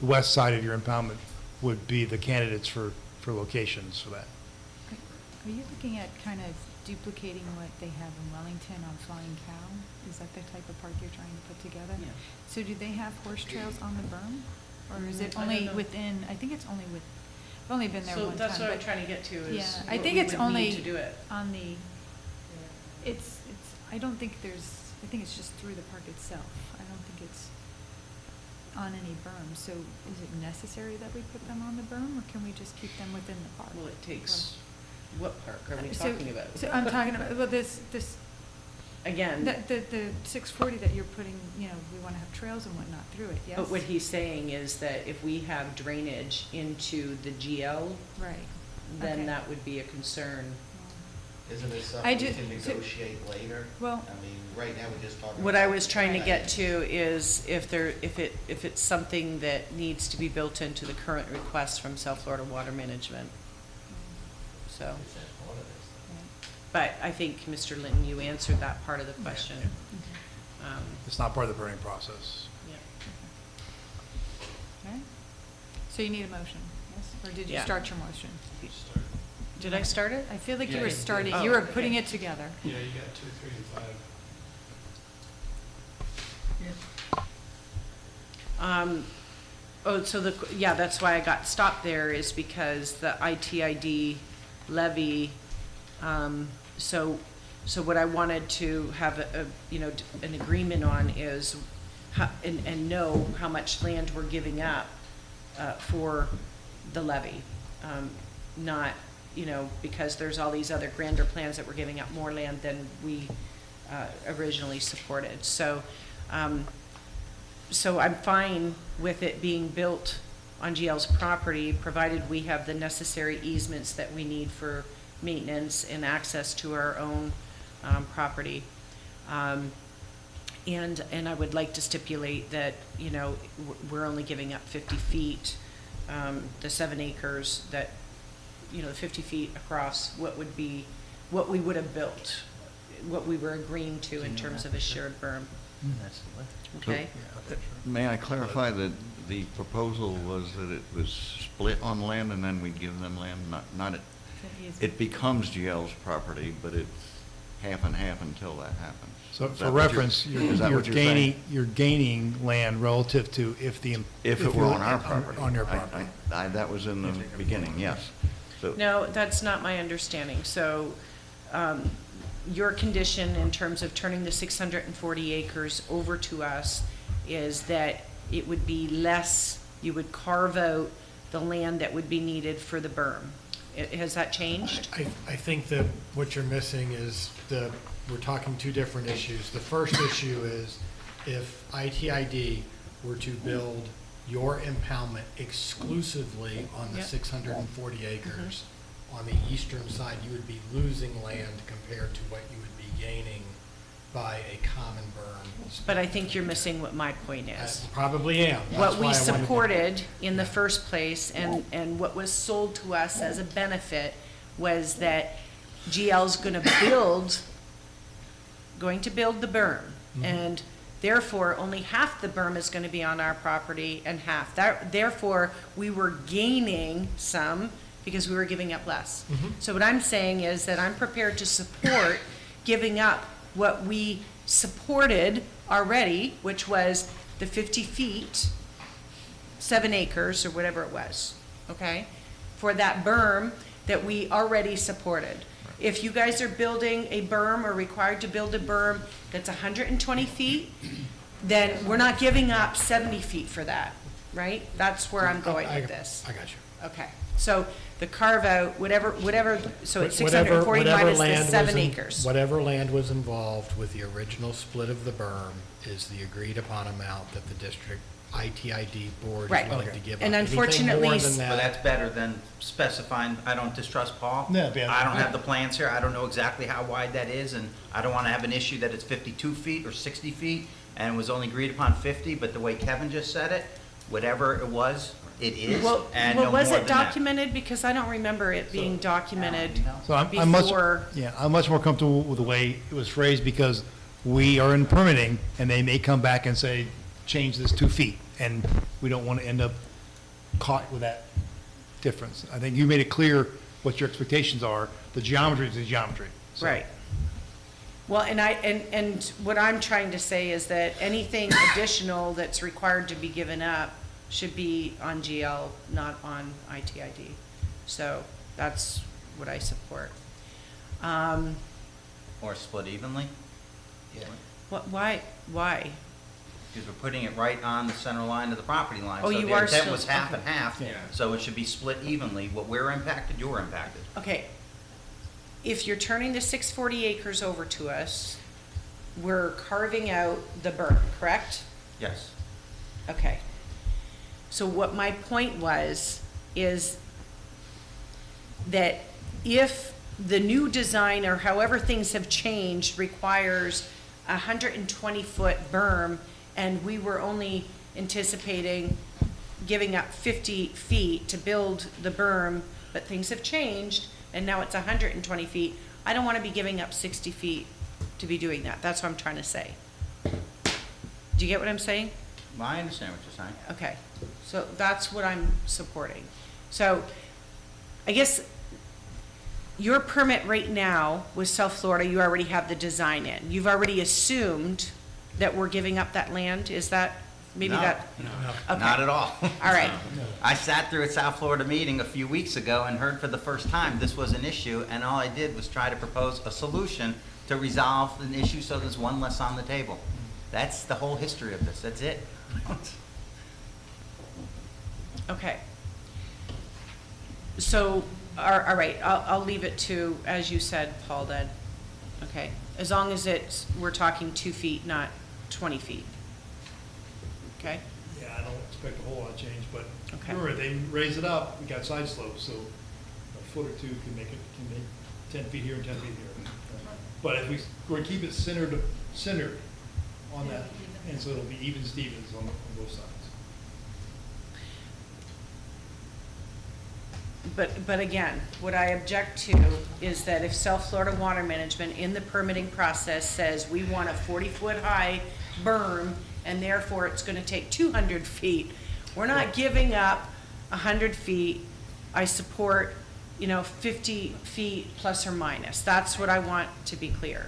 west side of your impoundment would be the candidates for locations for that. Are you looking at kind of duplicating what they have in Wellington on Flying Cow? Is that the type of park you're trying to put together? Yeah. So do they have horse trails on the berm? Or is it I don't only know. within, I think it's only with, I've only been there So one time. that's what I'm but- trying to get to is Yeah, I what think we it's would only need to do it. on the, I don't think there's, I think it's just through the park itself. I don't think it's on any berm. So is it necessary that we put them on the berm, or can we just keep them within the park? Well, it takes, what park are we So- talking about? So I'm talking about, well, this, Again, the 640 that you're putting, you know, we want to have trails and whatnot through it, yes? but what he's saying is that if we have drainage into the GL, Right. then Okay. that would be a concern. Isn't it I something we just- can so- negotiate later? Well- I mean, right now, we're just talking. What I about was trying to the get to is if it's something that needs to be built into the current request from South Florida Water Management. So, Is that part of this? but I think, Mr. Linton, you answered that part of the question. It's not part of the burning process. Yeah. Okay. So you need a motion, yes? Or did you Yeah. start your motion? Did I start it? I feel like you Yeah, were you did. starting, Oh, you were okay. putting it together. Yeah, you got 2, 3, and 5. So that's why I got stopped there, is because the ITID levy, so what I wanted to have an agreement on is, and know how much land we're giving up, for the levy. Not, because there's all these other grander plans that we're giving up more land than we, originally supported. So I'm fine with it being built on GL's property, provided we have the necessary easements that we need for maintenance and access to our own property. And I would like to stipulate that, we're only giving up 50 feet, the 7 acres that, 50 feet across what we would have built, what we were agreeing to in terms of a shared berm. That's the way. Okay? May I clarify that the proposal was that it was split on land and then we'd give them land, not it becomes GL's property, but it's half and half until that happens. So Is that for what you're- reference, is that what you're saying? you're gaining land relative to if If it were you're on our property. On your property. That was in the beginning, yes. So No, that's not my understanding. So your condition in terms of turning the 640 acres over to us is that it would be less, you would carve out the land that would be needed for the berm. Has that changed? I think that what you're missing is we're talking two different issues. The first issue is if ITID were to build your impoundment exclusively on the Yep. 640 acres, on the eastern side, you would be losing land compared to what you would be gaining by a common berm. But I think you're missing what my point I is. probably am. That's What why we I wanted to- supported in the first place and what was sold to us as a benefit was that GL's going to build the berm. And therefore, only half the berm is going to be on our property and half. Therefore, we were gaining some because we were giving up less. So what I'm saying is that I'm prepared to support giving up what we supported already, which was the 50 feet, 7 acres or whatever it was, okay? For that berm that we already supported. If you guys are building a berm or required to build a berm that's 120 feet, then we're not giving up 70 feet for that, right? That's where I'm going with this. I got you. Okay, so the carve out, whatever, so it's Whatever- 640 whatever minus the land was 7 in- acres. Whatever land was involved with the original split of the berm is the agreed upon amount that the district ITID board is Right. willing to give up. And Anything unfortunately, more than But that- that's better than specifying, I don't distrust Paul. No, yeah. I don't have the plans here, I don't know exactly how wide that is, and I don't want to have an issue that it's 52 feet or 60 feet, and it was only agreed upon 50, but the way Kevin just said it, whatever it was, it is, Well, and no more was than it that. documented? Because I don't remember it being documented So I'm much, before. I'm much more comfortable with the way it was phrased because we are in permitting and they may come back and say, change this 2 feet. And we don't want to end up caught with that difference. I think you made it clear what your expectations are. The geometry is the geometry. So- Right. Well, and what I'm trying to say is that anything additional that's required to be given up should be on GL, not on ITID. So that's what I support. Or split evenly, Why? because we're putting it right on the center line of the property line. Oh, So you the are intent still- was half okay. and half, so it should be split evenly. What we're impacted, you're impacted. Okay. If you're turning the 640 acres over to us, we're carving out the berm, correct? Yes. Okay. So what my point was, is that if the new design or however things have changed requires a 120-foot berm, and we were only anticipating giving up 50 feet to build the berm, but things have changed, and now it's 120 feet, I don't want to be giving up 60 feet to be doing that. That's what I'm trying to say. Do you get what I'm saying? I understand what you're saying. Okay, so that's what I'm supporting. So I guess your permit right now with South Florida, you already have the design in. You've already assumed that we're giving up that land, is that, maybe No. that? Okay. Not at all. All right, I sat through a South Florida meeting a few weeks ago and heard for the first time this was an issue, and all I did was try to propose a solution to resolve an issue so there's one less on the table. That's the whole history of this, that's it. okay. So, all right, I'll leave it to, as you said, Paul, then, okay? As long as it's, we're talking 2 feet, not 20 feet. Okay? Yeah, I don't expect a whole lot of change, but Okay. you're right, they raise it up, we got side slopes, so a foot or two can make 10 feet here and 10 feet here. But if we're keep it centered on that, and so it'll be even Stevens on both sides. But again, what I object to is that if South Florida Water Management in the permitting process says we want a 40-foot high berm, and therefore it's gonna take 200 feet. We're not giving up 100 feet. I support, 50 feet plus or minus. That's what I want to be clear.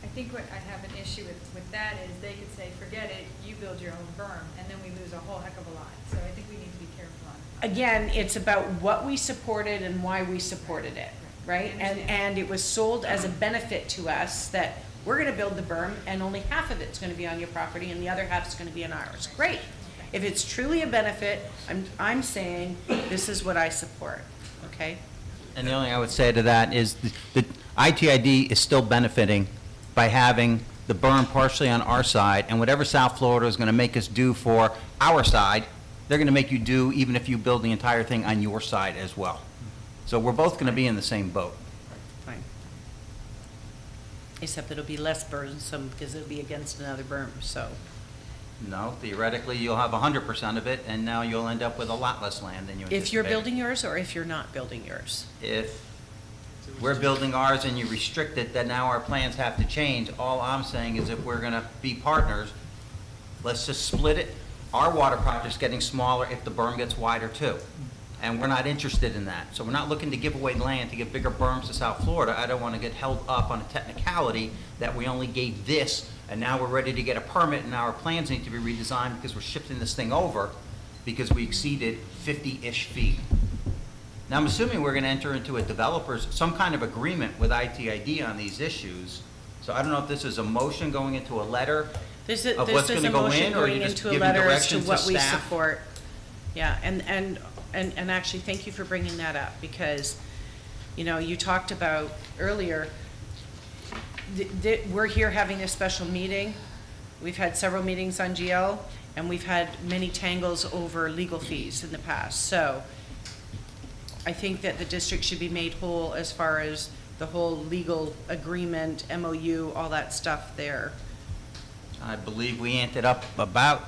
I think what I have an issue with that is they could say, forget it, you build your own berm, and then we lose a whole heck of a lot. So I think we need to be careful on. Again, it's about what we supported and why we supported it, right? And it was sold as a benefit to us that we're gonna build the berm and only half of it's gonna be on your property and the other half is gonna be on ours. Great. If it's truly a benefit, I'm saying this is what I support, okay? And the only thing I would say to that is the ITID is still benefiting by having the berm partially on our side, and whatever South Florida is going to make us do for our side, they're going to make you do even if you build the entire thing on your side as well. So we're both going to be in the same boat. Fine. Except it'll be less burdensome because it'll be against another berm, so. No, theoretically, you'll have 100% of it, and now you'll end up with a lot less land than you anticipated. If you're building yours or if you're not building yours? If we're building ours and you restrict it, then now our plans have to change. All I'm saying is if we're gonna be partners, let's just split it. Our water project's getting smaller if the berm gets wider too. And we're not interested in that. So we're not looking to give away land to give bigger berms to South Florida. I don't wanna get held up on a technicality that we only gave this, and now we're ready to get a permit, and now our plans need to be redesigned because we're shifting this thing over because we exceeded 50-ish feet. Now, I'm assuming we're going to enter into some kind of agreement with ITID on these issues. So I don't know if this is a motion going into a letter This of is what's going to a go motion in, or going you just into a giving letter as to directions to what we staff? support. Yeah, and actually, thank you for bringing that up, because, you talked about earlier, we're here having a special meeting. We've had several meetings on GL, and we've had many tangles over legal fees in the past. So I think that the district should be made whole as far as the whole legal agreement, MOU, all that stuff there. I believe we ended up about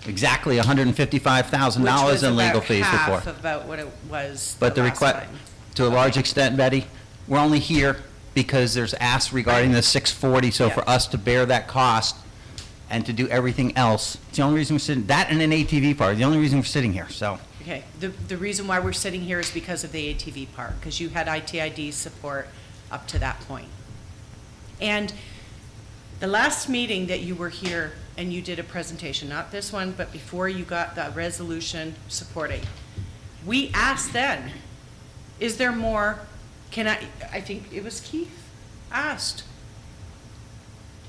exactly $155,000 Which was in legal about fees before. half about what it was But the the last request, time. to a large extent, Betty, we're only here because there's asks regarding the 640, so for Yeah. us to bear that cost and to do everything else, it's the only reason we're sitting, that and an ATV park, the only reason we're sitting here, so. Okay, the reason why we're sitting here is because of the ATV park, because you had ITID support up to that point. And the last meeting that you were here and you did a presentation, not this one, but before you got the resolution supporting, we asked then, is there more, I think it was Keith asked.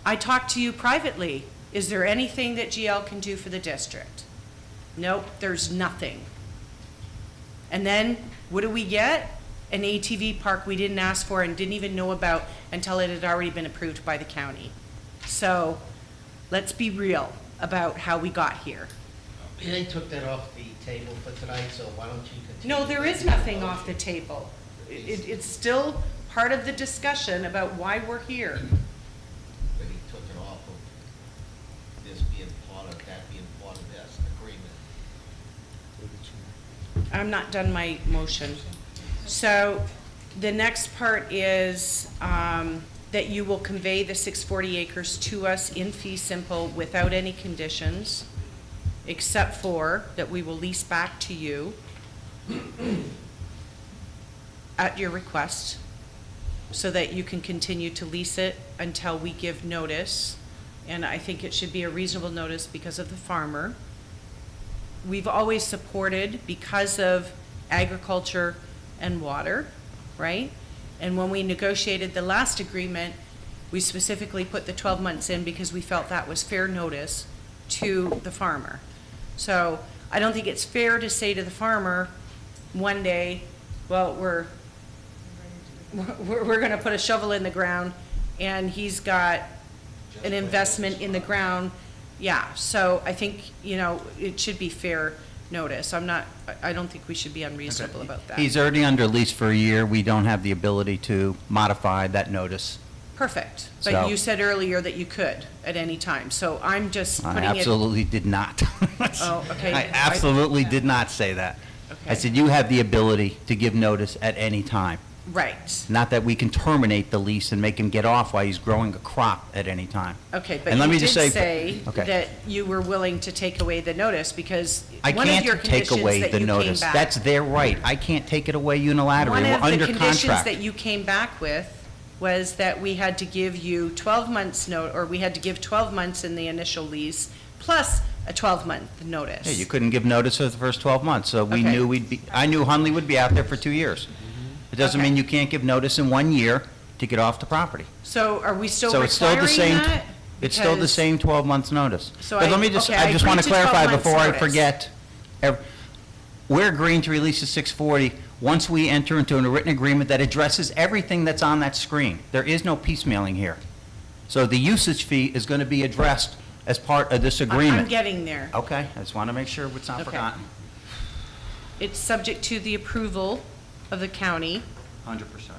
I talked to you privately, is there anything that GL can do for the district? Nope, there's nothing. And then, what do we get? An ATV park we didn't ask for and didn't even know about until it had already been approved by the county. So, let's be real about how we got here. They took that off the table for tonight, so why don't you continue? No, there is nothing off the table. It's still part of the discussion about why we're here. But he took it off of this being part of, that being part of this agreement. I'm not done my motion. So, the next part is, that you will convey the 640 acres to us in fee simple without any conditions, except for that we will lease back to you at your request, so that you can continue to lease it until we give notice. And I think it should be a reasonable notice because of the farmer. We've always supported because of agriculture and water, right? And when we negotiated the last agreement, we specifically put the 12 months in because we felt that was fair notice to the farmer. So I don't think it's fair to say to the farmer one day, well, we're gonna put a shovel in the ground, and he's got an investment in the ground. Yeah, so I think, it should be fair notice. I don't think we should be unreasonable about that. He's already under lease for a year. We don't have the ability to modify that notice. Perfect. But So- you said earlier that you could at any time, so I'm just I putting it. absolutely did not. Oh, okay. I absolutely did not say that. I Okay. said you have the ability to give notice at any time. Right. Not that we can terminate the lease and make him get off while he's growing a crop at any time. Okay, but And let you me did just say Okay. that you were willing to take away the notice because I one of your can't take conditions away that the you came notice. back. That's their right. I can't take it away unilaterally. One We're of the under conditions contract. that you came back with was that we had to give you 12 months or we had to give 12 months in the initial lease plus a 12-month notice. Yeah, you couldn't give notice for the first 12 months, so we Okay. knew I knew Hunley would be out there for 2 years. It doesn't Okay. mean you can't give notice in 1 year to get off the property. So are we still So it's still the requiring same. that? It's still the Because- same 12 months notice. So But I- let me just, okay, I I just want to agreed to 12 clarify months before I notice. forget. We're agreeing to release the 640 once we enter into a written agreement that addresses everything that's on that screen. There is no piecemealing here. So the usage fee is going to be addressed as part of this agreement. I'm getting there. Okay, I just want to make sure it's not Okay. forgotten. It's subject to the approval of the county, 100%.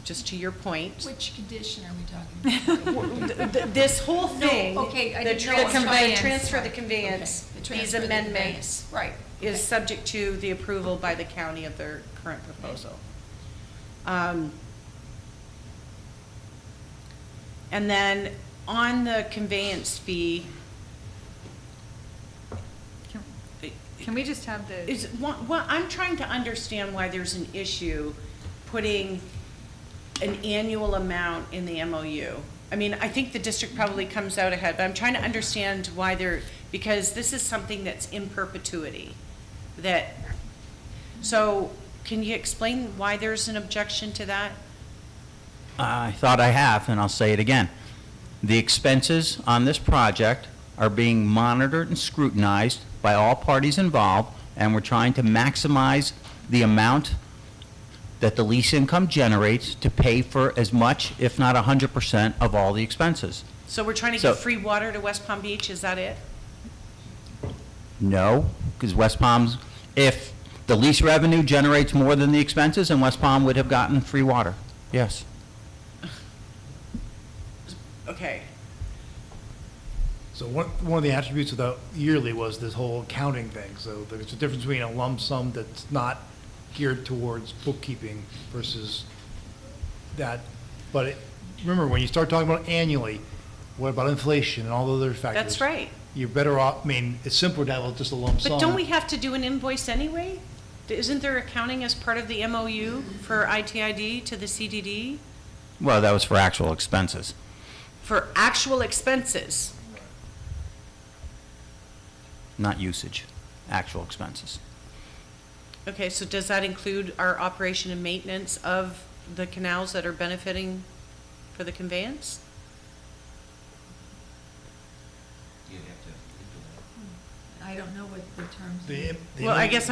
just to your point. Which condition are we talking about? This whole thing. okay, I the didn't know tra- what the conveyance. transfer of the Right. conveyance, Okay, the these transfer of the amendments, conveyance. Right. is subject to the approval by the county of their current proposal. And then on the conveyance fee, Can we just have the, I'm trying to understand why there's an issue putting an annual amount in the MOU. I mean, I think the district probably comes out ahead, but I'm trying to understand why because this is something that's in perpetuity. So can you explain why there's an objection to that? I thought I have, and I'll say it again. The expenses on this project are being monitored and scrutinized by all parties involved, and we're trying to maximize the amount that the lease income generates to pay for as much, if not 100%, of all the expenses. So we're trying to So- give free water to West Palm Beach, is that it? No, because West Palm's, if the lease revenue generates more than the expenses, then West Palm would have gotten free water. Yes. Okay. So one of the attributes of the yearly was this whole accounting thing. So there's a difference between a lump sum that's not geared towards bookkeeping versus that. But remember, when you start talking about annually, what about inflation and all the other factors? That's right. You're better off, I mean, it's simpler to have just a lump sum. But don't we have to do an invoice anyway? Isn't there accounting as part of the MOU for ITID to the CDD? Well, that was for actual expenses. For actual expenses? Not usage, actual expenses. Okay, so does that include our operation and maintenance of the canals that are benefiting for the conveyance? You'd have to I don't know what the terms. The Well, I guess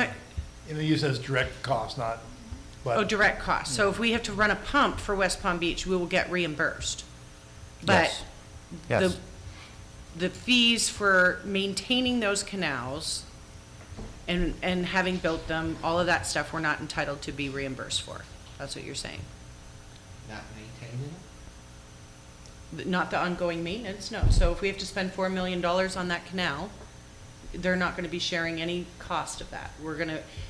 MOU says direct cost, not, but. oh, direct cost. So if we have to run a pump for West Palm Beach, we will get reimbursed. But Yes. Yes. the fees for maintaining those canals and having built them, all of that stuff, we're not entitled to be reimbursed for. That's what you're saying? not maintain it. Not the ongoing maintenance, no. So if we have to spend $4 million on that canal, they're not gonna be sharing any cost of that.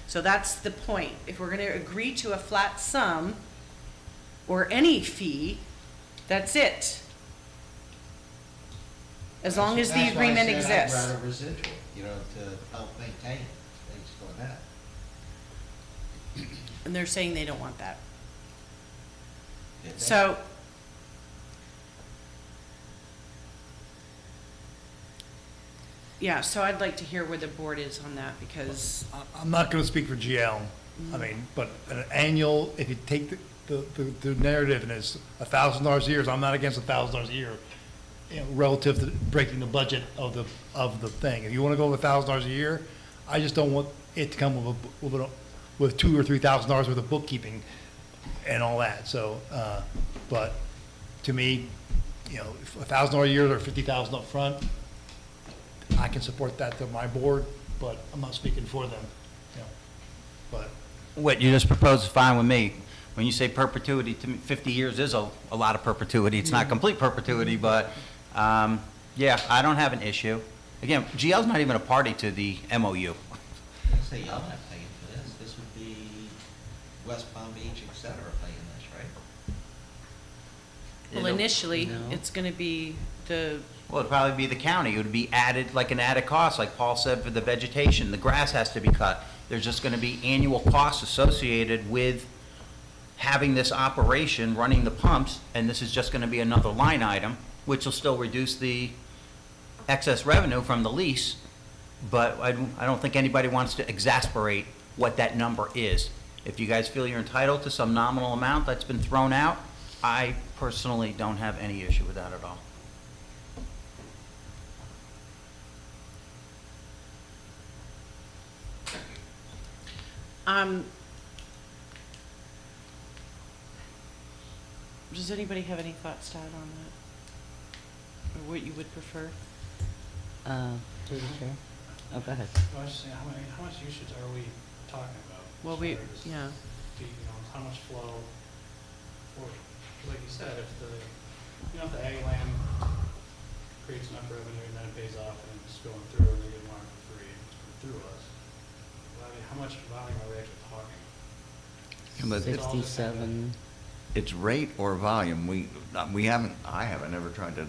So that's the point. If we're gonna agree to a flat sum or any fee, that's it. As long as the agreement exists. That's why I said I'd rather residual, to help maintain it, based on that. And they're saying they don't want that. Did they? So, yeah, so I'd like to hear where the board is on that, because, I'm not going to speak for GL, I mean, but an annual, if you take the narrative and it's $1,000 a year, so I'm not against $1,000 a year, relative to breaking the budget of the thing. If you want to go with $1,000 a year, I just don't want it to come with $2,000 or $3,000 worth of bookkeeping and all that, so, but to me, $1,000 a year or $50,000 up front, I can support that to my board, but I'm not speaking for them, but. What you just proposed is fine with me. When you say perpetuity, to me, 50 years is a lot of perpetuity. It's not complete perpetuity, but, yeah, I don't have an issue. Again, GL's not even a party to the MOU. I say y'all have to pay for this. This would be West Palm Beach, et cetera, paying this, right? Well, It'll- initially, No. it's gonna be the, Well, it'd probably be the county. It would be added, like an added cost, like Paul said, for the vegetation. The grass has to be cut. There's just gonna be annual costs associated with having this operation, running the pumps, and this is just gonna be another line item, which will still reduce the excess revenue from the lease, but I don't think anybody wants to exasperate what that number is. If you guys feel you're entitled to some nominal amount that's been thrown out, I personally don't have any issue with that at all. does anybody have any thoughts to add on that? Or what you would prefer? Through the chair. Oh, go ahead. I was just saying, how much usage are we talking about? Well, as we, far as yeah. how much flow, or, like you said, if if the ag land creates enough revenue and then it pays off and it's going through and they get water for free through us, well, I mean, how much volume are we actually talking? Yeah, but it's- 67. It's rate or volume. I haven't ever tried to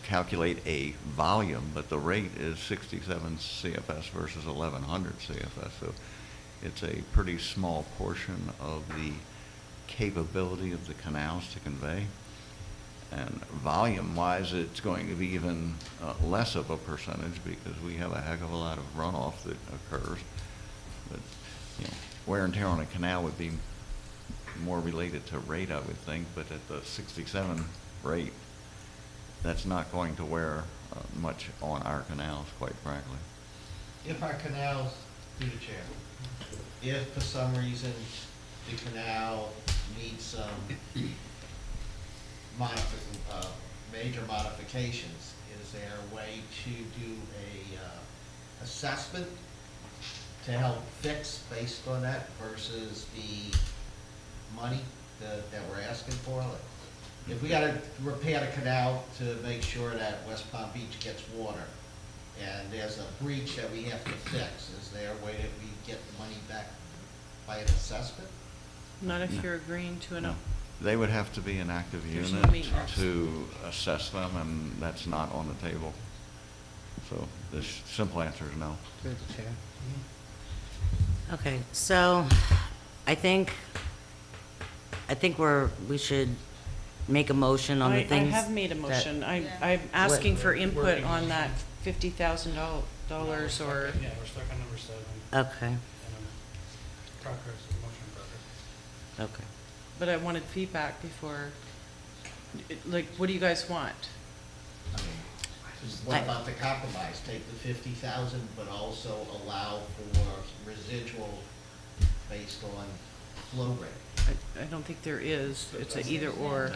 calculate a volume, but the rate is 67 CFS versus 1100 CFS. So it's a pretty small portion of the capability of the canals to convey. And volume-wise, it's going to be even less of a percentage because we have a heck of a lot of runoff that occurs. But, wear and tear on a canal would be more related to rate, I would think, but at the 67 rate, that's not going to wear much on our canals, quite frankly. If our canals, through the chair, if for some reason the canal needs some major modifications, is there a way to do a assessment to help fix based on that versus the money that we're asking for? Like, if we gotta repair the canal to make sure that West Palm Beach gets water, and there's a breach that we have to fix, is there a way that we get the money back by an assessment? Not if No. you're agreeing to an, No. They would have to be an active There's no unit maintenance. to assess them, and that's not on the table. So the simple answer is no. Through the chair. Okay, so I think we should make a motion on the I things. have made a that- motion. I'm Yeah. asking for input on that $50,000 or, Yeah, we're stuck on number 7, Okay, and progress, motion progress. okay. but I wanted feedback before, like, what do you guys want? I mean, what about the compromise? Take the 50,000, but also allow for residual based on flow rate. I don't think there is. It's a either or.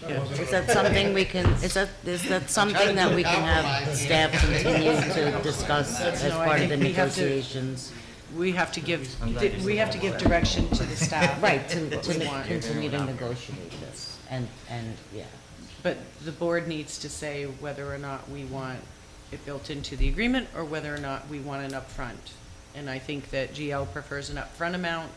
Yeah. Is that something we can, is that something that we can have staff continue to discuss as No, I part of the think we have to- negotiations? We have to give direction to the staff. Right, to We want. continue to negotiate this, and, yeah. But the board needs to say whether or not we want it built into the agreement or whether or not we want an upfront. And I think that GL prefers an upfront amount,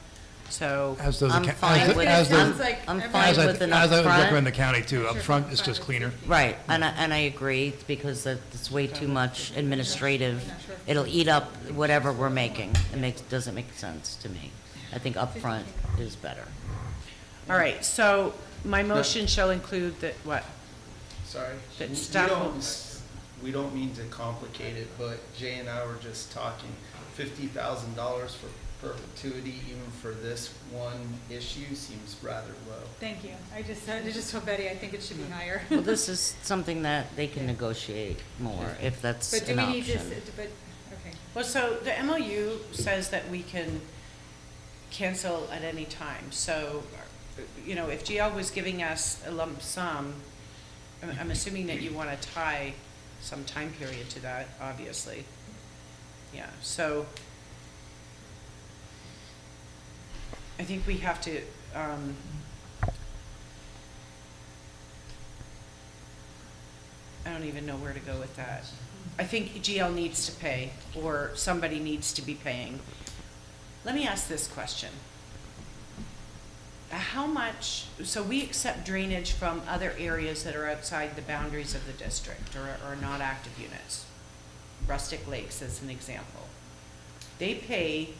so. As does the I'm ca- fine as the- with, as the- Sounds like I'm everybody- fine As I, with an as I would recommend the upfront. county too, upfront is just cleaner. Right, and I agree, because it's way too much administrative. It'll eat up whatever we're making. Doesn't make sense to me. I think upfront is better. All right, so my motion shall include that, what? Sorry. That We staff don't- will- We don't mean to complicate it, but Jay and I were just talking, $50,000 for perpetuity, even for this one issue, seems rather low. Thank you. I just told Betty, I think it should be higher. Well, this is something that they can negotiate more, if that's But do an we need to, option. okay. Well, so the MOU says that we can cancel at any time. So, if GL was giving us a lump sum, I'm assuming that you want to tie some time period to that, obviously. Yeah, so I think we have to, I don't even know where to go with that. I think GL needs to pay, or somebody needs to be paying. Let me ask this question. how much, so we accept drainage from other areas that are outside the boundaries of the district or not active units. Rustic Lakes as an example. They pay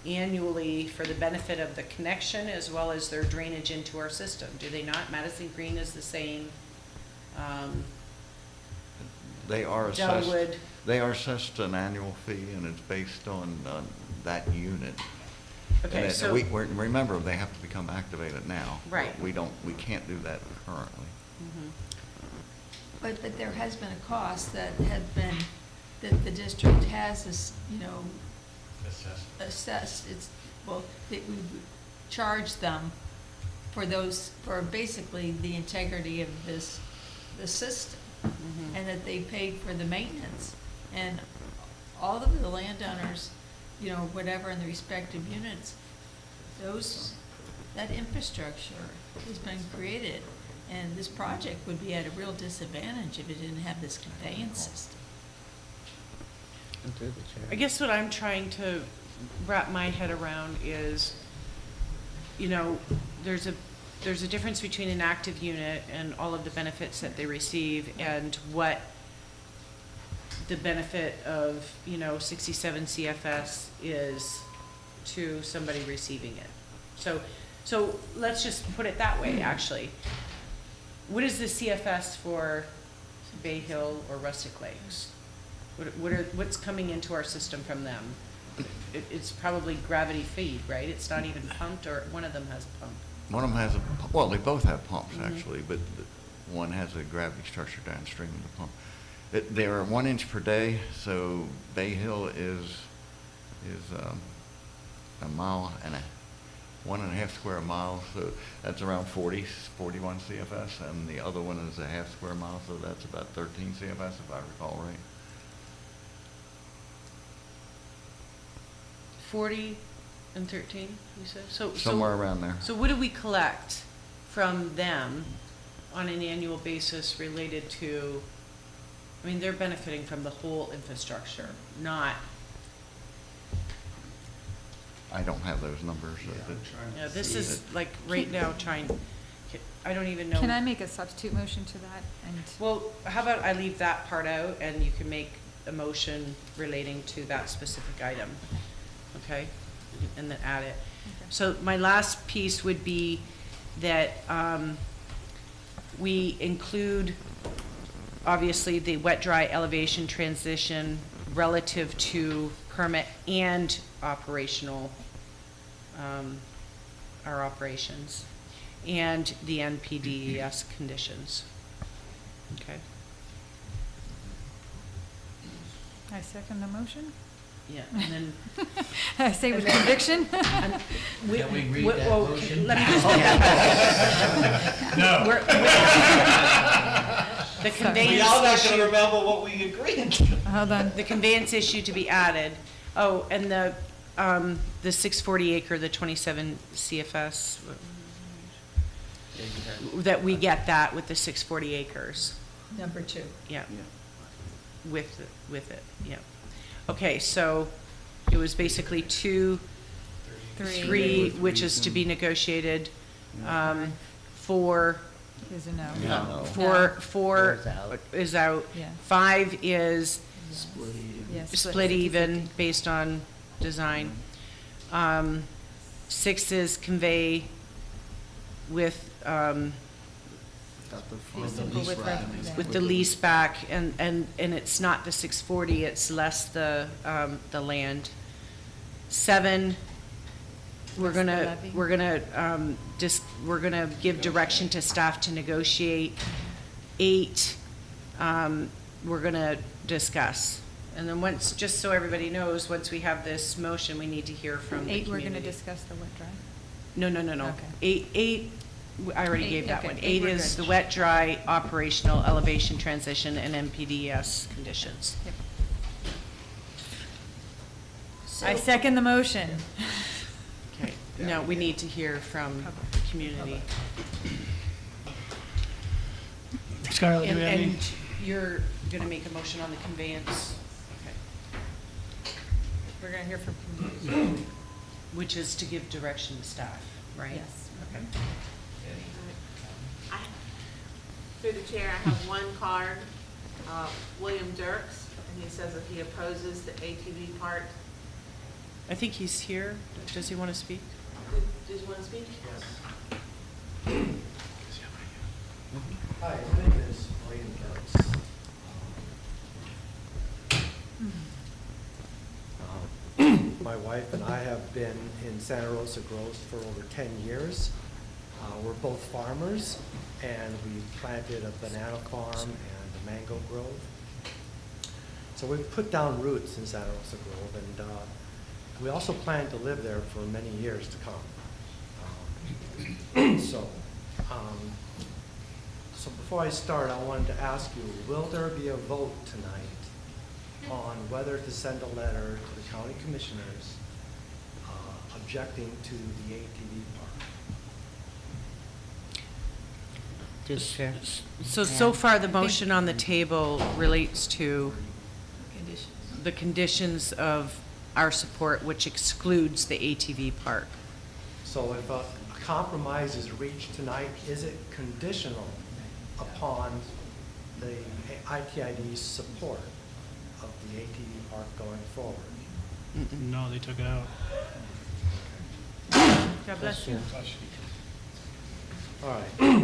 annually for the benefit of the connection as well as their drainage into our system, do they not? Madison Green is the same. They are assessed. Delwood. They are assessed an annual fee, and it's based on that unit. Okay, And so. remember, they have to become activated now. Right. We can't do that currently. Mhm. But there has been a cost that the district has, assessed. It's, well, that we charge them for basically the integrity of the system. Mhm. And that they paid for the maintenance. And all of the landowners, whatever in the respective units, that infrastructure has been created. And this project would be at a real disadvantage if it didn't have this conveyance system. I guess what I'm trying to wrap my head around is, there's a difference between an active unit and all of the benefits that they receive and what the benefit of, 67 CFS is to somebody receiving it. So let's just put it that way, actually. What is the CFS for Bay Hill or Rustic Lakes? What's coming into our system from them? It's probably gravity feed, right? It's not even pumped, or one of them has a pump. One of them has well, they both have pumps actually, but one has a gravity structure downstream of the pump. They are 1 inch per day, so Bay Hill is a mile and 1.5 square miles, so that's around 41 CFS, and the other one is a half square mile, so that's about 13 CFS if I recall right. 40 and 13, you said? Somewhere around there. So what do we collect from them on an annual basis related to, they're benefiting from the whole infrastructure, not, I don't have those numbers. this is like right now I don't even know. Can I make a substitute motion to that? And Well, how about I leave that part out and you can make a motion relating to that specific item, okay? And then add it. Okay. So my last piece would be that we include, obviously, the wet-dry elevation transition relative to permit and operational, our operations, and the NPDES conditions. Okay? I second the motion. Yeah, and then. I say with conviction. Can we read that well, motion? Let me just. No. The We conveyance all not issue, gonna remember what we agreed. Hold on. the conveyance issue to be added. Oh, and the 640 acre, the 27 CFS, that we get that with the 640 acres. Number 2. Yeah. With it, yeah. Okay, so it was basically 2, 3, which is to be negotiated, 4, Is a no. No. 4 is out. Yeah. 5 is Yes. split even based on design. 6 is convey with, with the lease back, and it's not the 640, it's less the land. 7, we're Less the gonna, levy. we're gonna give direction to staff to negotiate. 8, we're gonna discuss. And then once, just so everybody knows, once we have this motion, we need to hear from the 8, we're community. going to discuss the wet dry. No. Okay. 8, I already 8, gave that okay. one. 8 8 we're is good. the wet, dry, operational, elevation transition, and NPDES conditions. Yep. I second the motion. Okay, now we need to hear from the community. Scarlett, do we have any? And you're going to make a motion on the conveyance? Okay. We're going to hear from community. Which is to give direction to staff, right? Yes. I- Through the chair, I have one card, William Dirks, and he says that he opposes the ATV park. I think he's here. Does he want to speak? Did you want to speak? Hi, my name is William Dirks. My wife and I have been in Santa Rosa Groves for over 10 years. We're both farmers, and we planted a banana farm and a mango grove. So we've put down roots in Santa Rosa Grove, and we also plan to live there for many years to come. So before I start, I wanted to ask you, will there be a vote tonight on whether to send a letter to the county commissioners objecting to the ATV park? Just Chair. So far, the motion on the table relates to the conditions of our support, which excludes the ATV park. So if a compromise is reached tonight, is it conditional upon the ITID's support of the ATV park going forward? No, they took it out. God bless you. All right.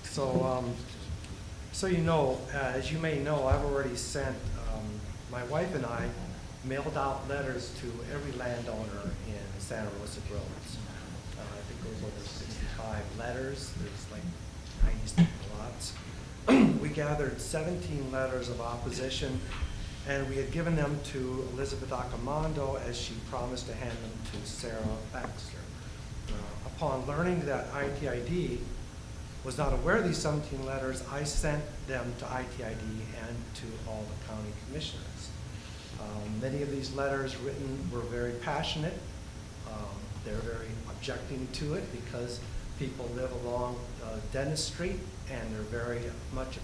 So you know, as you may know, I've already sent, my wife and I mailed out letters to every landowner in Santa Rosa Groves. I think it was over 65 letters. There's like 90 lots. We gathered 17 letters of opposition, and we had given them to Elizabeth Accomando as she promised to hand them to Sarah Baxter. Upon learning that ITID was not aware of these 17 letters, I sent them to ITID and to all the county commissioners. Many of these letters written were very passionate. They're very objecting to it because people live along Dennis Street, and they're very much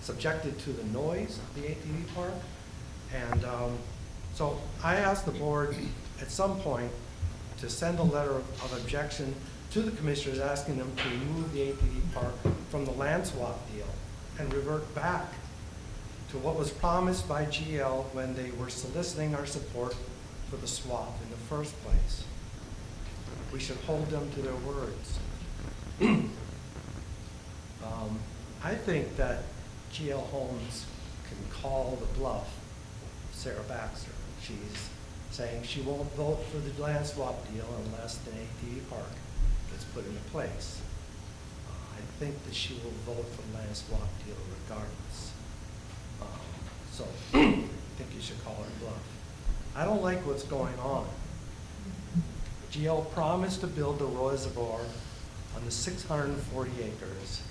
subjected to the noise of the ATV park. And so I asked the board at some point to send a letter of objection to the commissioners, asking them to remove the ATV park from the land swap deal and revert back to what was promised by GL when they were soliciting our support for the swap in the first place. We should hold them to their words. I think that GL Homes can call the bluff of Sarah Baxter. She's saying she won't vote for the land swap deal unless the ATV park gets put into place. I think that she will vote for the land swap deal regardless. So I think you should call her bluff. I don't like what's going on. GL promised to build a reservoir on the 640 acres,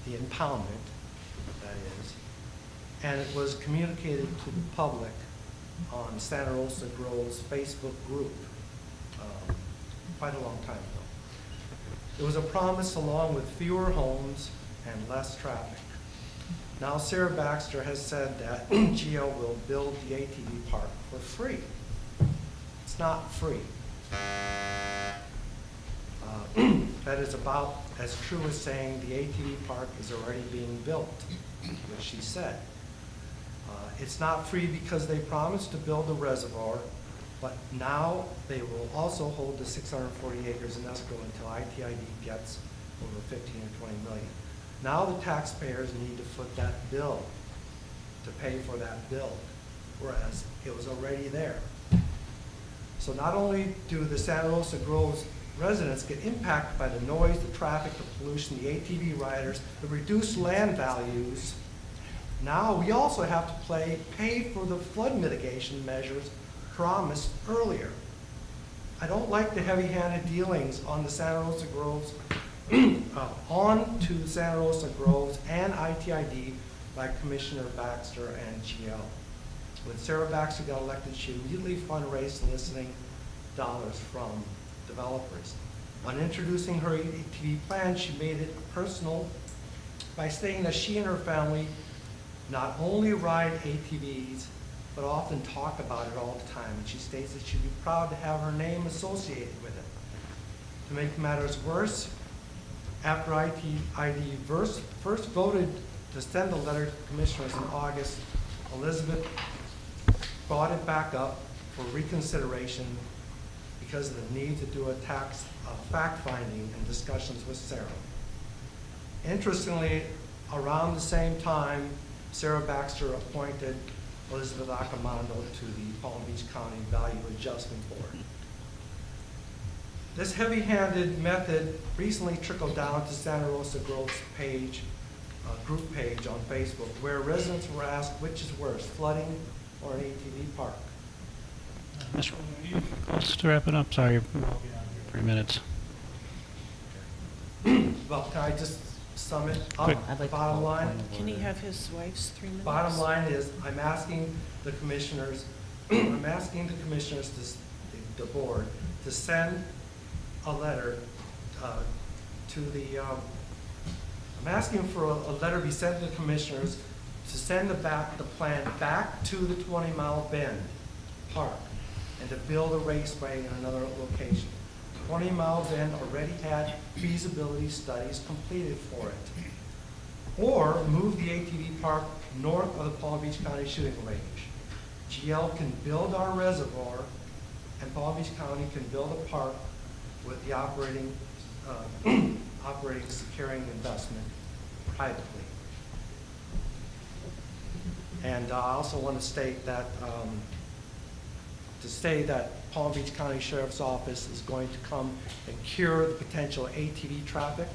the impoundment, that is, and it was communicated to the public on Santa Rosa Groves Facebook group quite a long time ago. It was a promise along with fewer homes and less traffic. Now Sarah Baxter has said that GL will build the ATV park for free. It's not free. That is about as true as saying the ATV park is already being built, which she said. It's not free because they promised to build a reservoir, but now they will also hold the 640 acres in escrow until ITID gets over 15 or 20 million. Now the taxpayers need to foot that bill to pay for that build, whereas it was already there. So not only do the Santa Rosa Groves residents get impacted by the noise, the traffic, the pollution, the ATV riders, the reduced land values, now we also have to pay for the flood mitigation measures promised earlier. I don't like the heavy-handed dealings on the Santa Rosa Groves, on to Santa Rosa Groves and ITID by Commissioner Baxter and GL. When Sarah Baxter got elected, she immediately fundraised soliciting dollars from developers. When introducing her ATV plan, she made it personal by stating that she and her family not only ride ATVs, but often talk about it all the time. And she states that she'd be proud to have her name associated with it. To make matters worse, after ID first voted to send the letter to the commissioners in August, Elizabeth brought it back up for reconsideration because of the need to do a fact-finding and discussions with Sarah. Interestingly, around the same time, Sarah Baxter appointed Elizabeth Accomando to the Palm Beach County Value Adjustment Board. This heavy-handed method recently trickled down to Santa Rosa Grove's page, group page on Facebook, where residents were asked which is worse, flooding or an ATV park. Mr. Close to wrap it up, sorry, 3 minutes. Well, can I just sum it up? Quick. I'd like to Bottom call a line, point of Can he order. have his wife's 3 minutes? bottom line is, I'm asking the commissioners, I'm asking the commissioners, the board, to send a letter to the, I'm asking for a letter be sent to the commissioners to send the plan back to the 20 Mile Bend Park and to build a raceway in another location. 20 Mile Bend already had feasibility studies completed for it. Or move the ATV park north of the Palm Beach County shooting range. GL can build our reservoir, and Palm Beach County can build a park with the operating securing investment privately. And I also want to state that Palm Beach County Sheriff's Office is going to come and cure the potential ATV traffic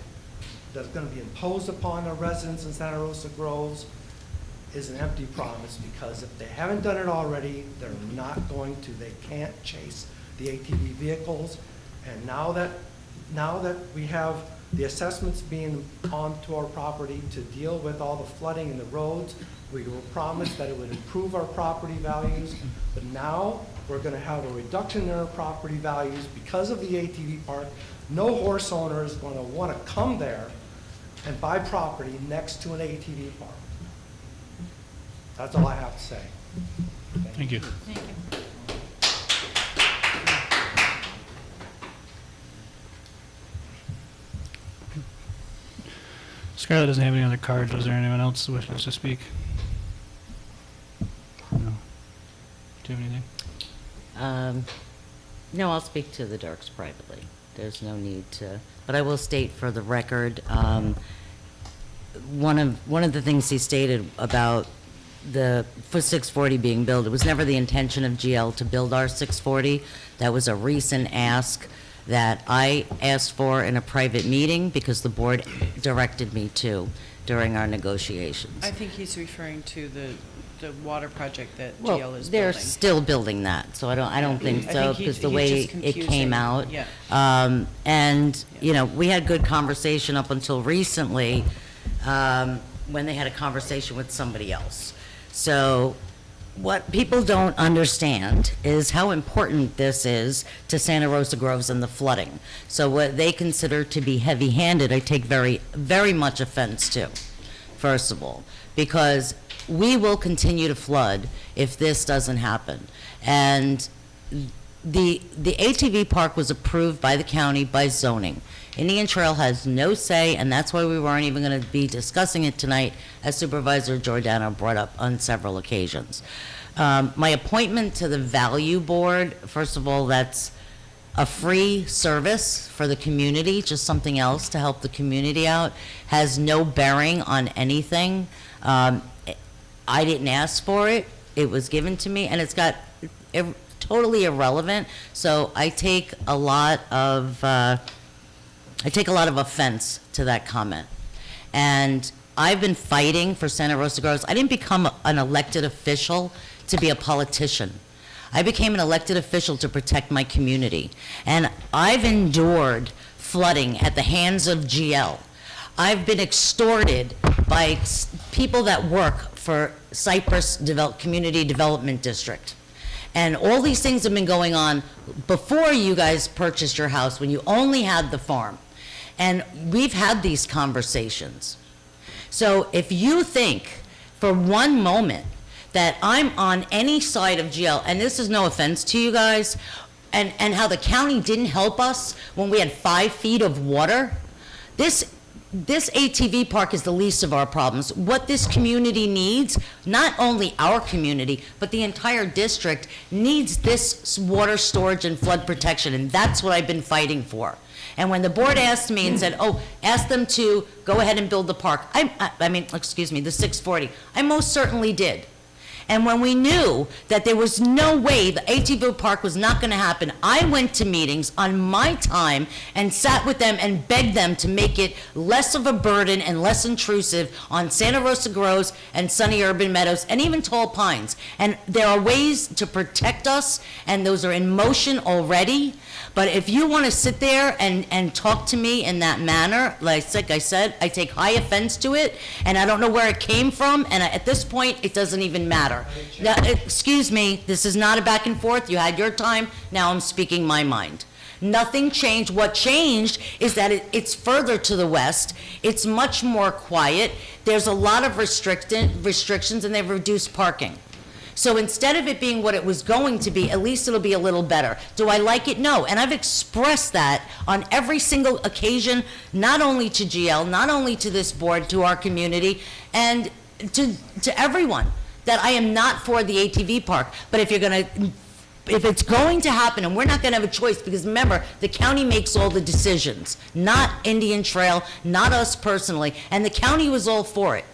that's going to be imposed upon the residents in Santa Rosa Groves is an empty promise, because if they haven't done it already, they're not going to. They can't chase the ATV vehicles. And now that we have the assessments being onto our property to deal with all the flooding in the roads, we were promised that it would improve our property values, but now we're going to have a reduction in our property values because of the ATV park. No horse owner is going to want to come there and buy property next to an ATV park. That's all I have to say. Thank you. Thank you. Scarlett doesn't have any other cards. Was there anyone else who wishes to speak? No. Do you have anything? No, I'll speak to the Dirks privately. There's no need to, but I will state for the record, one of the things he stated about the 640 being built, it was never the intention of GL to build our 640. That was a recent ask that I asked for in a private meeting because the board directed me to during our negotiations. I think he's referring to the water project that GL Well, is they're building. still building that, so I don't think I so, think because the he's way just it confusing, came out. yeah. And, Yeah. you know, we had good conversation up until recently, when they had a conversation with somebody else. So what people don't understand is how important this is to Santa Rosa Groves and the flooding. So what they consider to be heavy-handed, I take very, very much offense to, first of all, because we will continue to flood if this doesn't happen. And the ATV park was approved by the county by zoning. Indian Trail has no say, and that's why we weren't even going to be discussing it tonight, as Supervisor Giordano brought up on several occasions. My appointment to the Value Board, first of all, that's a free service for the community, just something else to help the community out, has no bearing on anything. I didn't ask for it, it was given to me, and it's got totally irrelevant, so I take a lot of offense to that comment. And I've been fighting for Santa Rosa Groves. I didn't become an elected official to be a politician. I became an elected official to protect my community. And I've endured flooding at the hands of GL. I've been extorted by people that work for Cypress Community Development District. And all these things have been going on before you guys purchased your house, when you only had the farm. And we've had these conversations. So if you think for one moment that I'm on any side of GL, and this is no offense to you guys, and how the county didn't help us when we had 5 feet of water, this ATV park is the least of our problems. What this community needs, not only our community, but the entire district, needs this water storage and flood protection, and that's what I've been fighting for. And when the board asked me and said, oh, ask them to go ahead and build the park, the 640, I most certainly did. And when we knew that there was no way the ATV park was not going to happen, I went to meetings on my time and sat with them and begged them to make it less of a burden and less intrusive on Santa Rosa Groves and Sunny Urban Meadows and even Tall Pines. And there are ways to protect us, and those are in motion already. But if you want to sit there and talk to me in that manner, like I said, I take high offense to it, and I don't know where it came from, and at this point, it doesn't even matter. Now, excuse me, this is not a back and forth. You had your time, now I'm speaking my mind. Nothing changed. What changed is that it's further to the west. It's much more quiet. There's a lot of restrictions, and they've reduced parking. So instead of it being what it was going to be, at least it'll be a little better. Do I like it? No. And I've expressed that on every single occasion, not only to GL, not only to this board, to our community, and to everyone, that I am not for the ATV park. But if it's going to happen, and we're not going to have a choice, because remember, the county makes all the decisions, not Indian Trail, not us personally, and the county was all for it.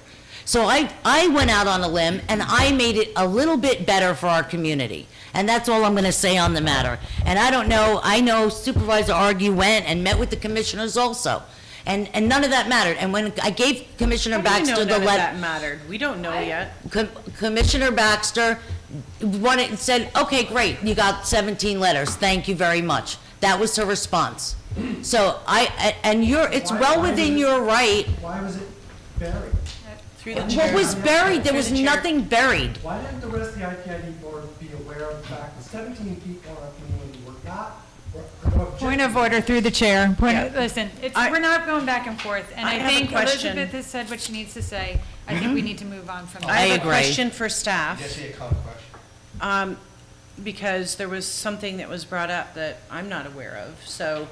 So I went out on a limb, and I made it a little bit better for our community. And that's all I'm going to say on the matter. And I don't know, I know Supervisor Argy went and met with the commissioners also. And none of that mattered. And when I gave Commissioner Baxter the How do you know none of letter... that mattered? We don't know yet. Commissioner Baxter said, okay, great, you got 17 letters, thank you very much. That was her response. So it's well within your right. Why was it buried? Through the chair. What was buried? There was Through the chair. nothing buried. Why didn't the rest of the ITID board be aware of the fact that 17 people in our community were not? Point of order through the chair. Yeah. Listen, I- we're not going back and forth, and I I have a think question. Elizabeth has said what she needs to say. I think we need to move on from that. I have agree. a question for staff. Just a comment question. Because there was something that was brought up that I'm not aware of. So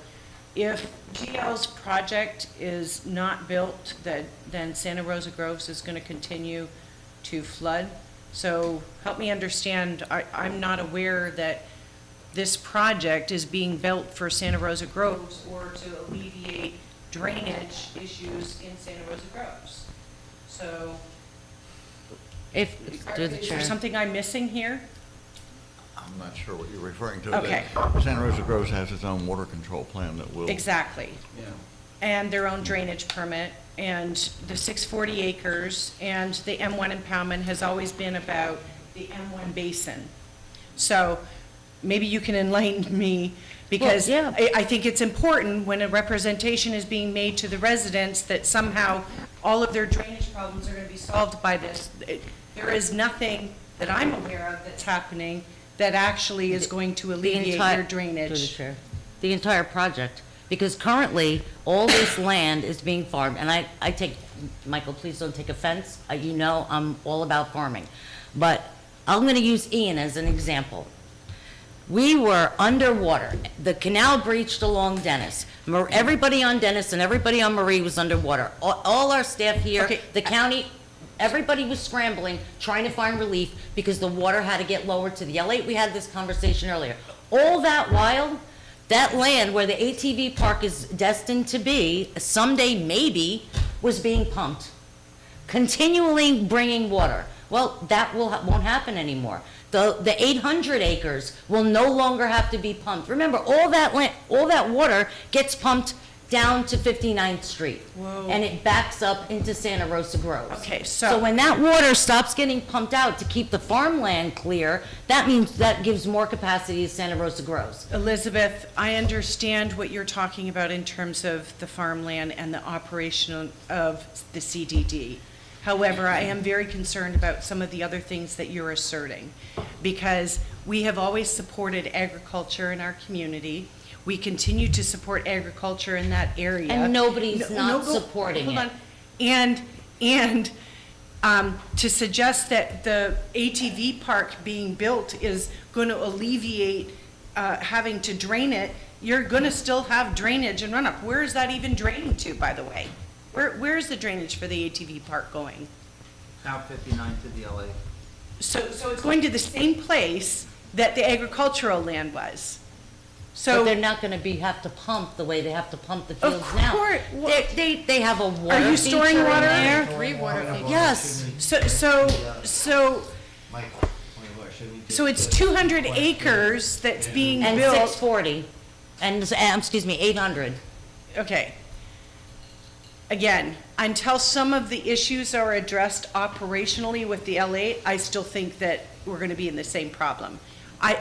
if GL's project is not built, then Santa Rosa Groves is going to continue to flood. So help me understand, I'm not aware that this project is being built for Santa Rosa Groves or to alleviate drainage issues in Santa Rosa Groves. So Through the is chair. there something I'm missing here? I'm not sure what you're referring to. Okay. Santa Rosa Groves has its own water control plan that will. Exactly. Yeah. And their own drainage permit, and the 640 acres, and the M1 impoundment has always been about the M1 basin. So maybe you can enlighten me, because Well, yeah. I think it's important when a representation is being made to the residents that somehow all of their drainage problems are going to be solved by this. There is nothing that I'm aware of that's happening that actually is going to alleviate your drainage. Through the chair. The entire project, because currently, all this land is being farmed, and I take, Michael, please don't take offense, you know I'm all about farming, but I'm going to use Ian as an example. We were underwater. The canal breached along Dennis. Everybody on Dennis and everybody on Marie was underwater. All our staff here, Okay. the county, everybody was scrambling, trying to find relief because the water had to get lower to the L8. We had this conversation earlier. All that while, that land where the ATV park is destined to be, someday maybe, was being pumped, continually bringing water. Well, that won't happen anymore. The 800 acres will no longer have to be pumped. Remember, all that water gets pumped down to 59th Street. Whoa. And it backs up into Santa Rosa Groves. Okay, So when that water stops getting pumped out to keep the farmland clear, that means that gives more capacity to Santa Rosa Groves. Elizabeth, I understand what you're talking about in terms of the farmland and the operation of the CDD. However, I am very concerned about some of the other things that you're asserting, because we have always supported agriculture in our community. We continue to support agriculture in that area. And nobody's not go- supporting hold it. on. And to suggest that the ATV park being built is going to alleviate having to drain it, you're gonna still have drainage and runoff. Where is that even draining to, by the way? Where is the drainage for the ATV park going? Route 59 to the LA. So it's going to the same place that the agricultural land was. But they're So, not gonna have to pump the way they have to pump the of fields now. course, They have a water are you feature storing in water there. there? Three water features. Yes. So Michael, point of order, shouldn't we do So it's this 200 question? acres that's being And built. 640, and, excuse me, 800. Okay. Again, until some of the issues are addressed operationally with the L8, I still think that we're gonna be in the same problem.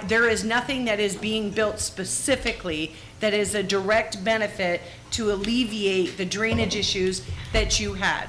There is nothing that is being built specifically that is a direct benefit to alleviate the drainage issues that you had,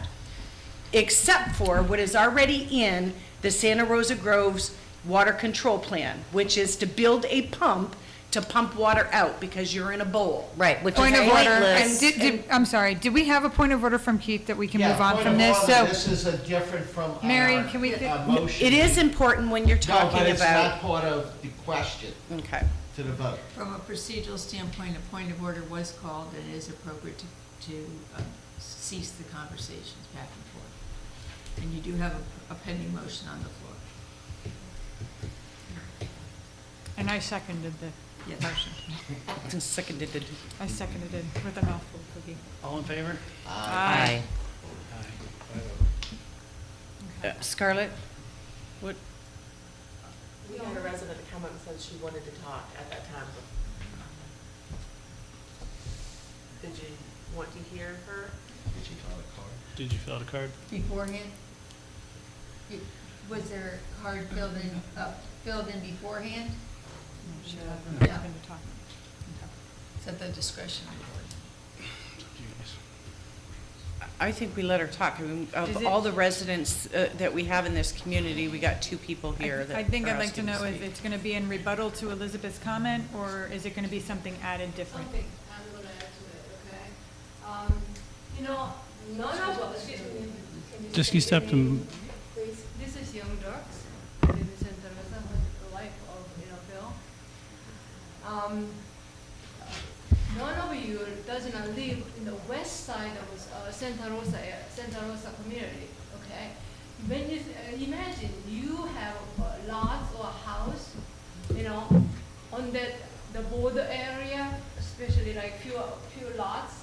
except for what is already in the Santa Rosa Groves Water Control Plan, which is to build a pump to pump water out because you're in a bowl. Right, which is Point of order, pointless. and I'm sorry, did we have a point of order from Keith that we can move on from this? Yeah, So, point of order, this is a different from Mary, our, can we motion. It is important when you're No, talking but it's not about, part of the question okay. to the vote. From a procedural standpoint, a point of order was called, and it is appropriate to cease the conversations back and forth. And you do have a pending motion on the floor. and I seconded the Yes. motion. Seconded. I seconded it with a mouthful, Cookie. All in favor? Aye. Scarlett? What, We had a resident come up and said she wanted to talk at that time. Did you want to hear her? Did you fill out a card? Beforehand? Was there a card filled in beforehand? She hasn't Yeah. been to talk. It's at the discretion of the board. I think we let her talk. I mean, Is of it- all the residents that we have in this community, we got two people here that I think are I'd like to asking know if speak. it's gonna be in rebuttal to Elizabeth's comment, or is it gonna be something added different? Something I'm gonna add to it, okay? You know, none of us, excuse me. Can you Just say you your stepped name, in- Please, this is Young Ducks, I live in Santa Rosa, the wife of, Bill. None of you does not live in the west side of Santa Rosa community, okay? When you, imagine you have lots or a house, on the border area, especially like few lots,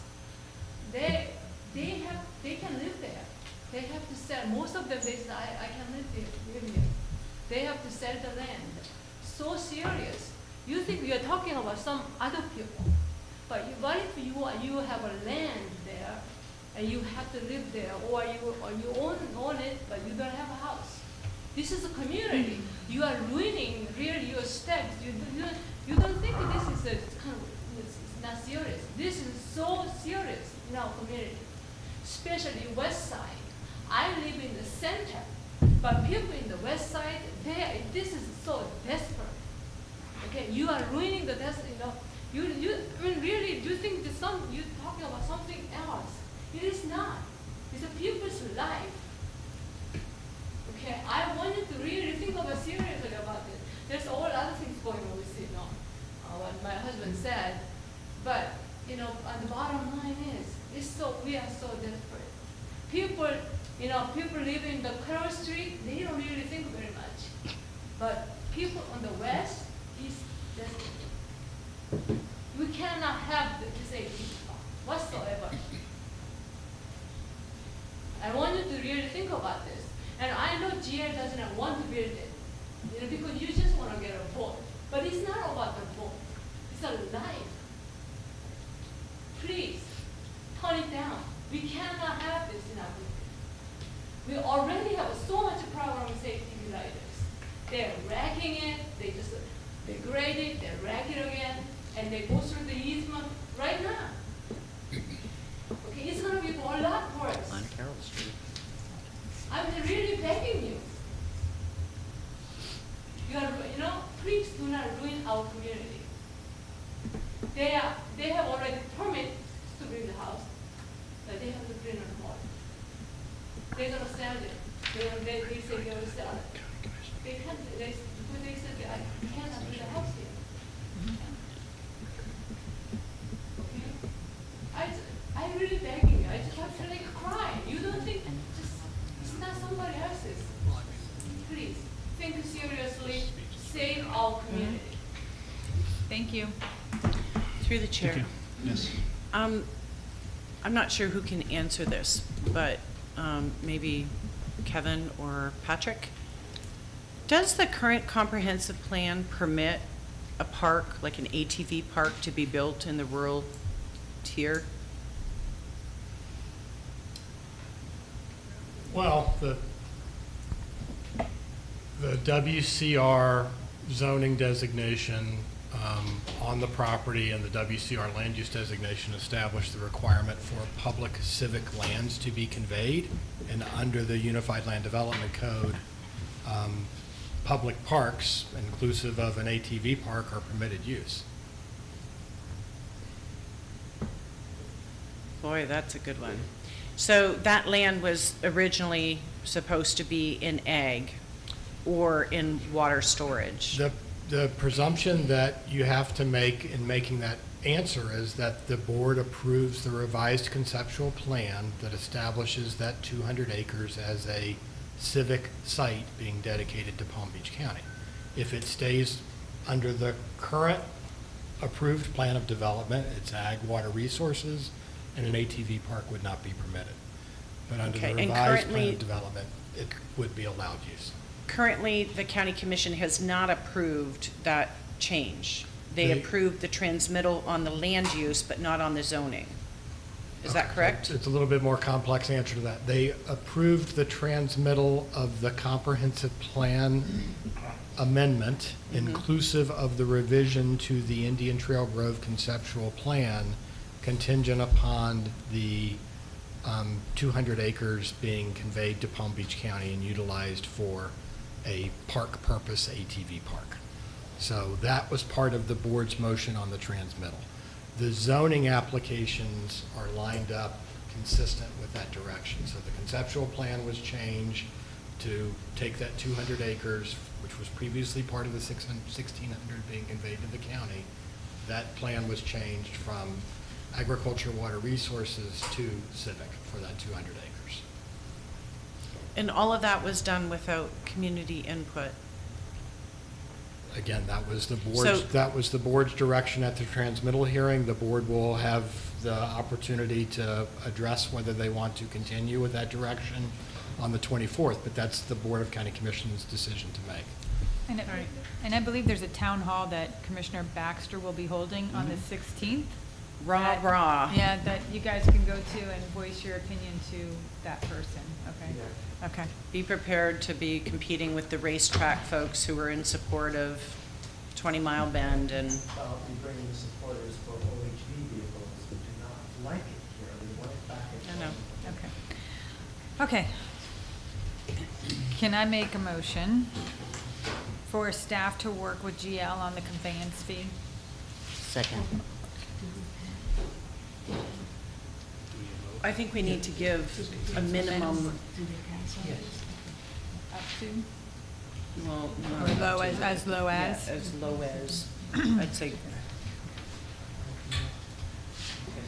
they can live there. They have to sell, most of them, they say, I can live here. They have to sell the land. So serious. You think we are talking about some other people, but what if you have a land there, and you have to live there, or you own it, but you don't have a house? This is a community. You are ruining really your steps. You don't think that this is it's not serious. This is so serious in our community, especially west side. I live in the center, but people in the west side, this is so desperate. Okay, you are ruining the I mean, really, do you think you're talking about something else? It is not. It's a people's life. Okay, I wanted to really think about seriously about this. There's all other things going on with it, what my husband said. But, on the bottom line we are so desperate. People live in the Carroll Street, they don't really think very much. But people on the west, is desperate. We cannot have this whatsoever. I want you to really think about this. And I know GL does not want to build it, because you just want to get a vote. But it's not about the vote. It's a life. Please, turn it down. We cannot have this in our community. We already have so much problem with safety gliders. They're wrecking it, they just degrade it, they wreck it again, and they go through the easement right now. Okay, it's gonna be a lot worse. On Carroll Street. I'm really begging you. Please do not ruin our community. They have already permit to build the house, but they have to build on the water. They're gonna sell it. They say they're gonna sell it. They can't. They said I cannot build a house here. Thank you. Through the chair. Thank you. Yes. I'm not sure who can answer this, but maybe Kevin or Patrick. Does the current comprehensive plan permit a park, like an ATV park, to be built in the rural tier? Well, the WCR zoning designation on the property and the WCR land use designation establish the requirement for public civic lands to be conveyed. And under the Unified Land Development Code, public parks, inclusive of an ATV park, are permitted use. Boy, that's a good one. So that land was originally supposed to be in ag or in water storage? The presumption that you have to make in making that answer is that the board approves the revised conceptual plan that establishes that 200 acres as a civic site being dedicated to Palm Beach County. If it stays under the current approved plan of development, it's ag, water resources, and an ATV park would not be permitted. But under the revised plan of development, it would be allowed use. Currently, the county commission has not approved that change. They approved the transmittal on the land use, but not on the zoning. Is that correct? It's a little bit more complex answer to that. They approved the transmittal of the comprehensive plan amendment, inclusive of the revision to the Indian Trail Grove conceptual plan, contingent upon the 200 acres being conveyed to Palm Beach County and utilized for a park purpose ATV park. So that was part of the board's motion on the transmittal. The zoning applications are lined up consistent with that direction. So the conceptual plan was changed to take that 200 acres, which was previously part of the 1,600 being conveyed to the county. That plan was changed from agriculture, water resources to civic for that 200 acres. And all of that was done without community input? Again, that was the board's direction at the transmittal hearing. The board will have the opportunity to address whether they want to continue with that direction on the 24th, but that's the Board of County Commission's decision to make. And I believe there's a town hall that Commissioner Baxter will be holding on the 16th. Rah, rah. Yeah, that you guys can go to and voice your opinion to that person, okay? Okay. Be prepared to be competing with the racetrack folks who are in support of 20 Mile Bend and... I'll be bringing the supporters for OHV vehicles who do not like it here. They want it back at home. Okay. Can I make a motion for staff to work with GL on the conveyance fee? Second. I think we need to give a minimum... Up to? Well, Or low as low as? Yeah, as low as, I'd say.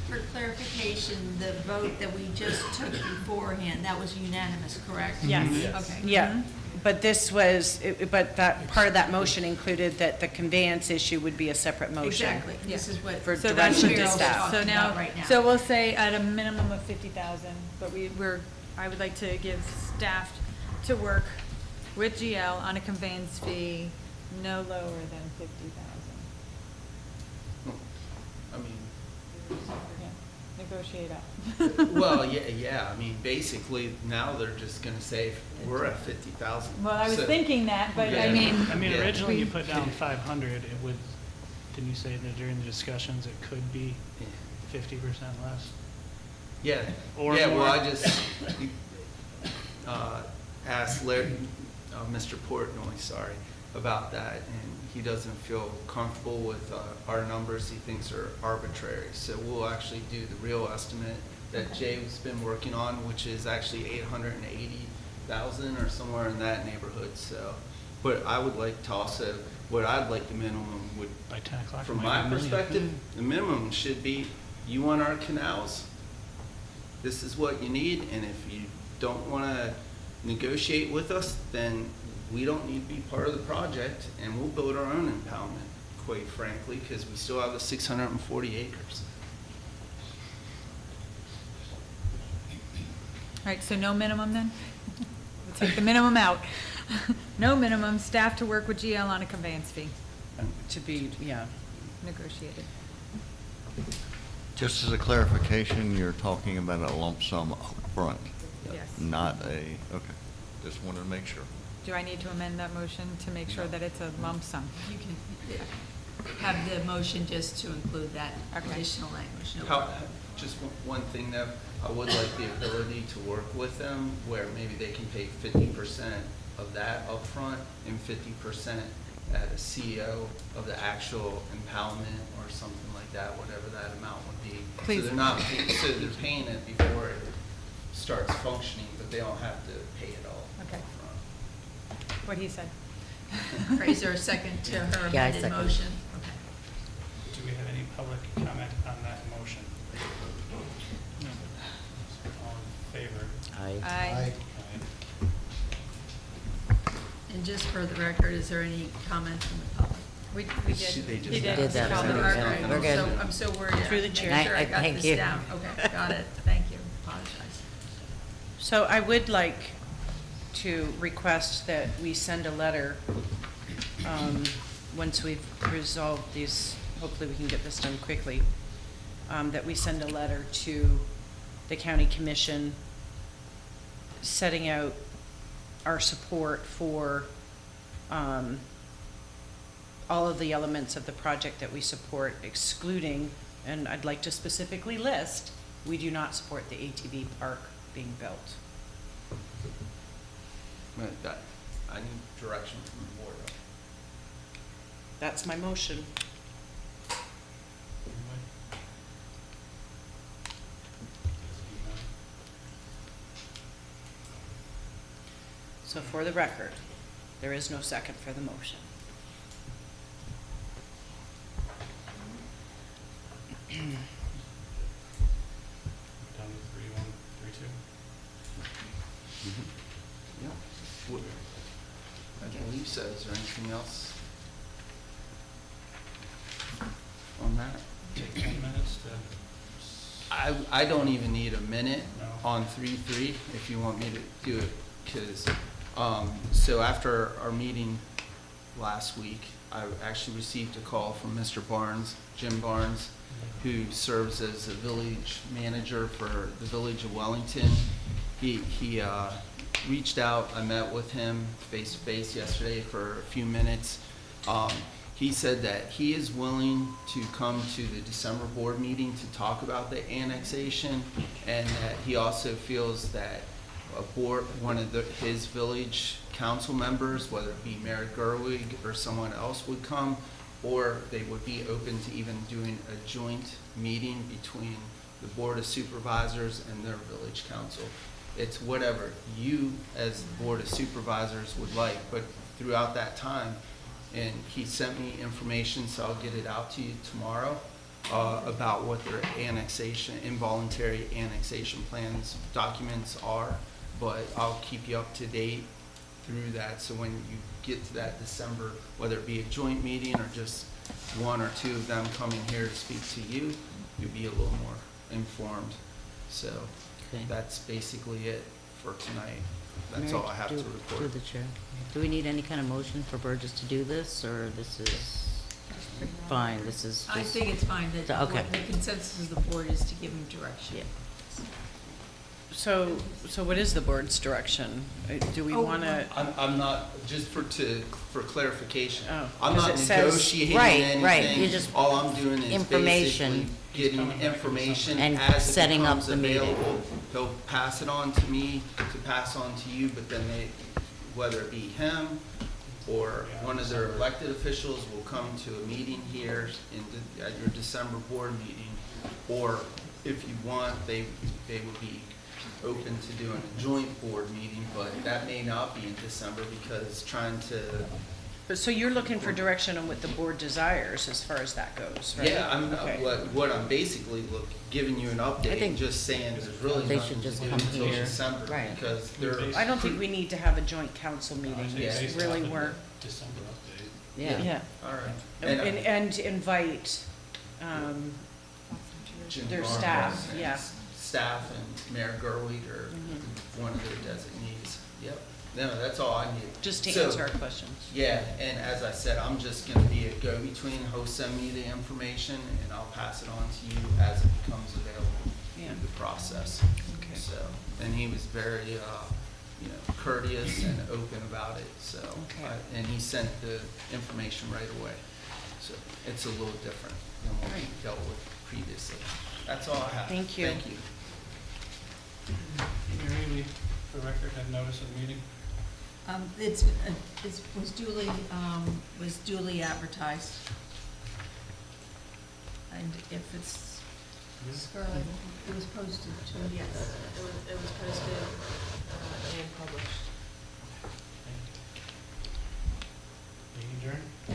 For clarification, the vote that we just took beforehand, that was unanimous, correct? Yes. Okay. Yeah, but this was, but that, part of that motion included that the conveyance issue would be a separate motion. Exactly. This is what. For So that's direction what to you're staff. So now, right now. so we'll say at a minimum of 50,000, but I would like to give staff to work with GL on a conveyance fee no lower than 50,000. I mean, Negotiate up. well, yeah, I mean, basically, now they're just gonna say, we're at 50,000. Well, I was So- thinking that, but I Yeah. mean. I mean, originally you we- put down 500, it would, didn't you say that during the discussions it could be 50% less? Yeah, Or yeah, more. well, I just asked Larry, Mr. Portnoy, sorry, about that, and he doesn't feel comfortable with our numbers. He thinks are arbitrary. So we'll actually do the real estimate that Jay's been working on, which is actually 880,000 or somewhere in that neighborhood. So, but I would like to also, what I'd like the minimum would, By 10 o'clock. from it might my be a million. perspective, the minimum should be, you want our canals, this is what you need, and if you don't want to negotiate with us, then we don't need to be part of the project, and we'll build our own impoundment. quite frankly, because we still have the 640 acres. All right, so no minimum then? We'll take the minimum out. No minimum, staff to work with GL on a conveyance fee, To be, yeah. negotiated. Just as a clarification, you're talking about a lump sum upfront, Yes. not a, okay, just wanted to make sure. Do I need to amend that motion to make sure that it's a lump sum? You can have the motion just to include that Okay. additional language. No How, problem. just one thing though, I would like the ability to work with them where maybe they can pay 50% of that upfront and 50% at a CEO of the actual impoundment or something like that, whatever that amount would be. Please. So they're not, so they're paying it before it starts functioning, but they don't have to pay it all Okay. upfront. What he said. All right, is there a second to her Yeah, I amended second. motion? Okay. Do we have any public comment on that motion? All in favor? Aye. And just for the record, is there any comment from the public? We They did. just He Did that, Call so the we're record. good. We're good. So I'm so worried. Through the Make chair. sure I got Thank this you. down. Okay, got it. Thank you. Apologize. So I would like to request that we send a letter, once we've resolved these, hopefully we can get this done quickly, that we send a letter to the county commission setting out our support for all of the elements of the project that we support, excluding, and I'd like to specifically list, we do not support the ATV park being built. I need direction from the board. That's my motion. So for the record, there is no second for the motion. Down to 3132. Yeah. What- I believe so. Is there anything else on that? Take 10 minutes to, I don't even need a minute No. on 3-3 if you want me to do it, because, so after our meeting last week, I actually received a call from Mr. Barnes, Jim Barnes, who serves as the village manager for the village of Wellington. He reached out, I met with him face-to-face yesterday for a few minutes. He said that he is willing to come to the December board meeting to talk about the annexation, and that he also feels that a board, one of his village council members, whether it be Mary Gerwig or someone else, would come, or they would be open to even doing a joint meeting between the Board of Supervisors and their village council. It's whatever you, as the Board of Supervisors, would like, but throughout that time, and he sent me information, so I'll get it out to you tomorrow, about what their annexation, involuntary annexation plans documents are, but I'll keep you up to date through that, so when you get to that December, whether it be a joint meeting or just one or two of them coming here to speak to you, you'll be a little more informed. So Okay. that's basically it for tonight. That's Mary, all I have to do- report. Do the chair. Do we need any kind of motion for Burgess to do this, or this is fine, this is just? I think it's fine that Okay. what the consensus of the board is to give him direction. Yeah. So what is the board's direction? Do we Oh, want to? I'm not, just for clarification, Oh, I'm 'cause not it says- negotiating Right, anything. right, you just- All I'm doing is Information. basically getting information And as it setting up becomes the meeting. available. He'll pass it on to me, to pass on to you, but then whether it be him or one of their elected officials will come to a meeting here at your December board meeting, or if you want, they would be open to doing a joint board meeting, but that may not be in December because trying to, So you're looking for direction on what the board desires as far as that goes, right? yeah, Okay. what I'm basically giving you an update, think just saying there's really they nothing should to just do come until here. December, Right. because they're. I don't think we need to have a joint council meeting. Yeah. It's really work. December update. Yeah. All right. And invite, Jim their Barnes staff, and yeah. Staff and Mayor Gerwig or Mhm. one of their designees. Yep. No, that's all I need. Just to So, answer our questions. Yeah, and as I said, I'm just gonna be a go-between. Host send me the information and I'll pass it on to you as it becomes available Yeah. through the process. Okay. So, and he was very, courteous and open about it, so. Okay. And he sent the information right away. So it's a little different than what we Right. dealt with previously. That's all I have. Thank you. Thank you. Mary, we, for the record, have notice of the meeting? Was duly advertised. And if it's, it was posted too. Yes, it was posted and published. Meeting adjourned?